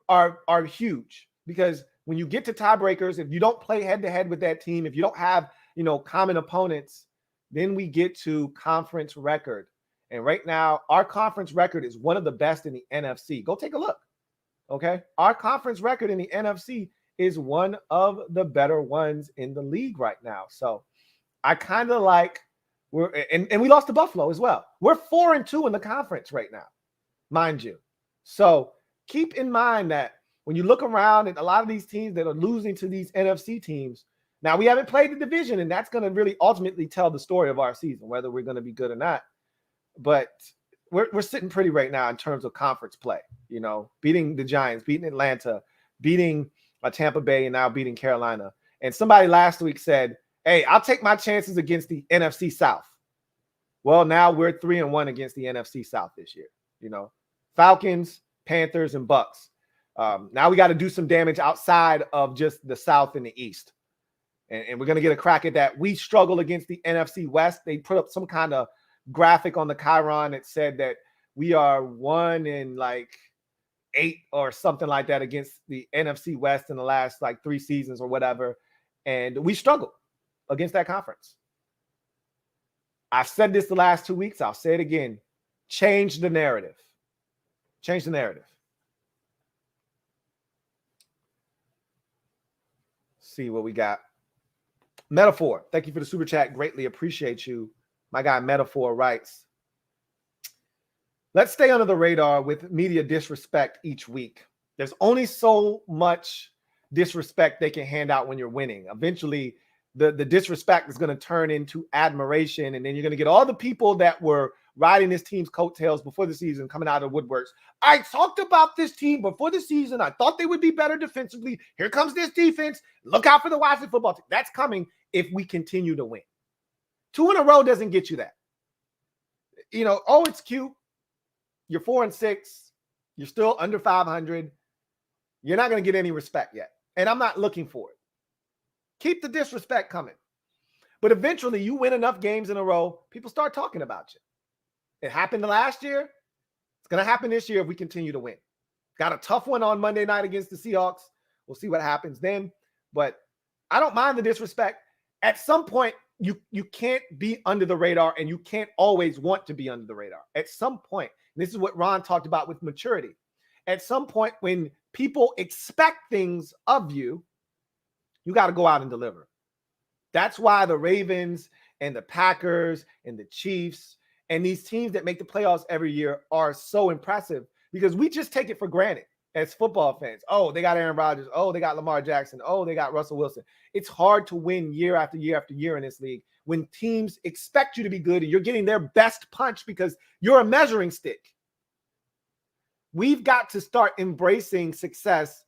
are huge because when you get to tiebreakers, if you don't play head-to-head with that team, if you don't have, common opponents, then we get to conference record. And right now, our conference record is one of the best in the NFC. Go take a look, okay? Our conference record in the NFC is one of the better ones in the league right now. So I kind of like and we lost to Buffalo as well. We're 4-2 in the conference right now, mind you. So keep in mind that when you look around at a lot of these teams that are losing to these NFC teams, now we haven't played the division, and that's going to really ultimately tell the story of our season, whether we're going to be good or not. But we're sitting pretty right now in terms of conference play, beating the Giants, beating Atlanta, beating Tampa Bay, and now beating Carolina. And somebody last week said, hey, I'll take my chances against the NFC South. Well, now we're 3-1 against the NFC South this year. Falcons, Panthers, and Bucks. Now we got to do some damage outside of just the South and the East. And we're going to get a crack at that. We struggle against the NFC West. They put up some kind of graphic on the Chiron that said that we are 1-8 or something like that against the NFC West in the last 3 seasons or whatever. And we struggle against that conference. I've said this the last 2 weeks. I'll say it again. Change the narrative. Change the narrative. See what we got. Metaphor, thank you for the super chat. Greatly appreciate you. My guy Metaphor writes, let's stay under the radar with media disrespect each week. There's only so much disrespect they can hand out when you're winning. Eventually, the disrespect is going to turn into admiration, and then you're going to get all the people that were riding this team's coattails before the season coming out of the woodworks. I talked about this team before the season. I thought they would be better defensively. Here comes this defense. Look out for the Washington football team. That's coming if we continue to win. 2 in a row doesn't get you that. It's cute. You're 4-6. You're still under 500. You're not going to get any respect yet. And I'm not looking for it. Keep the disrespect coming. But eventually you win enough games in a row, people start talking about you. It happened last year. It's going to happen this year if we continue to win. Got a tough one on Monday night against the Seahawks. We'll see what happens then. But I don't mind the disrespect. At some point, you can't be under the radar, and you can't always want to be under the radar. At some point, and this is what Ron talked about with maturity. At some point, when people expect things of you, you got to go out and deliver. That's why the Ravens and the Packers and the Chiefs and these teams that make the playoffs every year are so impressive, because we just take it for granted as football fans. Oh, they got Aaron Rodgers. Oh, they got Lamar Jackson. Oh, they got Russell Wilson. It's hard to win year after year after year in this league when teams expect you to be good and you're getting their best punch because you're a measuring stick. We've got to start embracing success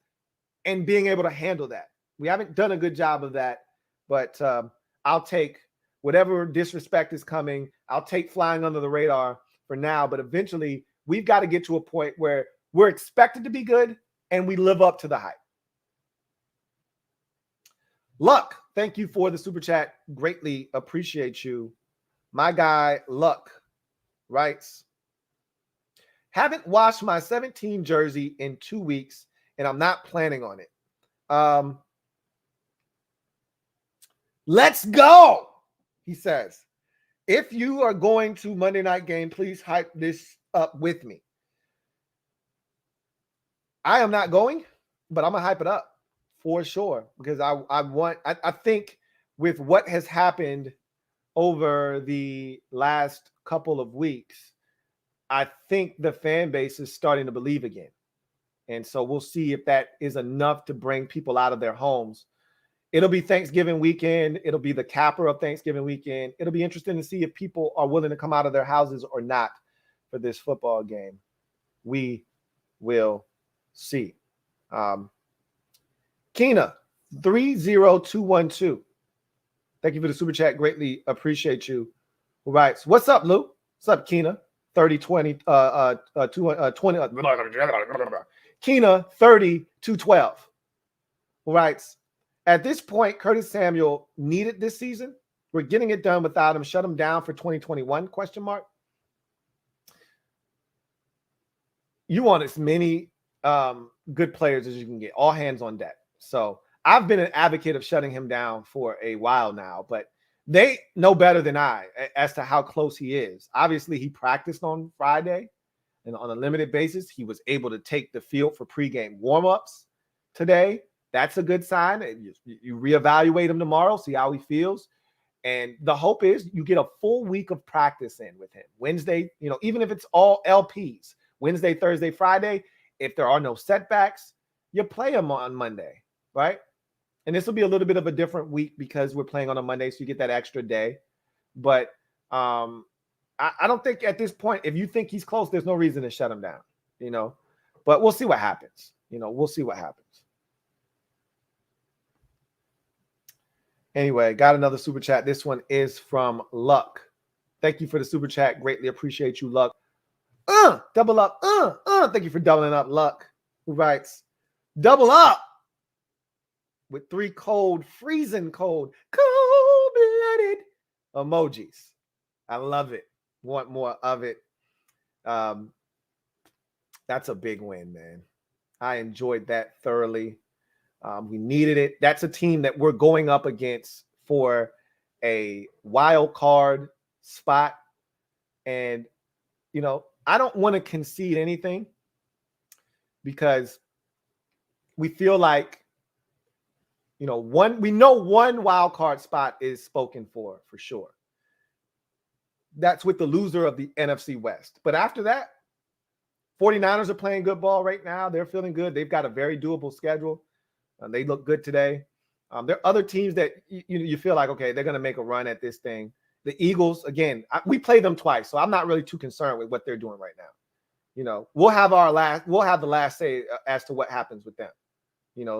and being able to handle that. We haven't done a good job of that, but I'll take whatever disrespect is coming. I'll take flying under the radar for now, but eventually we've got to get to a point where we're expected to be good and we live up to the hype. Luck, thank you for the super chat. Greatly appreciate you. My guy, Luck, writes, haven't washed my 17 jersey in 2 weeks, and I'm not planning on it. Let's go, he says. If you are going to Monday night game, please hype this up with me. I am not going, but I'm going to hype it up for sure, because I think with what has happened over the last couple of weeks, I think the fan base is starting to believe again. And so we'll see if that is enough to bring people out of their homes. It'll be Thanksgiving weekend. It'll be the capper of Thanksgiving weekend. It'll be interesting to see if people are willing to come out of their houses or not for this football game. We will see. Keena, 30212. Thank you for the super chat. Greatly appreciate you. Who writes, what's up, Lou? What's up, Keena? 3020, 20. Keena, 30212. Who writes, at this point, Curtis Samuel needed this season. We're getting it done without him. Shut him down for 2021, question mark. You want as many good players as you can get, all hands on deck. So I've been an advocate of shutting him down for a while now, but they know better than I as to how close he is. Obviously, he practiced on Friday, and on a limited basis, he was able to take the field for pregame warmups today. That's a good sign. You reevaluate him tomorrow, see how he feels. And the hope is you get a full week of practice in with him. Wednesday, even if it's all LPs, Wednesday, Thursday, Friday, if there are no setbacks, you play him on Monday, right? And this will be a little bit of a different week because we're playing on a Monday, so you get that extra day. But I don't think at this point, if you think he's close, there's no reason to shut him down, But we'll see what happens. We'll see what happens. Anyway, got another super chat. This one is from Luck. Thank you for the super chat. Greatly appreciate you, Luck. Double up. Thank you for doubling up, Luck. Who writes, double up with 3 cold, freezing cold, cold-blooded emojis. I love it. Want more of it. That's a big win, man. I enjoyed that thoroughly. We needed it. That's a team that we're going up against for a wild card spot. And, I don't want to concede anything because we feel like, we know one wild card spot is spoken for sure. That's with the loser of the NFC West. But after that, 49ers are playing good ball right now. They're feeling good. They've got a very doable schedule. They look good today. There are other teams that you feel like, okay, they're going to make a run at this thing. The Eagles, again, we played them twice, so I'm not really too concerned with what they're doing right now. We'll have the last say as to what happens with them.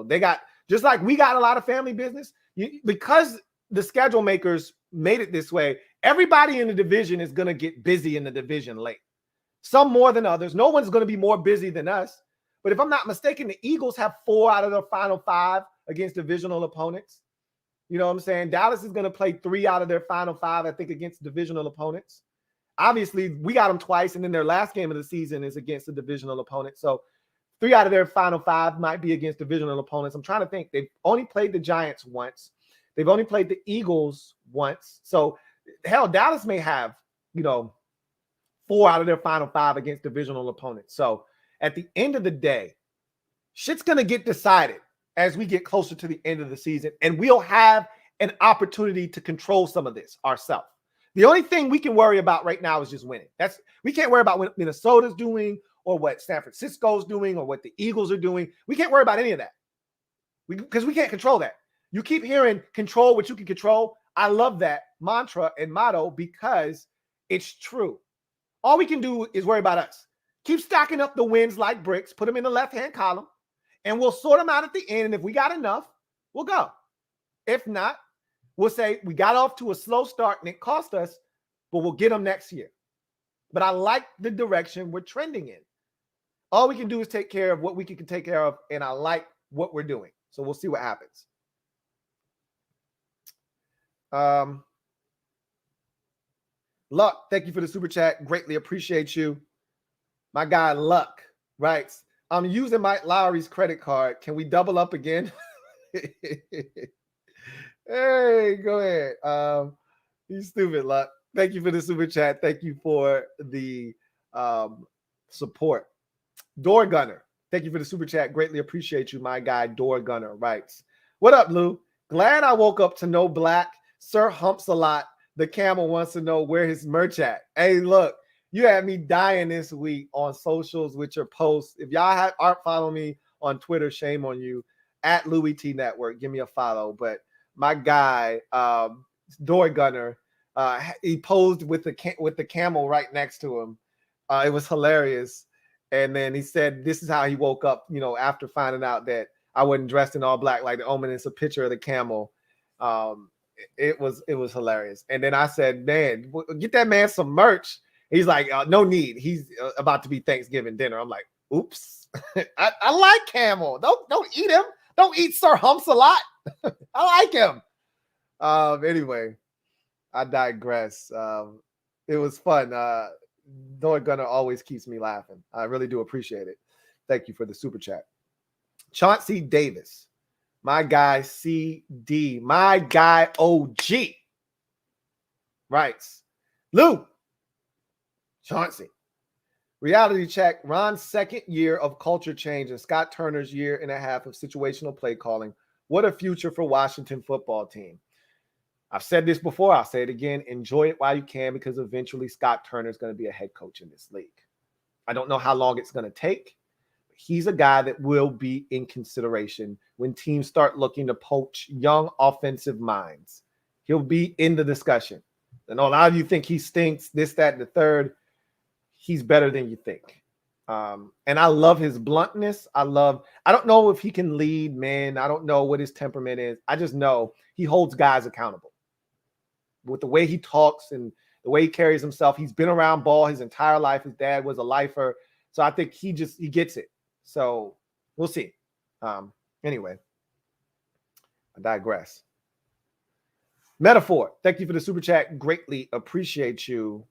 They got, just like we got a lot of family business, because the schedule makers made it this way. Everybody in the division is going to get busy in the division late. Some more than others. No one's going to be more busy than us. But if I'm not mistaken, the Eagles have 4 out of their final 5 against divisional opponents. You know what I'm saying? Dallas is going to play 3 out of their final 5, I think, against divisional opponents. Obviously, we got them twice, and then their last game of the season is against a divisional opponent. So 3 out of their final 5 might be against divisional opponents. I'm trying to think. They've only played the Giants once. They've only played the Eagles once. So, hell, Dallas may have, 4 out of their final 5 against divisional opponents. So, at the end of the day, shit's going to get decided as we get closer to the end of the season, and we'll have an opportunity to control some of this ourselves. The only thing we can worry about right now is just winning. We can't worry about what Minnesota's doing or what San Francisco's doing or what the Eagles are doing. We can't worry about any of that because we can't control that. You keep hearing control what you can control. I love that mantra and motto because it's true. All we can do is worry about us. Keep stacking up the wins like bricks. Put them in the left-hand column And we'll sort them out at the end. And if we got enough, we'll go. If not, we'll say we got off to a slow start and it cost us, but we'll get them next year. But I like the direction we're trending in. All we can do is take care of what we can take care of, and I like what we're doing. So we'll see what happens. Luck, thank you for the super chat. Greatly appreciate you. My guy Luck writes, I'm using Mike Lowry's credit card. Can we double up again? Hey, go ahead. You stupid, Luck. Thank you for the super chat. Thank you for the support. Door Gunner, thank you for the super chat. Greatly appreciate you. My guy Door Gunner writes, what up, Lou? Glad I woke up to no black. Sir humps a lot. The camel wants to know where his merch at. Hey, look, you had me dying this week on socials with your posts. If y'all aren't following me on Twitter, shame on you. At Louie Tee Network, give me a follow. But my guy, Door Gunner, he posed with the camel right next to him. It was hilarious. And then he said, this is how he woke up, after finding out that I wasn't dressed in all black like the Omen. It's a picture of the camel. It was hilarious. And then I said, man, get that man some merch. He's like, no need. He's about to be Thanksgiving dinner. I'm like, oops. I like camel. Don't eat him. Don't eat Sir Humps a lot. I like him. Anyway, I digress. It was fun. Door Gunner always keeps me laughing. I really do appreciate it. Thank you for the super chat. Chauncey Davis, my guy CD, my guy OG, writes, Lou, Chauncey, reality check, Ron's second year of culture change and Scott Turner's year and a half of situational play calling. What a future for Washington football team. I've said this before. I'll say it again. Enjoy it while you can, because eventually Scott Turner is going to be a head coach in this league. I don't know how long it's going to take. He's a guy that will be in consideration when teams start looking to poach young offensive minds. He'll be in the discussion. And a lot of you think he stinks, this, that, and the third. He's better than you think. And I love his bluntness. I don't know if he can lead men. I don't know what his temperament is. I just know he holds guys accountable. With the way he talks and the way he carries himself, he's been around ball his entire life. His dad was a lifer. So I think he gets it. So we'll see. Anyway, I digress. Metaphor, thank you for the super chat. Greatly appreciate you.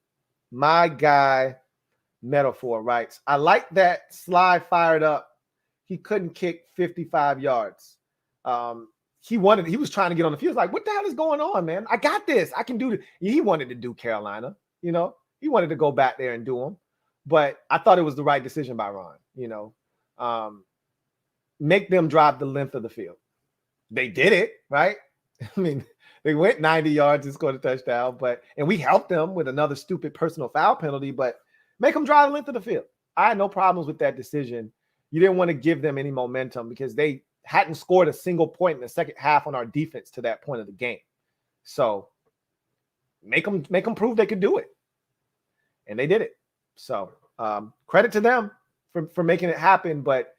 My guy, Metaphor, writes, I like that Sly fired up. He couldn't kick 55 yards. He was trying to get on the field. Like, what the hell is going on, man? I got this. I can do it. He wanted to do Carolina, he wanted to go back there and do them. But I thought it was the right decision by Ron, make them drive the length of the field. They did it, right? I mean, they went 90 yards and scored a touchdown, and we helped them with another stupid personal foul penalty, but make them drive the length of the field. I had no problems with that decision. You didn't want to give them any momentum because they hadn't scored a single point in the second half on our defense to that point of the game. So make them prove they could do it. And they did it. So credit to them for making it happen. But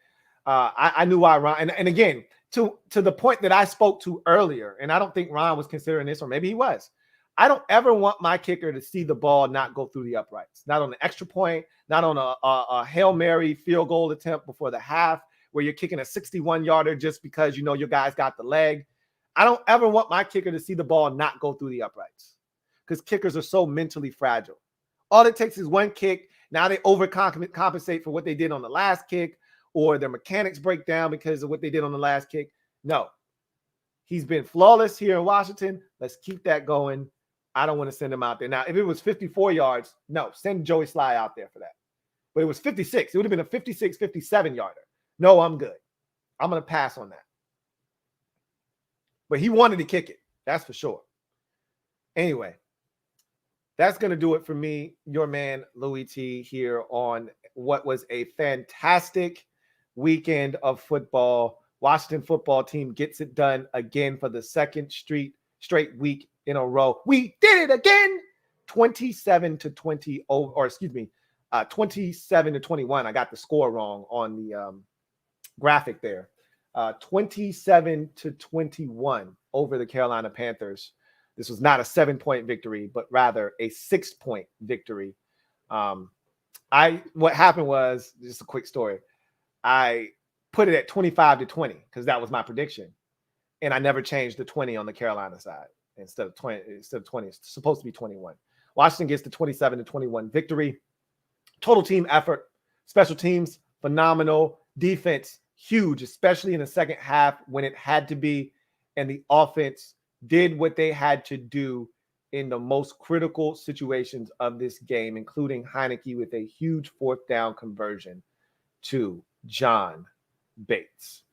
I knew why Ron, and again, to the point that I spoke to earlier, and I don't think Ron was considering this, or maybe he was. I don't ever want my kicker to see the ball not go through the uprights, not on an extra point, not on a Hail Mary field goal attempt before the half, where you're kicking a 61-yarder just because your guys got the leg. I don't ever want my kicker to see the ball not go through the uprights, because kickers are so mentally fragile. All it takes is one kick. Now they overcompensate for what they did on the last kick, or their mechanics break down because of what they did on the last kick. No. He's been flawless here in Washington. Let's keep that going. I don't want to send him out there. Now, if it was 54 yards, no, send Joey Sly out there for that. But it was 56. It would have been a 56, 57-yarder. No, I'm good. I'm going to pass on that. But he wanted to kick it. That's for sure. Anyway, that's going to do it for me, your man, Louie Tee, here on what was a fantastic weekend of football. Washington football team gets it done again for the second straight week in a row. We did it again. 27-20, or excuse me, 27-21. I got the score wrong on graphic there. 27-21 over the Carolina Panthers. This was not a 7-point victory, but rather a 6-point victory. What happened was, just a quick story. I put it at 25-20 because that was my prediction. And I never changed the 20 on the Carolina side. Instead of 20, it's supposed to be 21. Washington gets the 27-21 victory. Total team effort, special teams, phenomenal. Defense, huge, especially in the second half when it had to be. And the offense did what they had to do in the most critical situations of this game, including Heineke with a huge 4th down conversion to John Bates.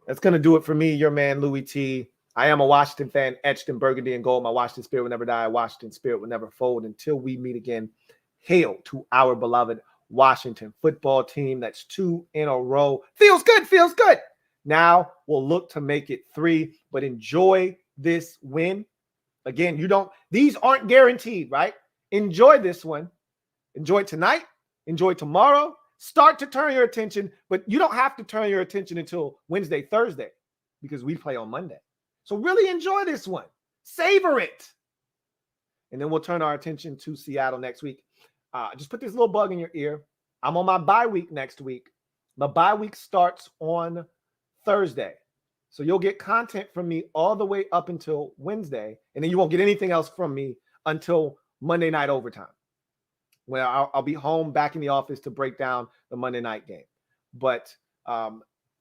That's going to do it for me, your man, Louie T. I am a Washington fan, etched in burgundy and gold. My Washington spirit will never die. Washington spirit will never fold. Until we meet again, hail to our beloved Washington football team. That's 2 in a row. Feels good, feels good. Now we'll look to make it 3, but enjoy this win. Again, these aren't guaranteed, right? Enjoy this one. Enjoy tonight. Enjoy tomorrow. Start to turn your attention, but you don't have to turn your attention until Wednesday, Thursday, because we play on Monday. So really enjoy this one. Savor it. And then we'll turn our attention to Seattle next week. Just put this little bug in your ear. I'm on my bye week next week. My bye week starts on Thursday. So you'll get content from me all the way up until Wednesday. And then you won't get anything else from me until Monday night overtime, when I'll be home back in the office to break down the Monday night game. But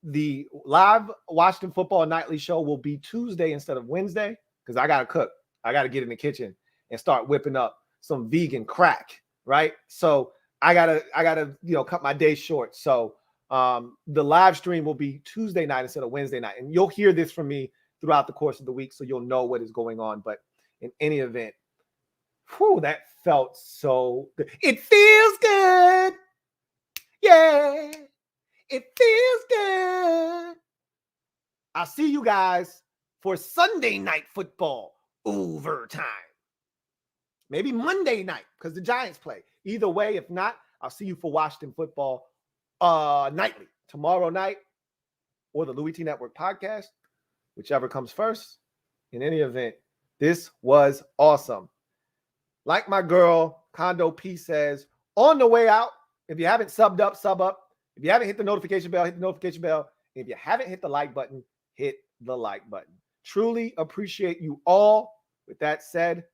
the live Washington Football Nightly Show will be Tuesday instead of Wednesday, because I got to cook. I got to get in the kitchen and start whipping up some vegan crack, right? So I gotta cut my day short. So the live stream will be Tuesday night instead of Wednesday night. And you'll hear this from me throughout the course of the week, so you'll know what is going on. But in any event, that felt so good. It feels good. Yeah, it feels good. I'll see you guys for Sunday night football overtime. Maybe Monday night because the Giants play. Either way, if not, I'll see you for Washington football nightly tomorrow night, or the Louie Tee Network podcast, whichever comes first. In any event, this was awesome. Like my girl Condo P says, on the way out, if you haven't subbed up, sub up. If you haven't hit the notification bell, hit the notification bell. If you haven't hit the like button, hit the like button. Truly appreciate you all. With that said,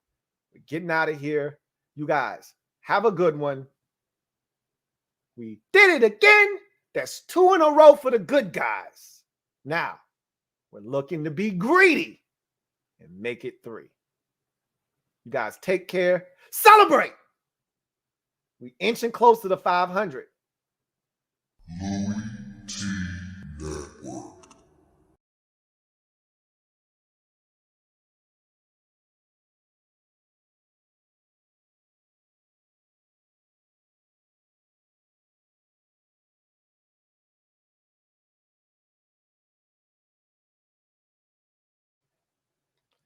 we're getting out of here. You guys, have a good one. We did it again. That's 2 in a row for the good guys. Now, we're looking to be greedy and make it 3. You guys take care. Celebrate. We inching close to the 500. Louie Tee.